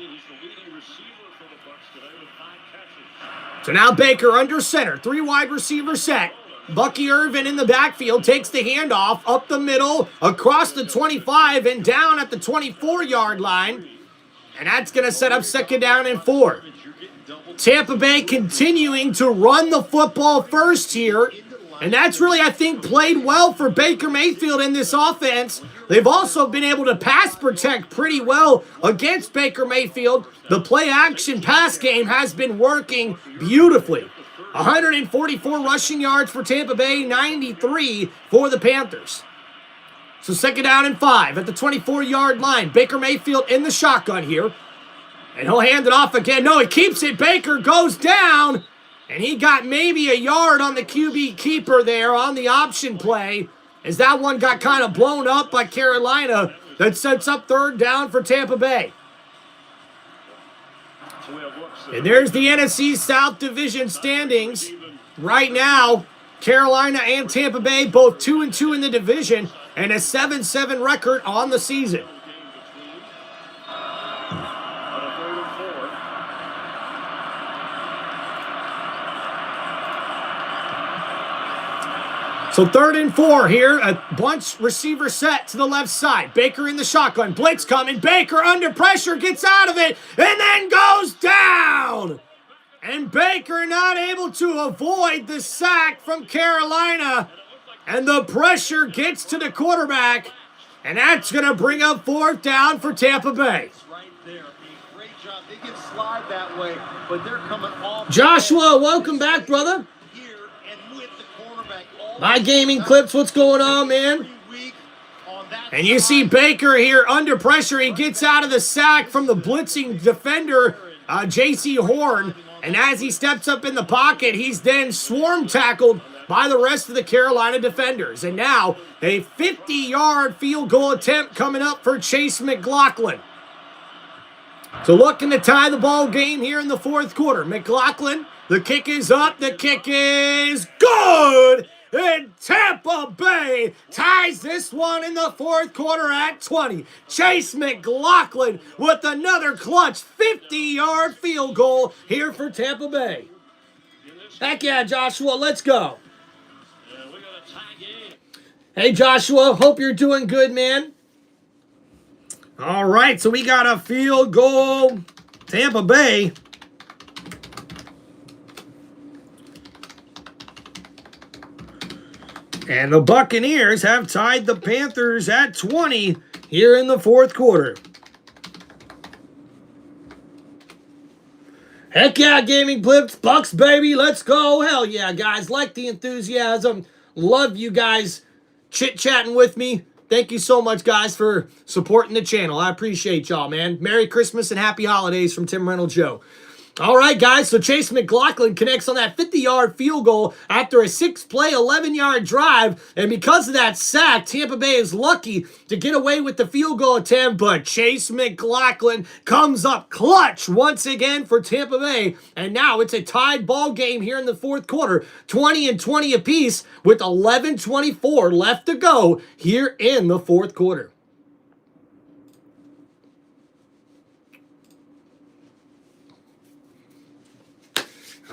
So now Baker under center, 3 wide receiver set. Bucky Irvin in the backfield takes the handoff up the middle, across the 25, and down at the 24-yard line. And that's going to set up 2nd down and 4. Tampa Bay continuing to run the football first here. And that's really, I think, played well for Baker Mayfield in this offense. They've also been able to pass protect pretty well against Baker Mayfield. The play-action pass game has been working beautifully. 144 rushing yards for Tampa Bay, 93 for the Panthers. So 2nd down and 5 at the 24-yard line. Baker Mayfield in the shotgun here. And he'll hand it off again. No, he keeps it. Baker goes down. And he got maybe a yard on the QB keeper there on the option play, as that one got kind of blown up by Carolina. That sets up 3rd down for Tampa Bay. And there's the NFC South Division standings. Right now, Carolina and Tampa Bay both 2-2 in the division and a 7-7 record on the season. So 3rd and 4 here. A bunch receiver set to the left side. Baker in the shotgun. Blitz coming. Baker under pressure. Gets out of it. And then goes down. And Baker not able to avoid the sack from Carolina. And the pressure gets to the quarterback. And that's going to bring up 4th down for Tampa Bay. Right there. A great job. They can slide that way, but they're coming off. Joshua, welcome back, brother. My Gaming Clips, what's going on, man? And you see Baker here under pressure. He gets out of the sack from the blitzing defender, J.C. Horn. And as he steps up in the pocket, he's then swarm tackled by the rest of the Carolina defenders. And now a 50-yard field goal attempt coming up for Chase McLaughlin. So looking to tie the ball game here in the 4th quarter. McLaughlin, the kick is up. The kick is good. And Tampa Bay ties this one in the 4th quarter at 20. Chase McLaughlin with another clutch 50-yard field goal here for Tampa Bay. Heck yeah, Joshua, let's go. And we got a tie game. Hey, Joshua, hope you're doing good, man. All right, so we got a field goal. Tampa Bay. And the Buccaneers have tied the Panthers at 20 here in the fourth quarter. Heck yeah, Gaming Blips, Bucks, baby, let's go. Hell yeah, guys, like the enthusiasm. Love you guys chit-chatting with me. Thank you so much, guys, for supporting the channel. I appreciate y'all, man. Merry Christmas and happy holidays from Tim Reynolds Show. All right, guys, so Chase McLaughlin connects on that 50-yard field goal after a 6-play, 11-yard drive. And because of that sack, Tampa Bay is lucky to get away with the field goal attempt. But Chase McLaughlin comes up clutch once again for Tampa Bay. And now it's a tied ball game here in the fourth quarter. 20-20 apiece with 11:24 left to go here in the fourth quarter.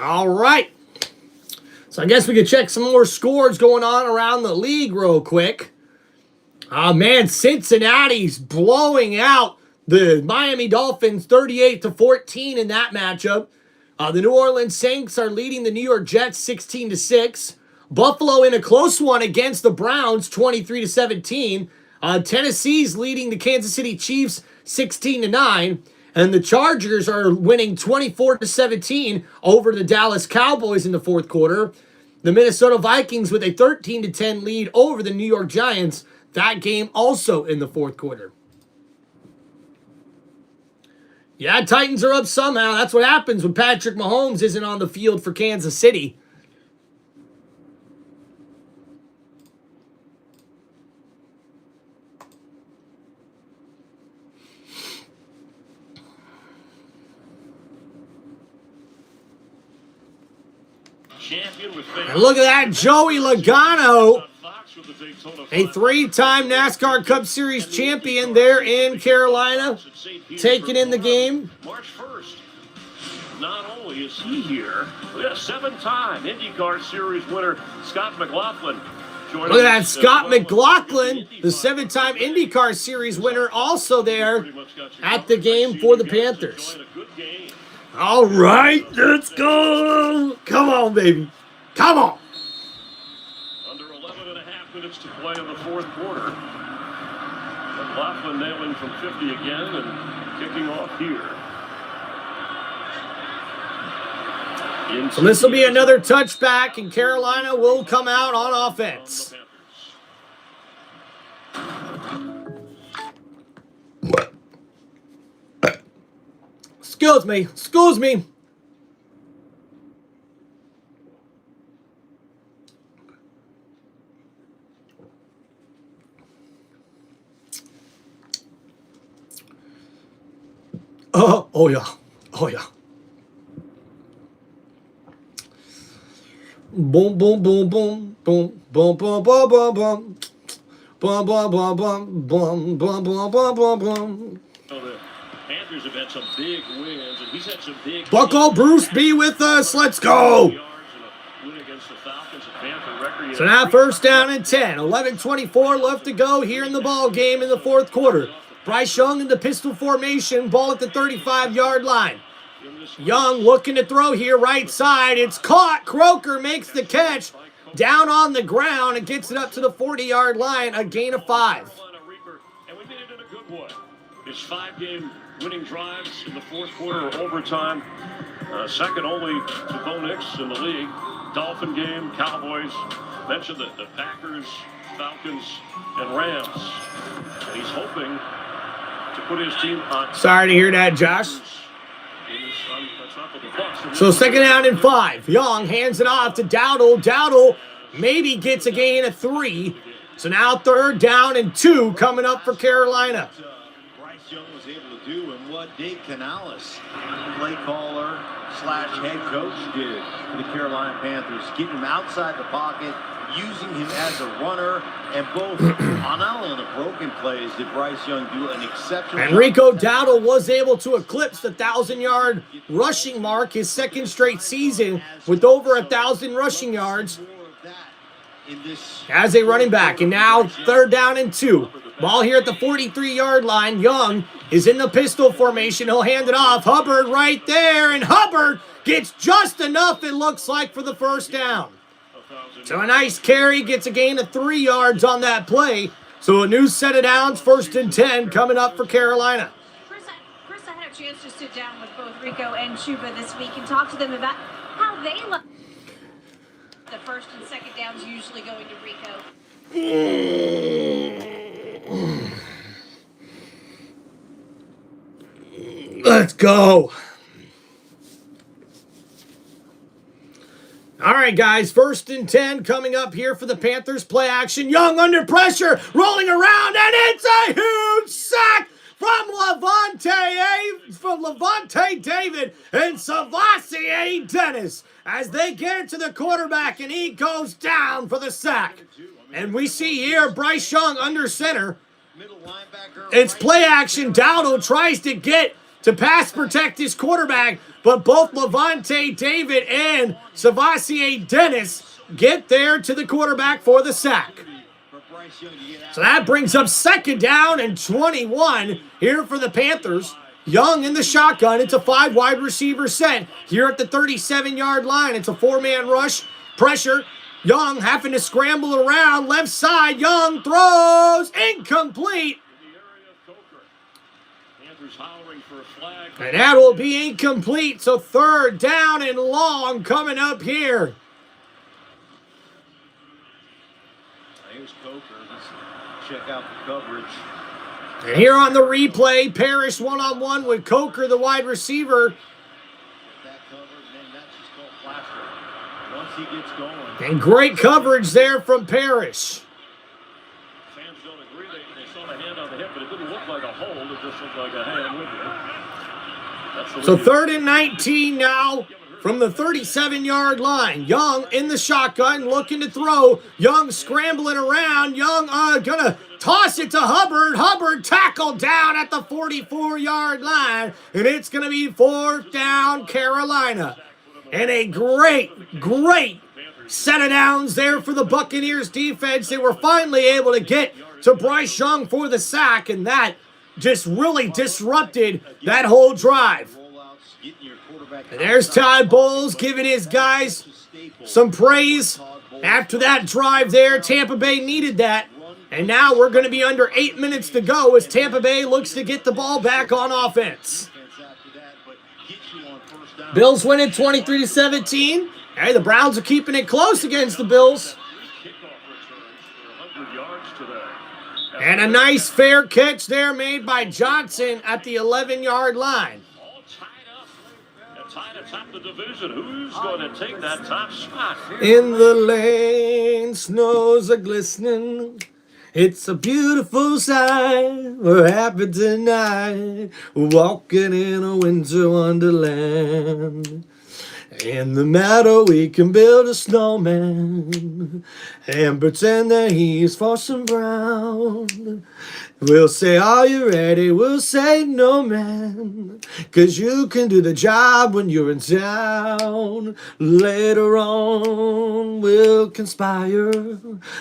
All right. So I guess we could check some more scores going on around the league real quick. Man, Cincinnati's blowing out the Miami Dolphins 38-14 in that matchup. The New Orleans Saints are leading the New York Jets 16-6. Buffalo in a close one against the Browns 23-17. Tennessee's leading the Kansas City Chiefs 16-9. And the Chargers are winning 24-17 over the Dallas Cowboys in the fourth quarter. The Minnesota Vikings with a 13-10 lead over the New York Giants. That game also in the fourth quarter. Yeah, Titans are up somehow. That's what happens when Patrick Mahomes isn't on the field for Kansas City. And look at that, Joey Logano, a 3-time NASCAR Cup Series champion there in Carolina, taking in the game. March 1st. Not only is he here, we got a 7-time IndyCar Series winner, Scott McLaughlin. Look at that, Scott McLaughlin, the 7-time IndyCar Series winner, also there at the game for the Panthers. All right, let's go. Come on, baby. Come on. Under 11 and a half minutes to play in the fourth quarter. McLaughlin nailing from 50 again and kicking off here. So this will be another touchback, and Carolina will come out on offense. Excuse me. Excuse me. Oh yeah. Oh yeah. Boom, boom, boom, boom, boom, boom, boom, boom, boom, boom. Boom, boom, boom, boom, boom, boom, boom, boom, boom, boom. The Panthers have had some big wins, and he's had some big. Bucko Bruce be with us. Let's go. So now first down and 10. 11:24 left to go here in the ball game in the fourth quarter. Bryce Young in the pistol formation. Ball at the 35-yard line. Young looking to throw here, right side. It's caught. Croker makes the catch. Down on the ground and gets it up to the 40-yard line. A gain of 5. And we made it in a good way. His 5-game winning drives in the fourth quarter or overtime. Second only to Bo Nix in the league. Dolphin game, Cowboys. Mentioned the Packers, Falcons, and Rams. And he's hoping to put his team on. Sorry to hear that, Josh. So second down and 5. Young hands it off to Dowdle. Dowdle maybe gets a gain of 3. So now third down and 2 coming up for Carolina. Bryce Young was able to do and what Dave Canales, play caller / head coach, did for the Carolina Panthers, keeping him outside the pocket, using him as a runner, and both not only on the broken plays did Bryce Young do an exceptional And Rico Dowdle was able to eclipse the 1,000-yard rushing mark, his second straight season with over 1,000 rushing yards as a running back. And now 3rd down and 2. Ball here at the 43-yard line. Young is in the pistol formation. He'll hand it off. Hubbard right there, and Hubbard gets just enough, it looks like, for the first down. So a nice carry, gets a gain of 3 yards on that play. So a new set of downs, 1st and 10 coming up for Carolina. Chris, I had a chance to sit down with both Rico and Chuba this week and talk to them about how they look. The 1st and 2nd downs usually going to Rico. Let's go. All right, guys, 1st and 10 coming up here for the Panthers. Play action. Young under pressure, rolling around, and it's a huge sack from Levante David and Savassier Dennis as they get to the quarterback, and he goes down for the sack. And we see here Bryce Young under center. It's play action. Dowdle tries to get to pass protect his quarterback, but both Levante David and Savassier Dennis get there to the quarterback for the sack. So that brings up 2nd down and 21 here for the Panthers. Young in the shotgun. It's a 5 wide receiver set here at the 37-yard line. It's a 4-man rush. Pressure. Young having to scramble around. Left side. Young throws. Incomplete. And that will be incomplete. So 3rd down and long coming up here. Here's Coker. Let's check out the coverage. And here on the replay, Parrish one-on-one with Coker, the wide receiver. That coverage, and that's just called plaster. Once he gets going. And great coverage there from Parrish. Fans don't agree. They saw the hand on the hip, but it didn't look like a hold. It just looked like a hand with it. So 3rd and 19 now from the 37-yard line. Young in the shotgun, looking to throw. Young scrambling around. Young gonna toss it to Hubbard. Hubbard tackled down at the 44-yard line. And it's gonna be 4th down Carolina. And a great set of downs there for the Buccaneers defense. They were finally able to get to Bryce Young for the sack, and that just really disrupted that whole drive. And there's Todd Bowles giving his guys some praise after that drive there. Tampa Bay needed that. And now we're going to be under 8 minutes to go as Tampa Bay looks to get the ball back on offense. Bills winning 23-17. Hey, the Browns are keeping it close against the Bills. And a nice fair catch there made by Johnson at the 11-yard line. All tied up. And tied atop the division. Who's going to take that top spot? In the lane, snows are glistening. It's a beautiful sight. We're happy tonight. Walking in a winter wonderland. In the meadow we can build a snowman and pretend that he's Farson Brown. We'll say, are you ready? We'll say, no, man, 'cause you can do the job when you're in town. Later on, we'll conspire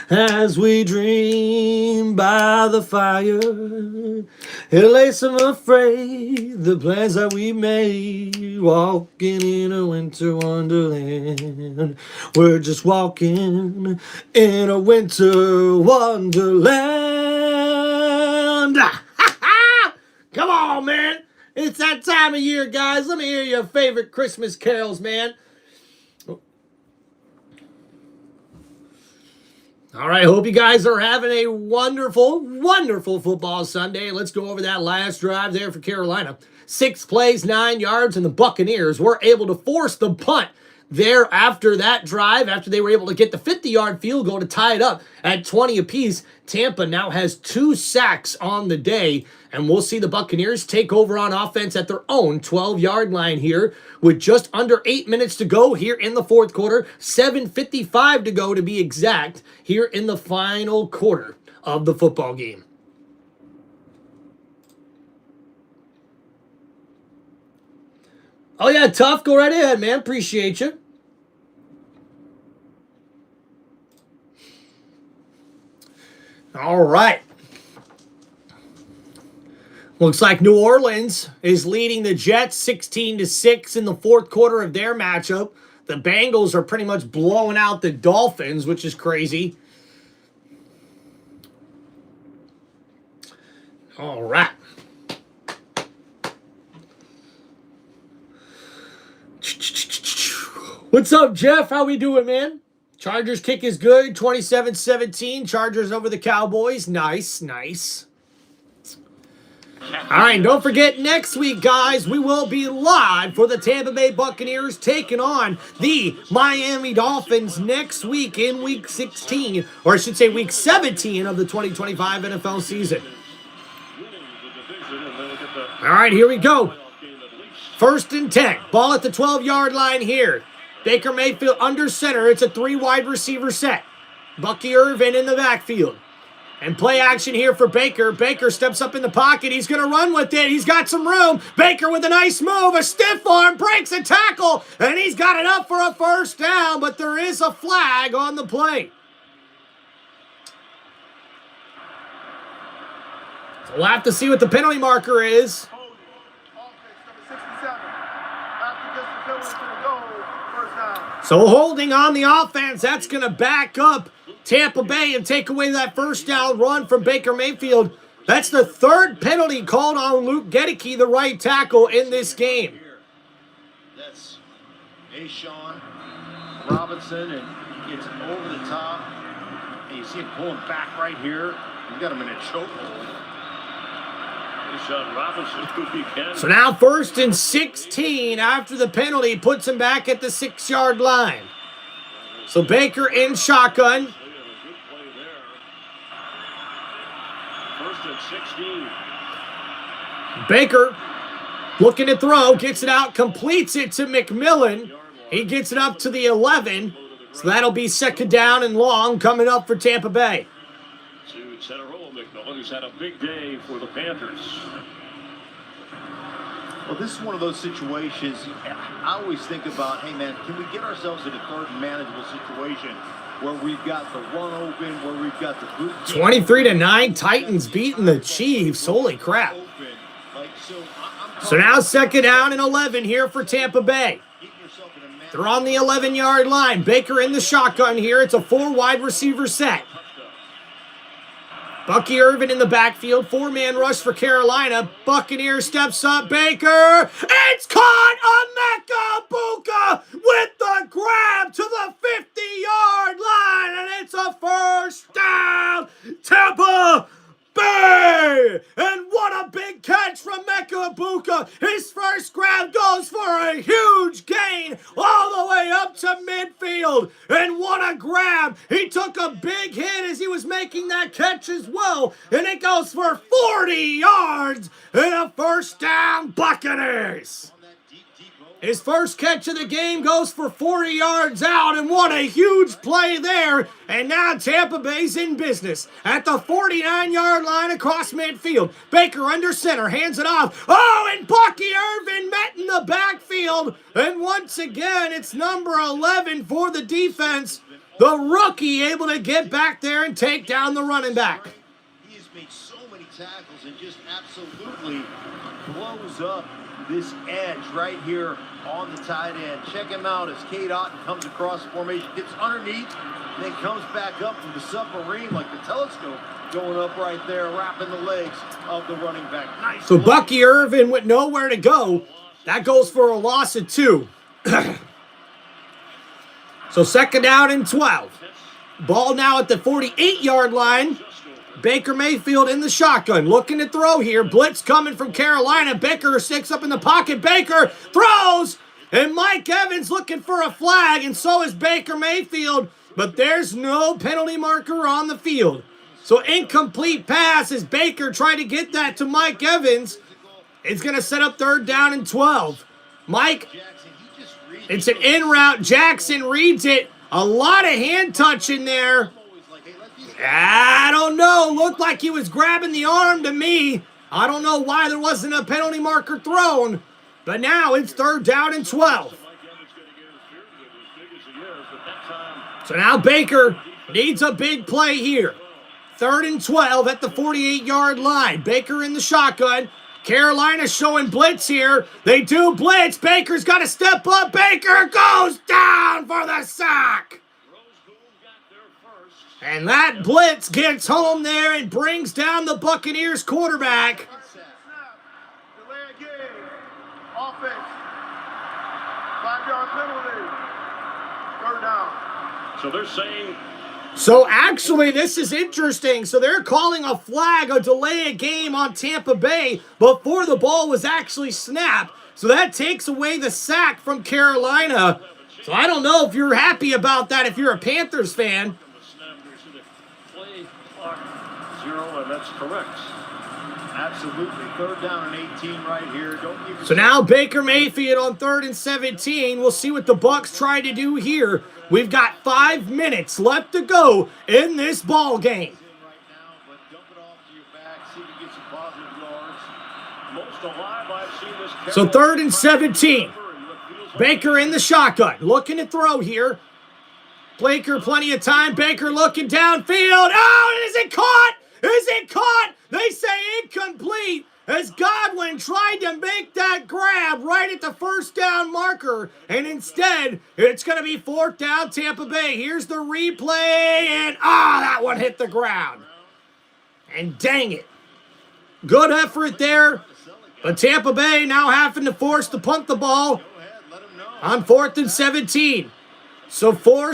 as we dream by the fire. Erase, I'm afraid, the plans that we made, walking in a winter wonderland. We're just walking in a winter wonderland. Come on, man. It's that time of year, guys. Let me hear your favorite Christmas carols, man. All right, hope you guys are having a wonderful football Sunday. Let's go over that last drive there for Carolina. 6 plays, 9 yards, and the Buccaneers were able to force the punt. there after that drive, after they were able to get the 50-yard field goal to tie it up at 20 apiece. Tampa now has 2 sacks on the day, and we'll see the Buccaneers take over on offense at their own 12-yard line here with just under 8 minutes to go here in the fourth quarter, 7:55 to go to be exact here in the final quarter of the football game. Oh yeah, Tough, go right ahead, man. Appreciate you. All right. Looks like New Orleans is leading the Jets 16-6 in the fourth quarter of their matchup. The Bengals are pretty much blowing out the Dolphins, which is crazy. All right. What's up, Jeff? How we doing, man? Chargers kick is good. 27-17. Chargers over the Cowboys. Nice, nice. All right, don't forget next week, guys, we will be live for the Tampa Bay Buccaneers taking on the Miami Dolphins next week in Week 16, or I should say Week 17 of the 2025 NFL season. All right, here we go. 1st and 10. Ball at the 12-yard line here. Baker Mayfield under center. It's a 3-wide receiver set. Bucky Irvin in the backfield. And play action here for Baker. Baker steps up in the pocket. He's going to run with it. He's got some room. Baker with a nice move. A stiff arm. Breaks a tackle. And he's got it up for a first down. But there is a flag on the play. So we'll have to see what the penalty marker is. So holding on the offense, that's going to back up Tampa Bay and take away that first down run from Baker Mayfield. That's the 3rd penalty called on Luke Gedeke, the right tackle, in this game. That's Ashawn Robinson, and he gets over the top. And you see him pulling back right here. He's got him in a chokehold. So now 1st and 16 after the penalty puts him back at the 6-yard line. So Baker in shotgun. 1st and 16. Baker looking to throw, gets it out, completes it to McMillan. He gets it up to the 11. So that'll be 2nd down and long coming up for Tampa Bay. To center roll, McMillan, who's had a big day for the Panthers. Well, this is one of those situations I always think about, hey, man, can we get ourselves in a 3rd manageable situation where we've got the run open, where we've got the boot 23-9, Titans beating the Chiefs. Holy crap. So now 2nd down and 11 here for Tampa Bay. They're on the 11-yard line. Baker in the shotgun here. It's a 4-wide receiver set. Bucky Irvin in the backfield. 4-man rush for Carolina. Buccaneers steps up. Baker. It's caught. Emeka Buka with the grab to the 50-yard line. And it's a first down. Tampa Bay! And what a big catch from Emeka Buka. His first grab goes for a huge gain all the way up to midfield. And what a grab. He took a big hit as he was making that catch as well. And it goes for 40 yards and a first down, Buccaneers. His first catch of the game goes for 40 yards out, and what a huge play there. And now Tampa Bay's in business at the 49-yard line across midfield. Baker under center, hands it off. Oh, and Bucky Irvin met in the backfield. And once again, it's number 11 for the defense. The rookie able to get back there and take down the running back. He has made so many tackles and just absolutely blows up this edge right here on the tight end. Check him out as Cade Otton comes across the formation, gets underneath, and then comes back up from the submarine like the telescope going up right there, wrapping the legs of the running back. Nice. So Bucky Irvin with nowhere to go. That goes for a loss of 2. So 2nd down and 12. Ball now at the 48-yard line. Baker Mayfield in the shotgun, looking to throw here. Blitz coming from Carolina. Baker sticks up in the pocket. Baker throws, And Mike Evans looking for a flag, and so is Baker Mayfield. But there's no penalty marker on the field. So incomplete pass as Baker tried to get that to Mike Evans. It's going to set up 3rd down and 12. Mike, it's an in route. Jackson reads it. A lot of hand touch in there. I don't know. Looked like he was grabbing the arm to me. I don't know why there wasn't a penalty marker thrown. But now it's 3rd down and 12. So now Baker needs a big play here. 3rd and 12 at the 48-yard line. Baker in the shotgun. Carolina showing blitz here. They do blitz. Baker's got to step up. Baker goes down for the sack. And that blitz gets home there and brings down the Buccaneers quarterback. Delay a game. Offense. 5-yard penalty. 3rd down. So they're saying... So actually, this is interesting. So they're calling a flag, a delay a game on Tampa Bay before the ball was actually snapped. So that takes away the sack from Carolina. So I don't know if you're happy about that if you're a Panthers fan. Play clock 0, and that's correct. Absolutely. 3rd down and 18 right here. So now Baker Mayfield on 3rd and 17. We'll see what the Bucs try to do here. We've got 5 minutes left to go in this ball game. So 3rd and 17. Baker in the shotgun. Looking to throw here. Baker, plenty of time. Baker looking downfield. Oh, is it caught? Is it caught? They say incomplete as Godwin tried to make that grab right at the 1st down marker. And instead, it's going to be 4th down Tampa Bay. Here's the replay. And, that one hit the ground. And dang it. Good effort there. But Tampa Bay now having to force to punt the ball on 4th and 17. So 4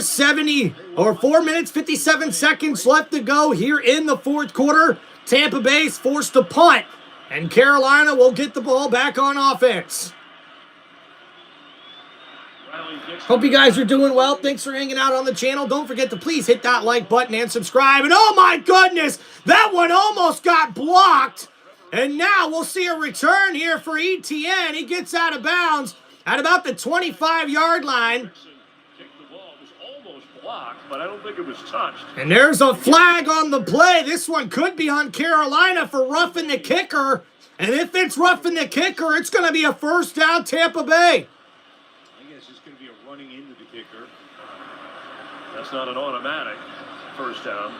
minutes, 57 seconds left to go here in the 4th quarter. Tampa Bay's forced to punt, and Carolina will get the ball back on offense. Hope you guys are doing well. Thanks for hanging out on the channel. Don't forget to please hit that like button and subscribe. And oh my goodness, that one almost got blocked. And now we'll see a return here for ETN. He gets out of bounds at about the 25-yard line. But I don't think it was touched. And there's a flag on the play. This one could be on Carolina for roughing the kicker. And if it's roughing the kicker, it's going to be a 1st down Tampa Bay. I guess it's going to be a running into the kicker. That's not an automatic 1st down.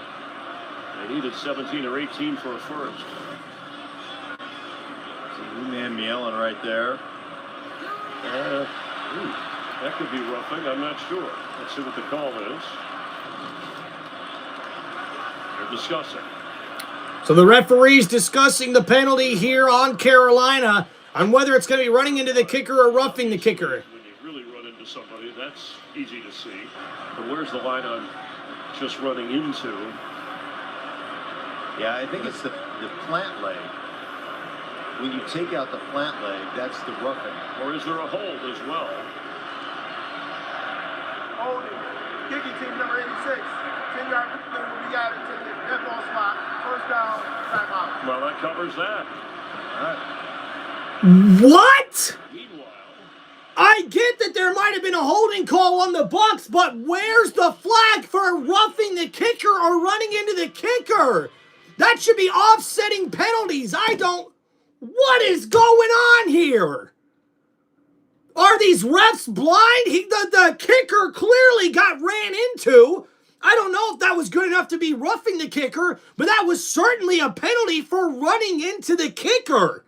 They needed 17 or 18 for a 1st. Man yelling right there. That could be roughing. I'm not sure. Let's see what the call is. They're discussing. So the referee's discussing the penalty here on Carolina on whether it's going to be running into the kicker or roughing the kicker. When you really run into somebody, that's easy to see. But where's the line on just running into? Yeah, I think it's the plant leg. When you take out the plant leg, that's the roughing. Or is there a hold as well? Holding. Kicking team number 86. 10-yard penalty will be added to the dead ball spot. 1st down, timeout. Well, that covers that. All right. What? Meanwhile, I get that there might have been a holding call on the Bucs, but where's the flag for roughing the kicker or running into the kicker? That should be offsetting penalties. What is going on here? Are these refs blind? The kicker clearly got ran into. I don't know if that was good enough to be roughing the kicker, but that was certainly a penalty for running into the kicker.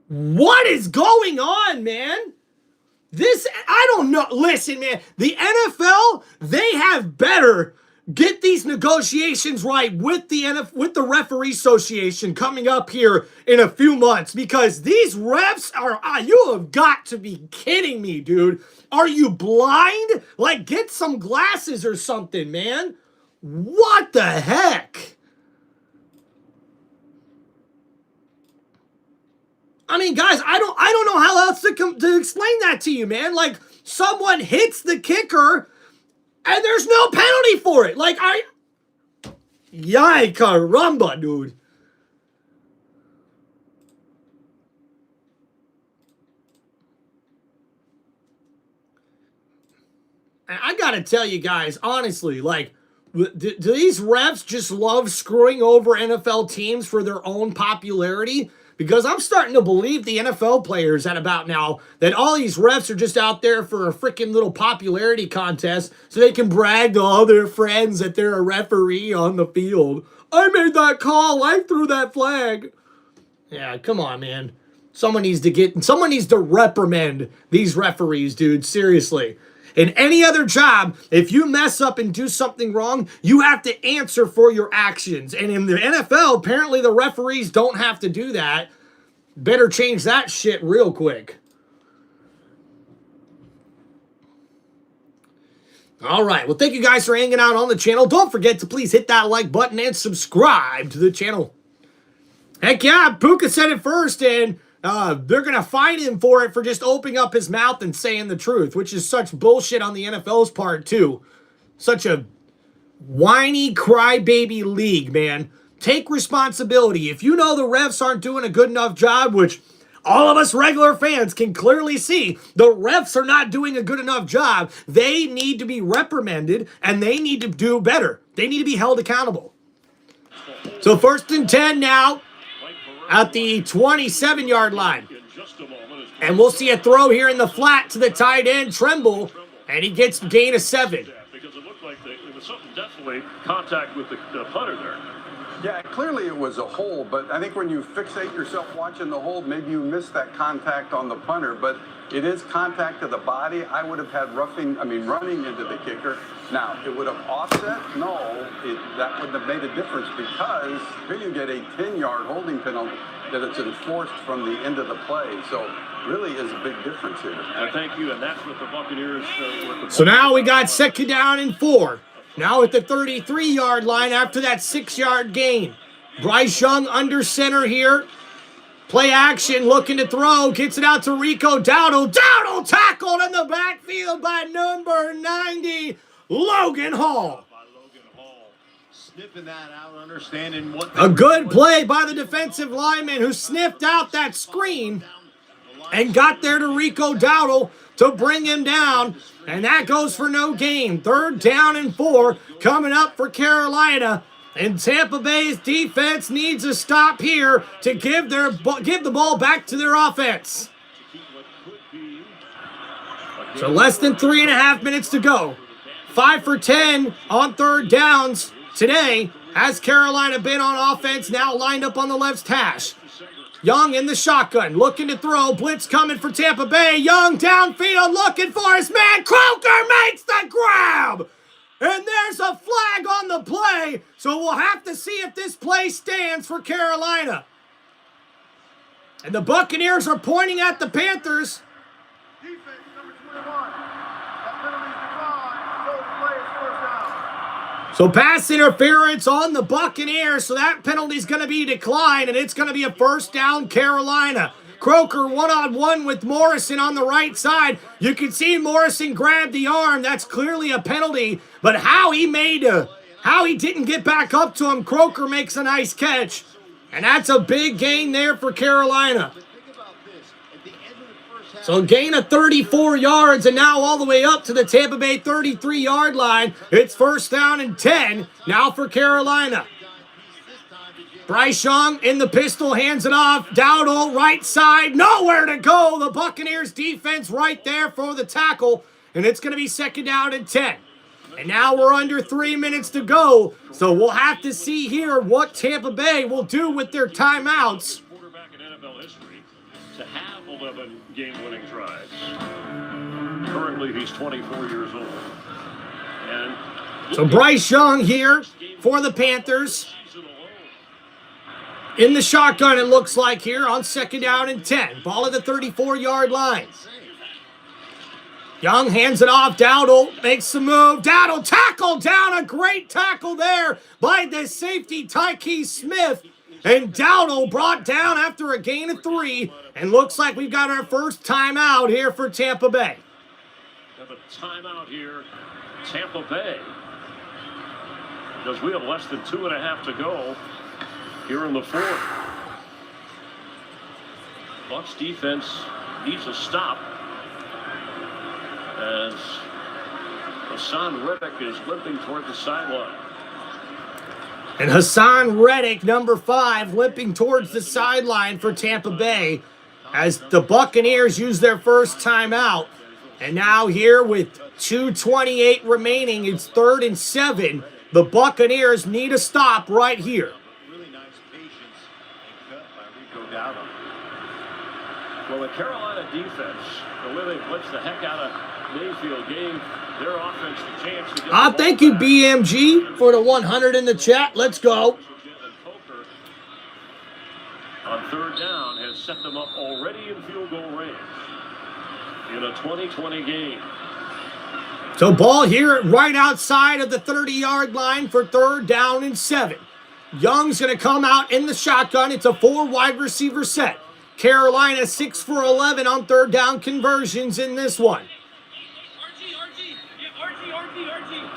What is going on, man? I don't know. Listen, man, the NFL, they have better get these negotiations right with the referee association coming up here in a few months, because these refs are, you have got to be kidding me, dude. Are you blind? Like, get some glasses or something, man. What the heck? I mean, guys, I don't know how else to explain that to you, man. Like, someone hits the kicker, and there's no penalty for it. Like, yay, caramba, dude. I gotta tell you guys, honestly, like, do these refs just love screwing over NFL teams for their own popularity? Because I'm starting to believe the NFL players at about now that all these refs are just out there for a freaking little popularity contest so they can brag to all their friends that they're a referee on the field. I made that call. I threw that flag. Yeah, come on, man. Someone needs to reprimand these referees, dude. Seriously. In any other job, if you mess up and do something wrong, you have to answer for your actions. And in the NFL, apparently the referees don't have to do that. Better change that shit real quick. All right. Well, thank you guys for hanging out on the channel. Don't forget to please hit that like button and subscribe to the channel. Heck yeah, Puka said it first, and they're going to fine him for it for just opening up his mouth and saying the truth, which is such bullshit on the NFL's part, too. Such a whiny crybaby league, man. Take responsibility. If you know the refs aren't doing a good enough job, which all of us regular fans can clearly see, the refs are not doing a good enough job. They need to be reprimanded, and they need to do better. They need to be held accountable. So 1st and 10 now at the 27-yard line. And we'll see a throw here in the flat to the tight end, Tremble, and he gets the gain of 7. Because it looked like there was something, definitely contact with the punter there. Yeah, clearly it was a hold, but I think when you fixate yourself watching the hold, maybe you missed that contact on the punter, but it is contact to the body. I would have had running into the kicker. Now, it would have offset? No, that wouldn't have made a difference because here you get a 10-yard holding penalty that it's enforced from the end of the play. So really is a big difference here. Thank you, and that's what the Buccaneers So now we got 2nd down and 4. Now at the 33-yard line after that 6-yard gain. Bryce Young under center here. Play action, looking to throw. Gets it out to Rico Dowdle. Dowdle tackled in the backfield by number 90, Logan Hall. Sniffing that out, understanding what a good play by the defensive lineman who sniffed out that screen and got there to Rico Dowdle to bring him down. And that goes for no gain. 3rd down and 4 coming up for Carolina. And Tampa Bay's defense needs a stop here to give the ball back to their offense. So less than 3.5 minutes to go. 5 for 10 on 3rd downs today. Has Carolina been on offense, now lined up on the left hash. Young in the shotgun, looking to throw. Blitz coming for Tampa Bay. Young downfield, looking for his man. Croker makes the grab. And there's a flag on the play. So we'll have to see if this play stands for Carolina. And the Buccaneers are pointing at the Panthers. Defense, number 21. That penalty's declined. So the play is 1st down. So pass interference on the Buccaneers. So that penalty's going to be declined, and it's going to be a 1st down Carolina. Croker one-on-one with Morrison on the right side. You can see Morrison grab the arm. That's clearly a penalty. But how he didn't get back up to him, Croker makes a nice catch. And that's a big gain there for Carolina. So a gain of 34 yards, and now all the way up to the Tampa Bay 33-yard line. It's 1st down and 10 now for Carolina. Bryce Young in the pistol, hands it off. Dowdle, right side, nowhere to go. The Buccaneers defense right there for the tackle, and it's going to be 2nd down and 10. And now we're under 3 minutes to go, so we'll have to see here what Tampa Bay will do with their timeouts. Quarterback in NFL history to have 11 game-winning drives. Currently, he's 24 years old. And so Bryce Young here for the Panthers. In the shotgun, it looks like here on 2nd down and 10. Ball at the 34-yard line. Young hands it off. Dowdle makes the move. Dowdle tackled down. A great tackle there by the safety, Tyke Smith. And Dowdle brought down after a gain of 3. And looks like we've got our first timeout here for Tampa Bay. Have a timeout here, Tampa Bay. Because we have less than 2.5 to go here in the fourth. Bucs defense needs a stop. As Hassan Reddick is limping toward the sideline. And Hassan Reddick, number 5, limping towards the sideline for Tampa Bay as the Buccaneers use their first timeout. And now here with 2:28 remaining, it's 3rd and 7. The Buccaneers need a stop right here. Really nice patience and cut by Rico Dowdle. Well, the Carolina defense, the way they blitzed the heck out of Mayfield, gave their offense the chance to get Thank you, BMG, for the 100 in the chat. Let's go. On 3rd down has set them up already in field goal range in a 2020 game. So ball here right outside of the 30-yard line for 3rd down and 7. Young's going to come out in the shotgun. It's a 4 wide receiver set. Carolina 6 for 11 on 3rd down conversions in this one.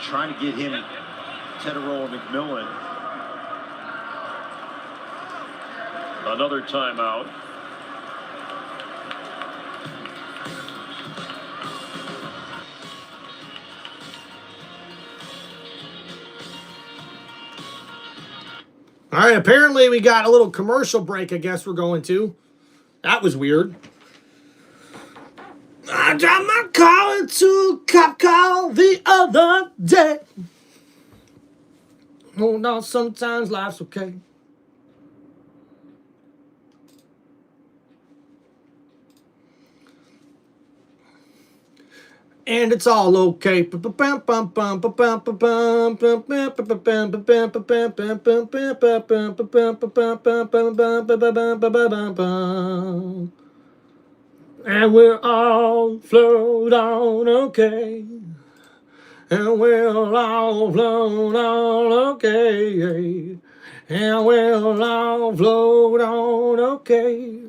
Trying to get him Tedero and McMillan. Another timeout. All right, apparently we got a little commercial break, I guess we're going to. That was weird. I got my car into a cop car the other day. Hold on, sometimes life's okay. And it's all okay. And we'll all float on okay. And we'll all float on okay. And we'll all float on okay.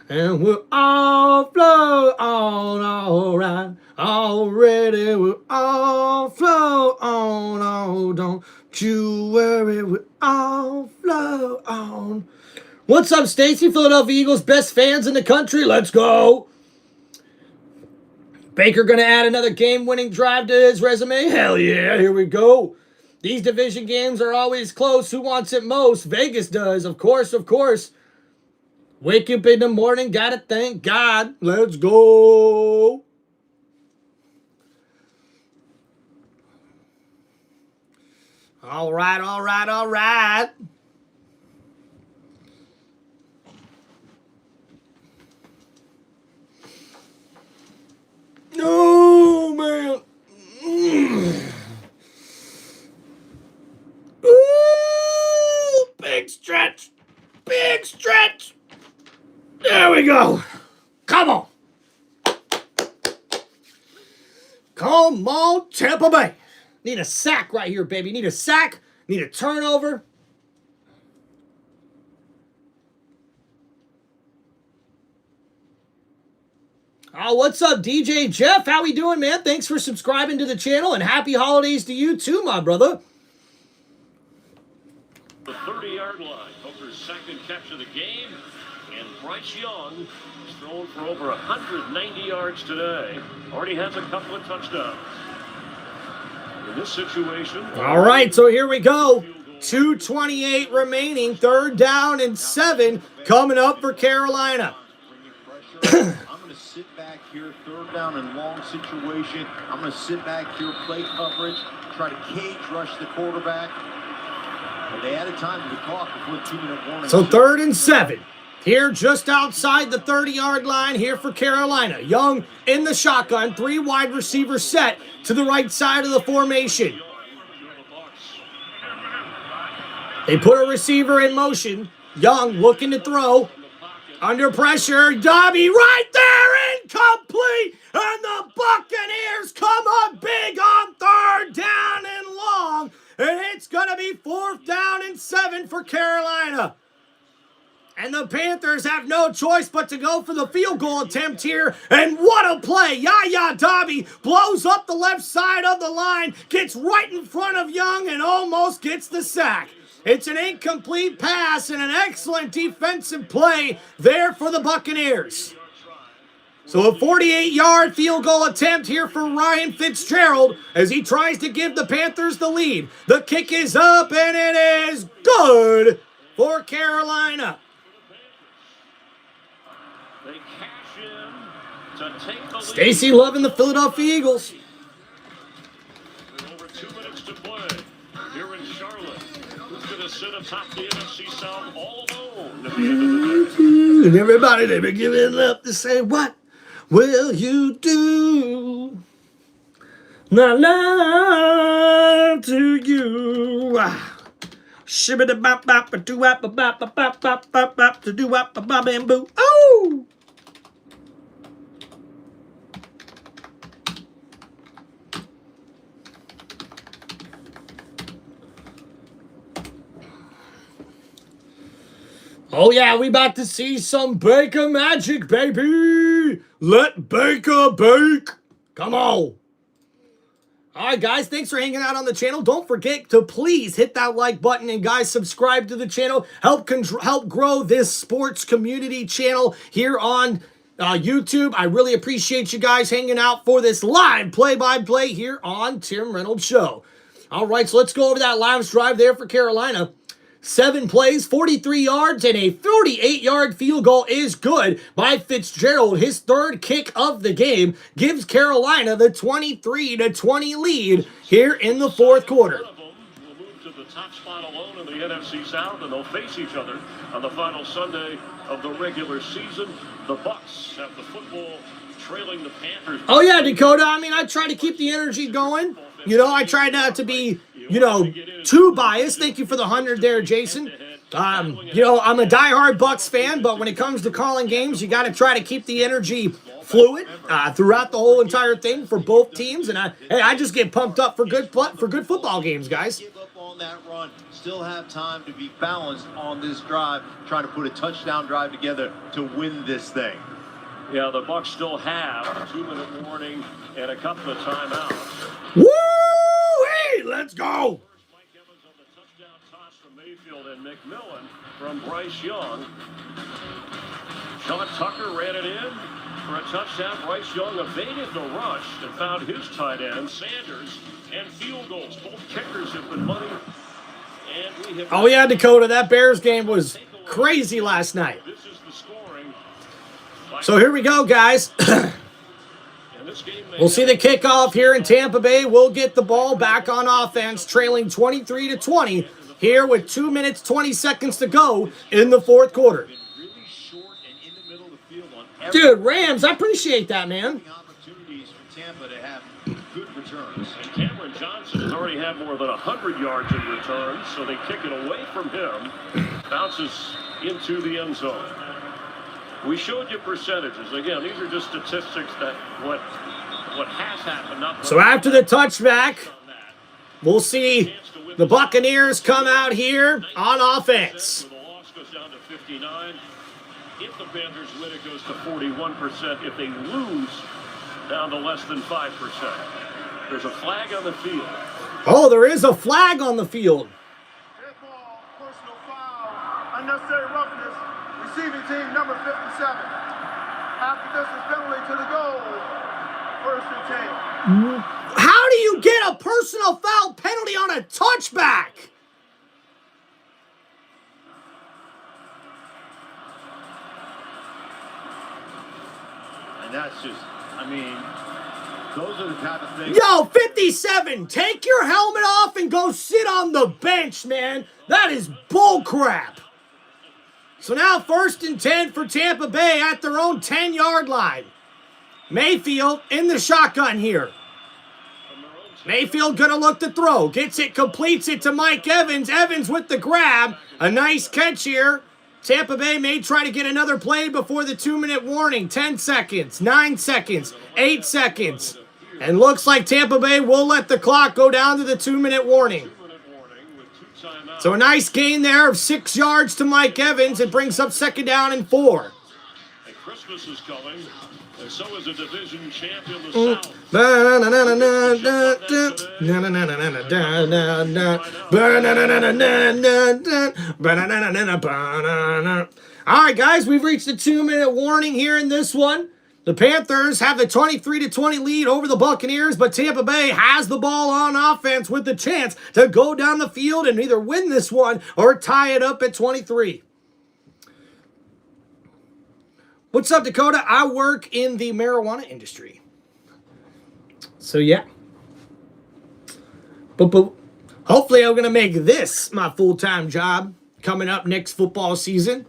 And we'll all float on all right. Already we'll all float on. Oh, don't you worry, we'll all float on. What's up, Stacy? Philadelphia Eagles, best fans in the country. Let's go. Baker going to add another game-winning drive to his resume. Hell yeah, here we go. These division games are always close. Who wants it most? Vegas does, of course, of course. Wake up in the morning, gotta thank God. Let's go. All right, all right, all right. No, man. Ooh, big stretch. Big stretch. There we go. Come on. Come on, Tampa Bay. Need a sack right here, baby. Need a sack. Need a turnover. Oh, what's up, DJ Jeff? How we doing, man? Thanks for subscribing to the channel, and happy holidays to you too, my brother. The 30-yard line, Hooker's second catch of the game, and Bryce Young is thrown for over 190 yards today. Already has a couple of touchdowns. In this situation... All right, so here we go. 2:28 remaining, 3rd down and 7 coming up for Carolina. Sit back here, 3rd down and long situation. I'm going to sit back here, play coverage, try to cage rush the quarterback. But they added time to the clock before the 2-minute warning. So 3rd and 7. Here just outside the 30-yard line here for Carolina. Young in the shotgun, 3 wide receivers set to the right side of the formation. They put a receiver in motion. Young looking to throw. Under pressure, Dobby right there, incomplete, and the Buccaneers come up big on 3rd down and long, and it's going to be 4th down and 7 for Carolina. And the Panthers have no choice but to go for the field goal attempt here. And what a play. Yaya Dobby blows up the left side of the line, gets right in front of Young, and almost gets the sack. It's an incomplete pass and an excellent defensive play there for the Buccaneers. So a 48-yard field goal attempt here for Ryan Fitzgerald as he tries to give the Panthers the lead. The kick is up, and it is good for Carolina. They cash in to take the lead. Stacy loving the Philadelphia Eagles. With over 2 minutes to play here in Charlotte. Who's going to sit atop the NFC South all alone at the end of the day? And everybody, they be giving up to say, what will you do? Not lie to you. Shibbity bop bop ba doo wop ba bop ba bop bop bop bop to do wop ba bop and boo. Oh! Oh yeah, we about to see some Baker magic, baby. Let Baker bake. Come on. All right, guys, thanks for hanging out on the channel. Don't forget to please hit that like button and, guys, subscribe to the channel. Help grow this sports community channel here on YouTube. I really appreciate you guys hanging out for this live play-by-play here on Tim Reynolds Show. All right, so let's go over that last drive there for Carolina. 7 plays, 43 yards, and a 38-yard field goal is good by Fitzgerald. His third kick of the game gives Carolina the 23-20 lead here in the fourth quarter. Will move to the top spot alone in the NFC South, and they'll face each other on the final Sunday of the regular season. The Bucs have the football trailing the Panthers. Oh, yeah, Dakota. I mean, I try to keep the energy going. You know, I try not to be, too biased. Thank you for the 100 there, Jason. I'm a diehard Bucs fan, but when it comes to calling games, you got to try to keep the energy fluid throughout the whole entire thing for both teams. And I just get pumped up for good football games, guys. Give up on that run. Still have time to be balanced on this drive, trying to put a touchdown drive together to win this thing. Yeah, the Bucs still have a 2-minute warning and a couple of timeouts. Woo-wee! Let's go! Mike Evans on the touchdown toss from Mayfield and McMillan from Bryce Young. Sean Tucker ran it in for a touchdown. Bryce Young evaded the rush and found his tight end, Sanders, and field goals. Both kickers have been money. And we have Oh, yeah, Dakota, that Bears game was crazy last night. This is the scoring. So here we go, guys. We'll see the kickoff here in Tampa Bay. We'll get the ball back on offense, trailing 23-20 here with 2 minutes, 20 seconds to go in the fourth quarter. Dude, Rams, I appreciate that, man. Opportunities for Tampa to have good returns. And Cameron Johnson has already had more than 100 yards in returns, so they kick it away from him. Bounces into the end zone. We showed you percentages. Again, these are just statistics that what has happened. Not so after the touchback, we'll see the Buccaneers come out here on offense. The loss goes down to 59. If the Panthers win, it goes to 41%. If they lose, down to less than 5%. There's a flag on the field. Oh, there is a flag on the field. Dead ball, personal foul, unnecessary roughness. Receiving team number 57. After this is penalty to the goal. First and 10. How do you get a personal foul penalty on a touchback? And that's just, those are the type of things. Yo, 57, take your helmet off and go sit on the bench, man. That is bull crap. So now 1st and 10 for Tampa Bay at their own 10-yard line. Mayfield in the shotgun here. Mayfield gonna look to throw. Gets it, completes it to Mike Evans. Evans with the grab. A nice catch here. Tampa Bay may try to get another play before the 2-minute warning. 10 seconds, 9 seconds, 8 seconds. And looks like Tampa Bay will let the clock go down to the 2-minute warning. So a nice gain there of 6 yards to Mike Evans. It brings up 2nd down and 4. And Christmas is coming, and so is a division champion, the South. All right, guys, we've reached the 2-minute warning here in this one. The Panthers have the 23-20 lead over the Buccaneers, but Tampa Bay has the ball on offense with the chance to go down the field and either win this one or tie it up at 23. What's up, Dakota? I work in the marijuana industry. So, yeah. But hopefully I'm going to make this my full-time job coming up next football season.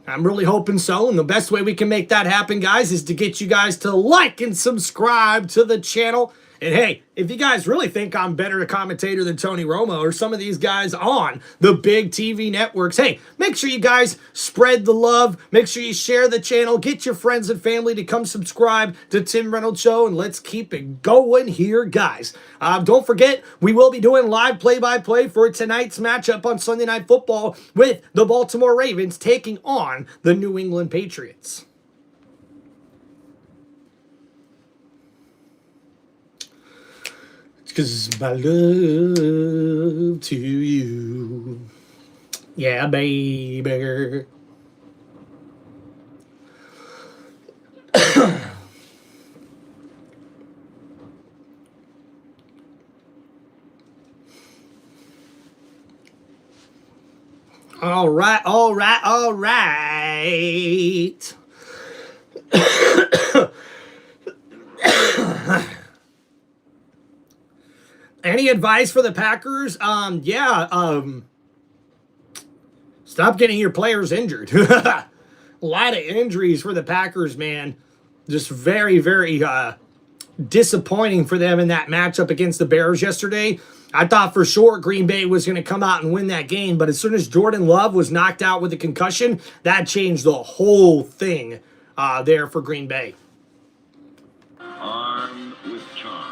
I'm really hoping so, and the best way we can make that happen, guys, is to get you guys to like and subscribe to the channel. And hey, if you guys really think I'm better a commentator than Tony Romo or some of these guys on the big TV networks, hey, make sure you guys spread the love. Make sure you share the channel. Get your friends and family to come subscribe to Tim Reynolds Show, and let's keep it going here, guys. Don't forget, we will be doing live play-by-play for tonight's matchup on Sunday Night Football with the Baltimore Ravens taking on the New England Patriots. Because my love to you. Yeah, baby. All right. Any advice for the Packers? Stop getting your players injured. A lot of injuries for the Packers, man. Just very, very disappointing for them in that matchup against the Bears yesterday. I thought for sure Green Bay was going to come out and win that game, but as soon as Jordan Love was knocked out with a concussion, that changed the whole thing there for Green Bay. Armed with charm.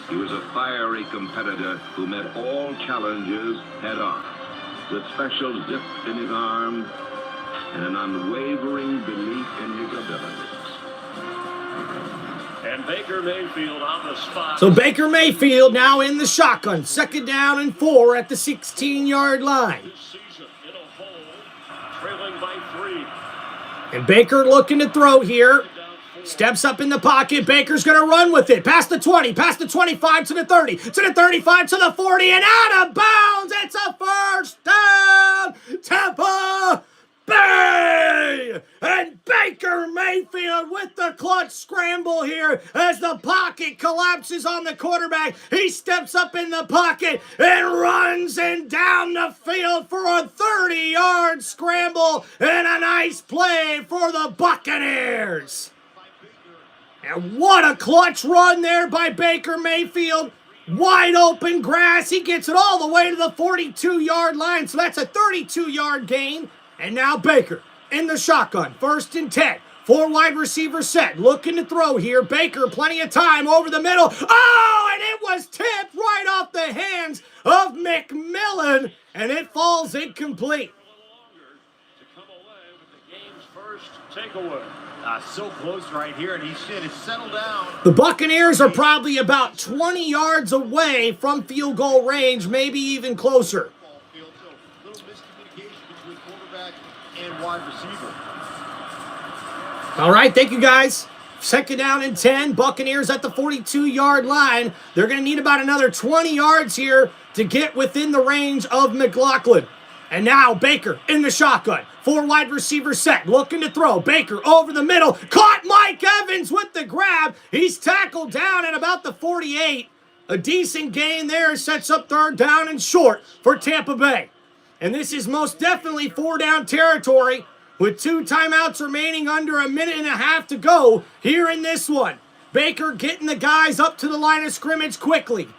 He was a fiery competitor who met all challenges head on, with special zip in his arm and an unwavering belief in his abilities. And Baker Mayfield on the spot. So Baker Mayfield now in the shotgun. 2nd down and 4 at the 16-yard line. This season in a hole, trailing by 3. And Baker looking to throw here. Steps up in the pocket. Baker's going to run with it. Past the 20, past the 25 to the 30, to the 35 to the 40, and out of bounds. It's a 1st down. Tampa Bay! And Baker Mayfield with the clutch scramble here as the pocket collapses on the quarterback. He steps up in the pocket and runs and down the field for a 30-yard scramble and a nice play for the Buccaneers. And what a clutch run there by Baker Mayfield. Wide open grass. He gets it all the way to the 42-yard line. So that's a 32-yard gain. And now Baker in the shotgun. 1st and 10. 4 wide receivers set. Looking to throw here. Baker, plenty of time over the middle. Oh, and it was tipped right off the hands of McMillan. And it falls incomplete. To come away with the game's first takeaway. So close right here, and he should have settled down. The Buccaneers are probably about 20 yards away from field goal range, maybe even closer. Little miscommunication between quarterback and wide receiver. All right, thank you, guys. 2nd down and 10. Buccaneers at the 42-yard line. They're going to need about another 20 yards here to get within the range of McLaughlin. And now Baker in the shotgun. 4 wide receivers set. Looking to throw. Baker over the middle. Caught Mike Evans with the grab. He's tackled down at about the 48. A decent gain there. Sets up 3rd down and short for Tampa Bay. And this is most definitely 4-down territory with 2 timeouts remaining under a minute and a half to go here in this one. Baker getting the guys up to the line of scrimmage quickly.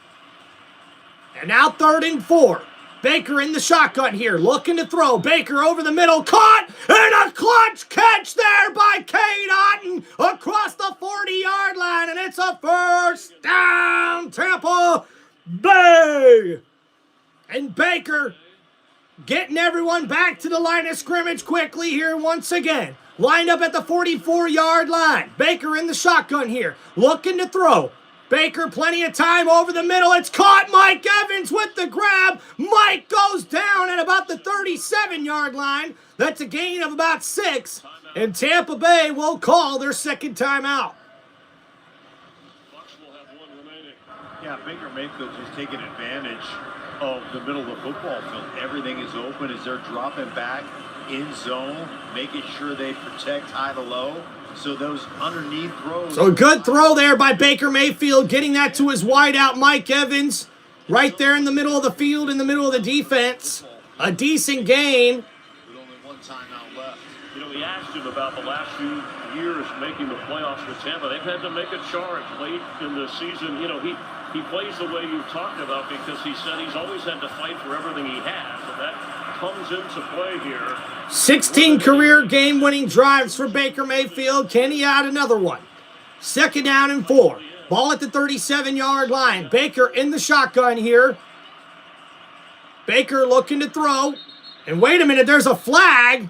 And now 3rd and 4. Baker in the shotgun here, looking to throw. Baker over the middle, caught, and a clutch catch there by Cade Otton across the 40-yard line, and it's a 1st down, Tampa Bay. And Baker getting everyone back to the line of scrimmage quickly here once again. Lined up at the 44-yard line. Baker in the shotgun here, looking to throw. Baker, plenty of time over the middle. It's caught. Mike Evans with the grab. Mike goes down at about the 37-yard line. That's a gain of about 6. And Tampa Bay will call their second timeout. Yeah, Baker Mayfield's just taking advantage of the middle of the football field. Everything is open as they're dropping back in zone, making sure they protect high to low. So those underneath throws. So a good throw there by Baker Mayfield, getting that to his wideout Mike Evans, right there in the middle of the field, in the middle of the defense. A decent gain. With only one timeout left. You know, we asked him about the last few years making the playoffs with Tampa. They've had to make a charge late in the season. You know, he plays the way you've talked about because he said he's always had to fight for everything he has, and that comes into play here. 16 career game-winning drives for Baker Mayfield. Can he add another one? Second down and 4. Ball at the 37-yard line. Baker in the shotgun here. Baker looking to throw. And wait a minute, there's a flag.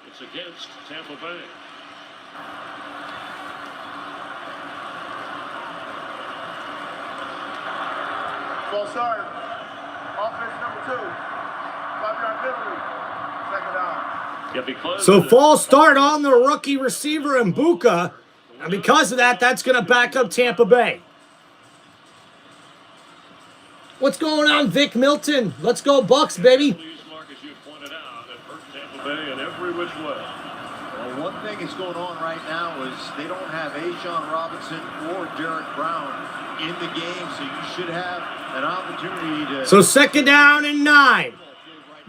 It's against Tampa Bay. False start. Offense number 2. 5-yard penalty. Second down. Yeah, because So false start on the rookie receiver Mbuka. And because of that, that's going to back up Tampa Bay. What's going on, Vic Milton? Let's go Bucks, baby. These, Mark, as you pointed out, that hurt Tampa Bay in every which way. Well, one thing that's going on right now is they don't have A'Shawn Robinson or Derek Brown in the game, so you should have an opportunity to... So second down and 9.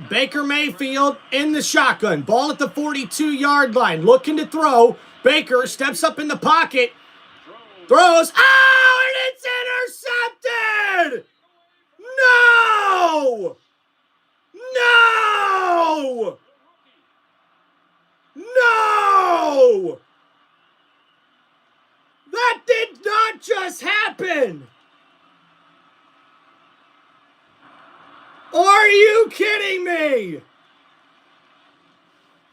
Baker Mayfield in the shotgun. Ball at the 42-yard line. Looking to throw. Baker steps up in the pocket. Throws. Oh, and it's intercepted! No! No! No! That did not just happen! Are you kidding me?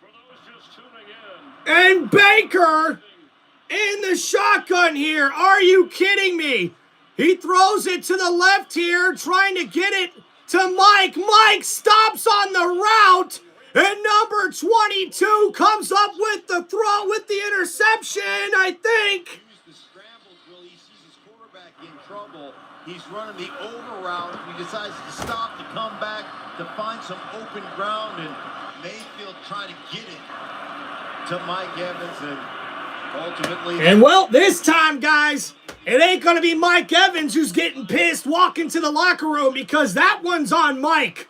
For those just tuning in, And Baker in the shotgun here. Are you kidding me? He throws it to the left here, trying to get it to Mike. Mike stops on the route, and number 22 comes up with the throw with the interception, I think. The scramble drill, he sees his quarterback in trouble. He's running the over route. He decides to stop, to come back, to find some open ground, and Mayfield trying to get it to Mike Evans, and ultimately... And well, this time, guys, it ain't going to be Mike Evans who's getting pissed walking to the locker room, because that one's on Mike.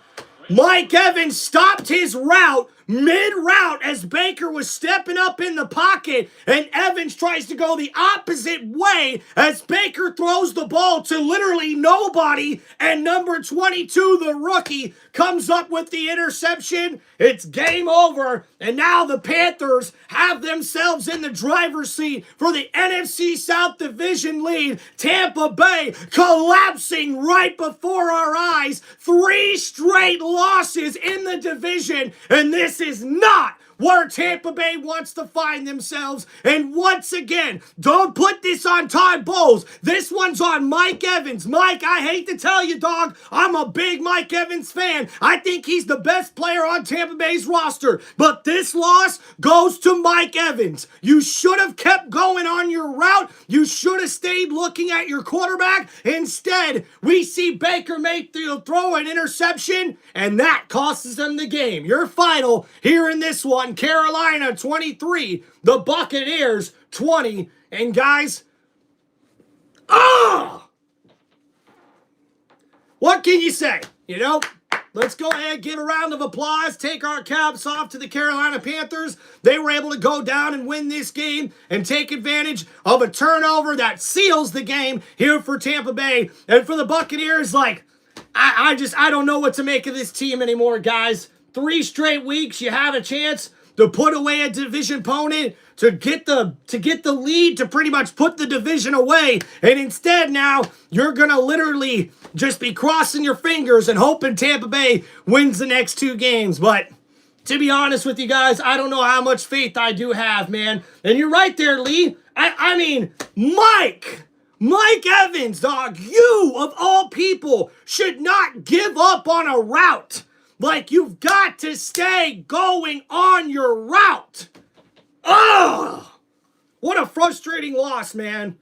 Mike Evans stopped his route mid-route as Baker was stepping up in the pocket, and Evans tries to go the opposite way as Baker throws the ball to literally nobody, and number 22, the rookie, comes up with the interception. It's game over, and now the Panthers have themselves in the driver's seat for the NFC South Division lead. Tampa Bay collapsing right before our eyes. 3 straight losses in the division, and this is not where Tampa Bay wants to find themselves. And once again, don't put this on Todd Bowles. This one's on Mike Evans. Mike, I hate to tell you, dog, I'm a big Mike Evans fan. I think he's the best player on Tampa Bay's roster. But this loss goes to Mike Evans. You should have kept going on your route. You should have stayed looking at your quarterback. Instead, we see Baker Mayfield throw an interception, and that costs them the game. Your final here in this one, Carolina 23, the Buccaneers 20. And guys, what can you say? You know, let's go ahead, give a round of applause, take our caps off to the Carolina Panthers. They were able to go down and win this game and take advantage of a turnover that seals the game here for Tampa Bay. And for the Buccaneers, like, I don't know what to make of this team anymore, guys. 3 straight weeks, you have a chance to put away a division opponent, to get the lead, to pretty much put the division away. And instead now, you're going to literally just be crossing your fingers and hoping Tampa Bay wins the next 2 games. But to be honest with you guys, I don't know how much faith I do have, man. And you're right there, Lee. I mean, Mike Evans, dog, you of all people should not give up on a route. Like, you've got to stay going on your route. Oh, what a frustrating loss, man.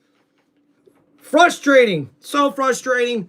Frustrating. So frustrating.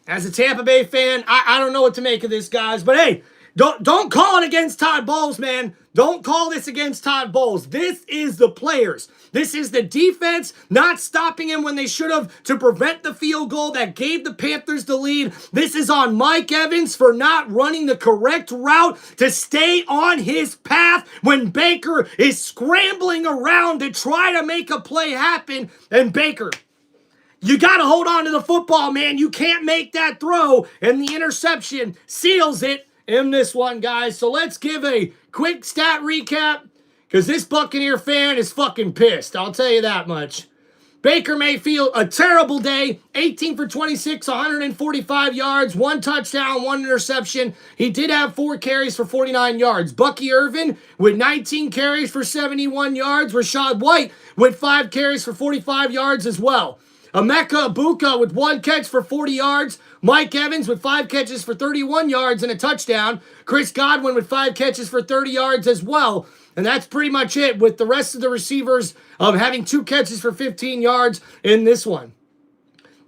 As a Tampa Bay fan, I don't know what to make of this, guys. But hey, don't call it against Todd Bowles, man. Don't call this against Todd Bowles. This is the players. This is the defense not stopping him when they should have to prevent the field goal that gave the Panthers the lead. This is on Mike Evans for not running the correct route to stay on his path when Baker is scrambling around to try to make a play happen. And Baker, you got to hold on to the football, man. You can't make that throw, and the interception seals it in this one, guys. So let's give a quick stat recap, because this Buccaneer fan is fucking pissed. I'll tell you that much. Baker Mayfield, a terrible day. 18 for 26, 145 yards, 1 touchdown, 1 interception. He did have 4 carries for 49 yards. Bucky Irvin with 19 carries for 71 yards. Rashad White with 5 carries for 45 yards as well. Emeka Egbuka with 1 catch for 40 yards. Mike Evans with 5 catches for 31 yards and a touchdown. Chris Godwin with 5 catches for 30 yards as well. And that's pretty much it, with the rest of the receivers having 2 catches for 15 yards in this one.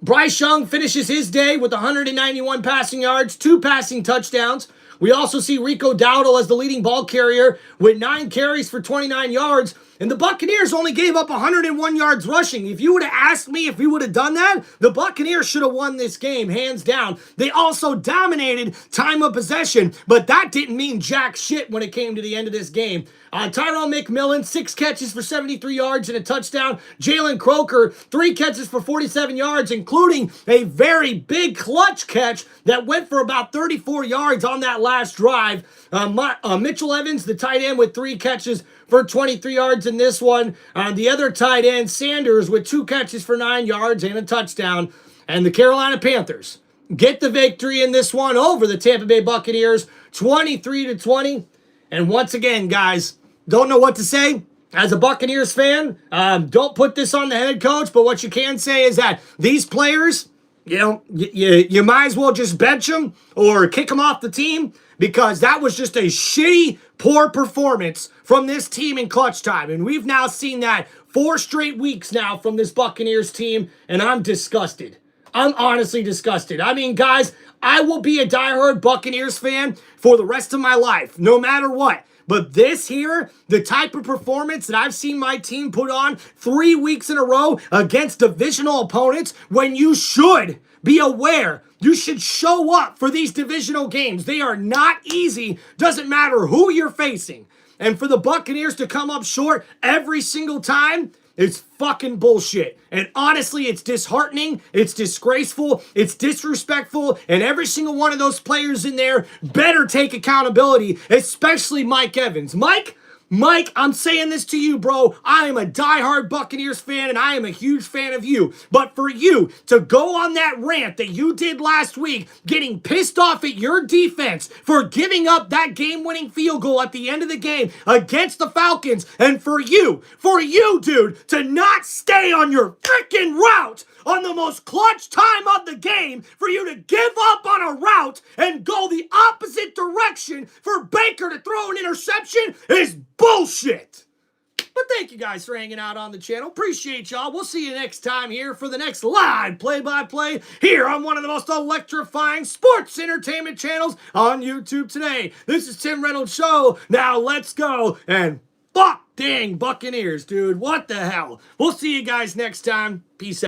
Bryce Young finishes his day with 191 passing yards, 2 passing touchdowns. We also see Rico Dowdle as the leading ball carrier with 9 carries for 29 yards. And the Buccaneers only gave up 101 yards rushing. If you would have asked me if we would have done that, the Buccaneers should have won this game, hands down. They also dominated time of possession, but that didn't mean jack shit when it came to the end of this game. Tyrone McMillan, 6 catches for 73 yards and a touchdown. Jalen Croker, 3 catches for 47 yards, including a very big clutch catch that went for about 34 yards on that last drive. Mitchell Evans, the tight end, with 3 catches for 23 yards in this one. The other tight end, Sanders, with 2 catches for 9 yards and a touchdown. And the Carolina Panthers get the victory in this one over the Tampa Bay Buccaneers, 23-20. And once again, guys, don't know what to say. As a Buccaneers fan, don't put this on the head coach, but what you can say is that these players, you might as well just bench them or kick them off the team, because that was just a shitty, poor performance from this team in clutch time. And we've now seen that 4 straight weeks now from this Buccaneers team, and I'm disgusted. I'm honestly disgusted. I mean, guys, I will be a diehard Buccaneers fan for the rest of my life, no matter what. But this here, the type of performance that I've seen my team put on 3 weeks in a row against divisional opponents, when you should be aware, you should show up for these divisional games. They are not easy. Doesn't matter who you're facing. And for the Buccaneers to come up short every single time, it's fucking bullshit. And honestly, it's disheartening, it's disgraceful, it's disrespectful, and every single one of those players in there better take accountability, especially Mike Evans. Mike, I'm saying this to you, bro. I am a diehard Buccaneers fan, and I am a huge fan of you. But for you to go on that rant that you did last week, getting pissed off at your defense for giving up that game-winning field goal at the end of the game against the Falcons, and for you, dude, to not stay on your freaking route on the most clutch time of the game, for you to give up on a route and go the opposite direction for Baker to throw an interception is bullshit. But thank you guys for hanging out on the channel. Appreciate y'all. We'll see you next time here for the next live play-by-play here on one of the most electrifying sports entertainment channels on YouTube today. This is Tim Reynolds Show. Now let's go and fuck dang Buccaneers, dude. What the hell? We'll see you guys next time. Peace out.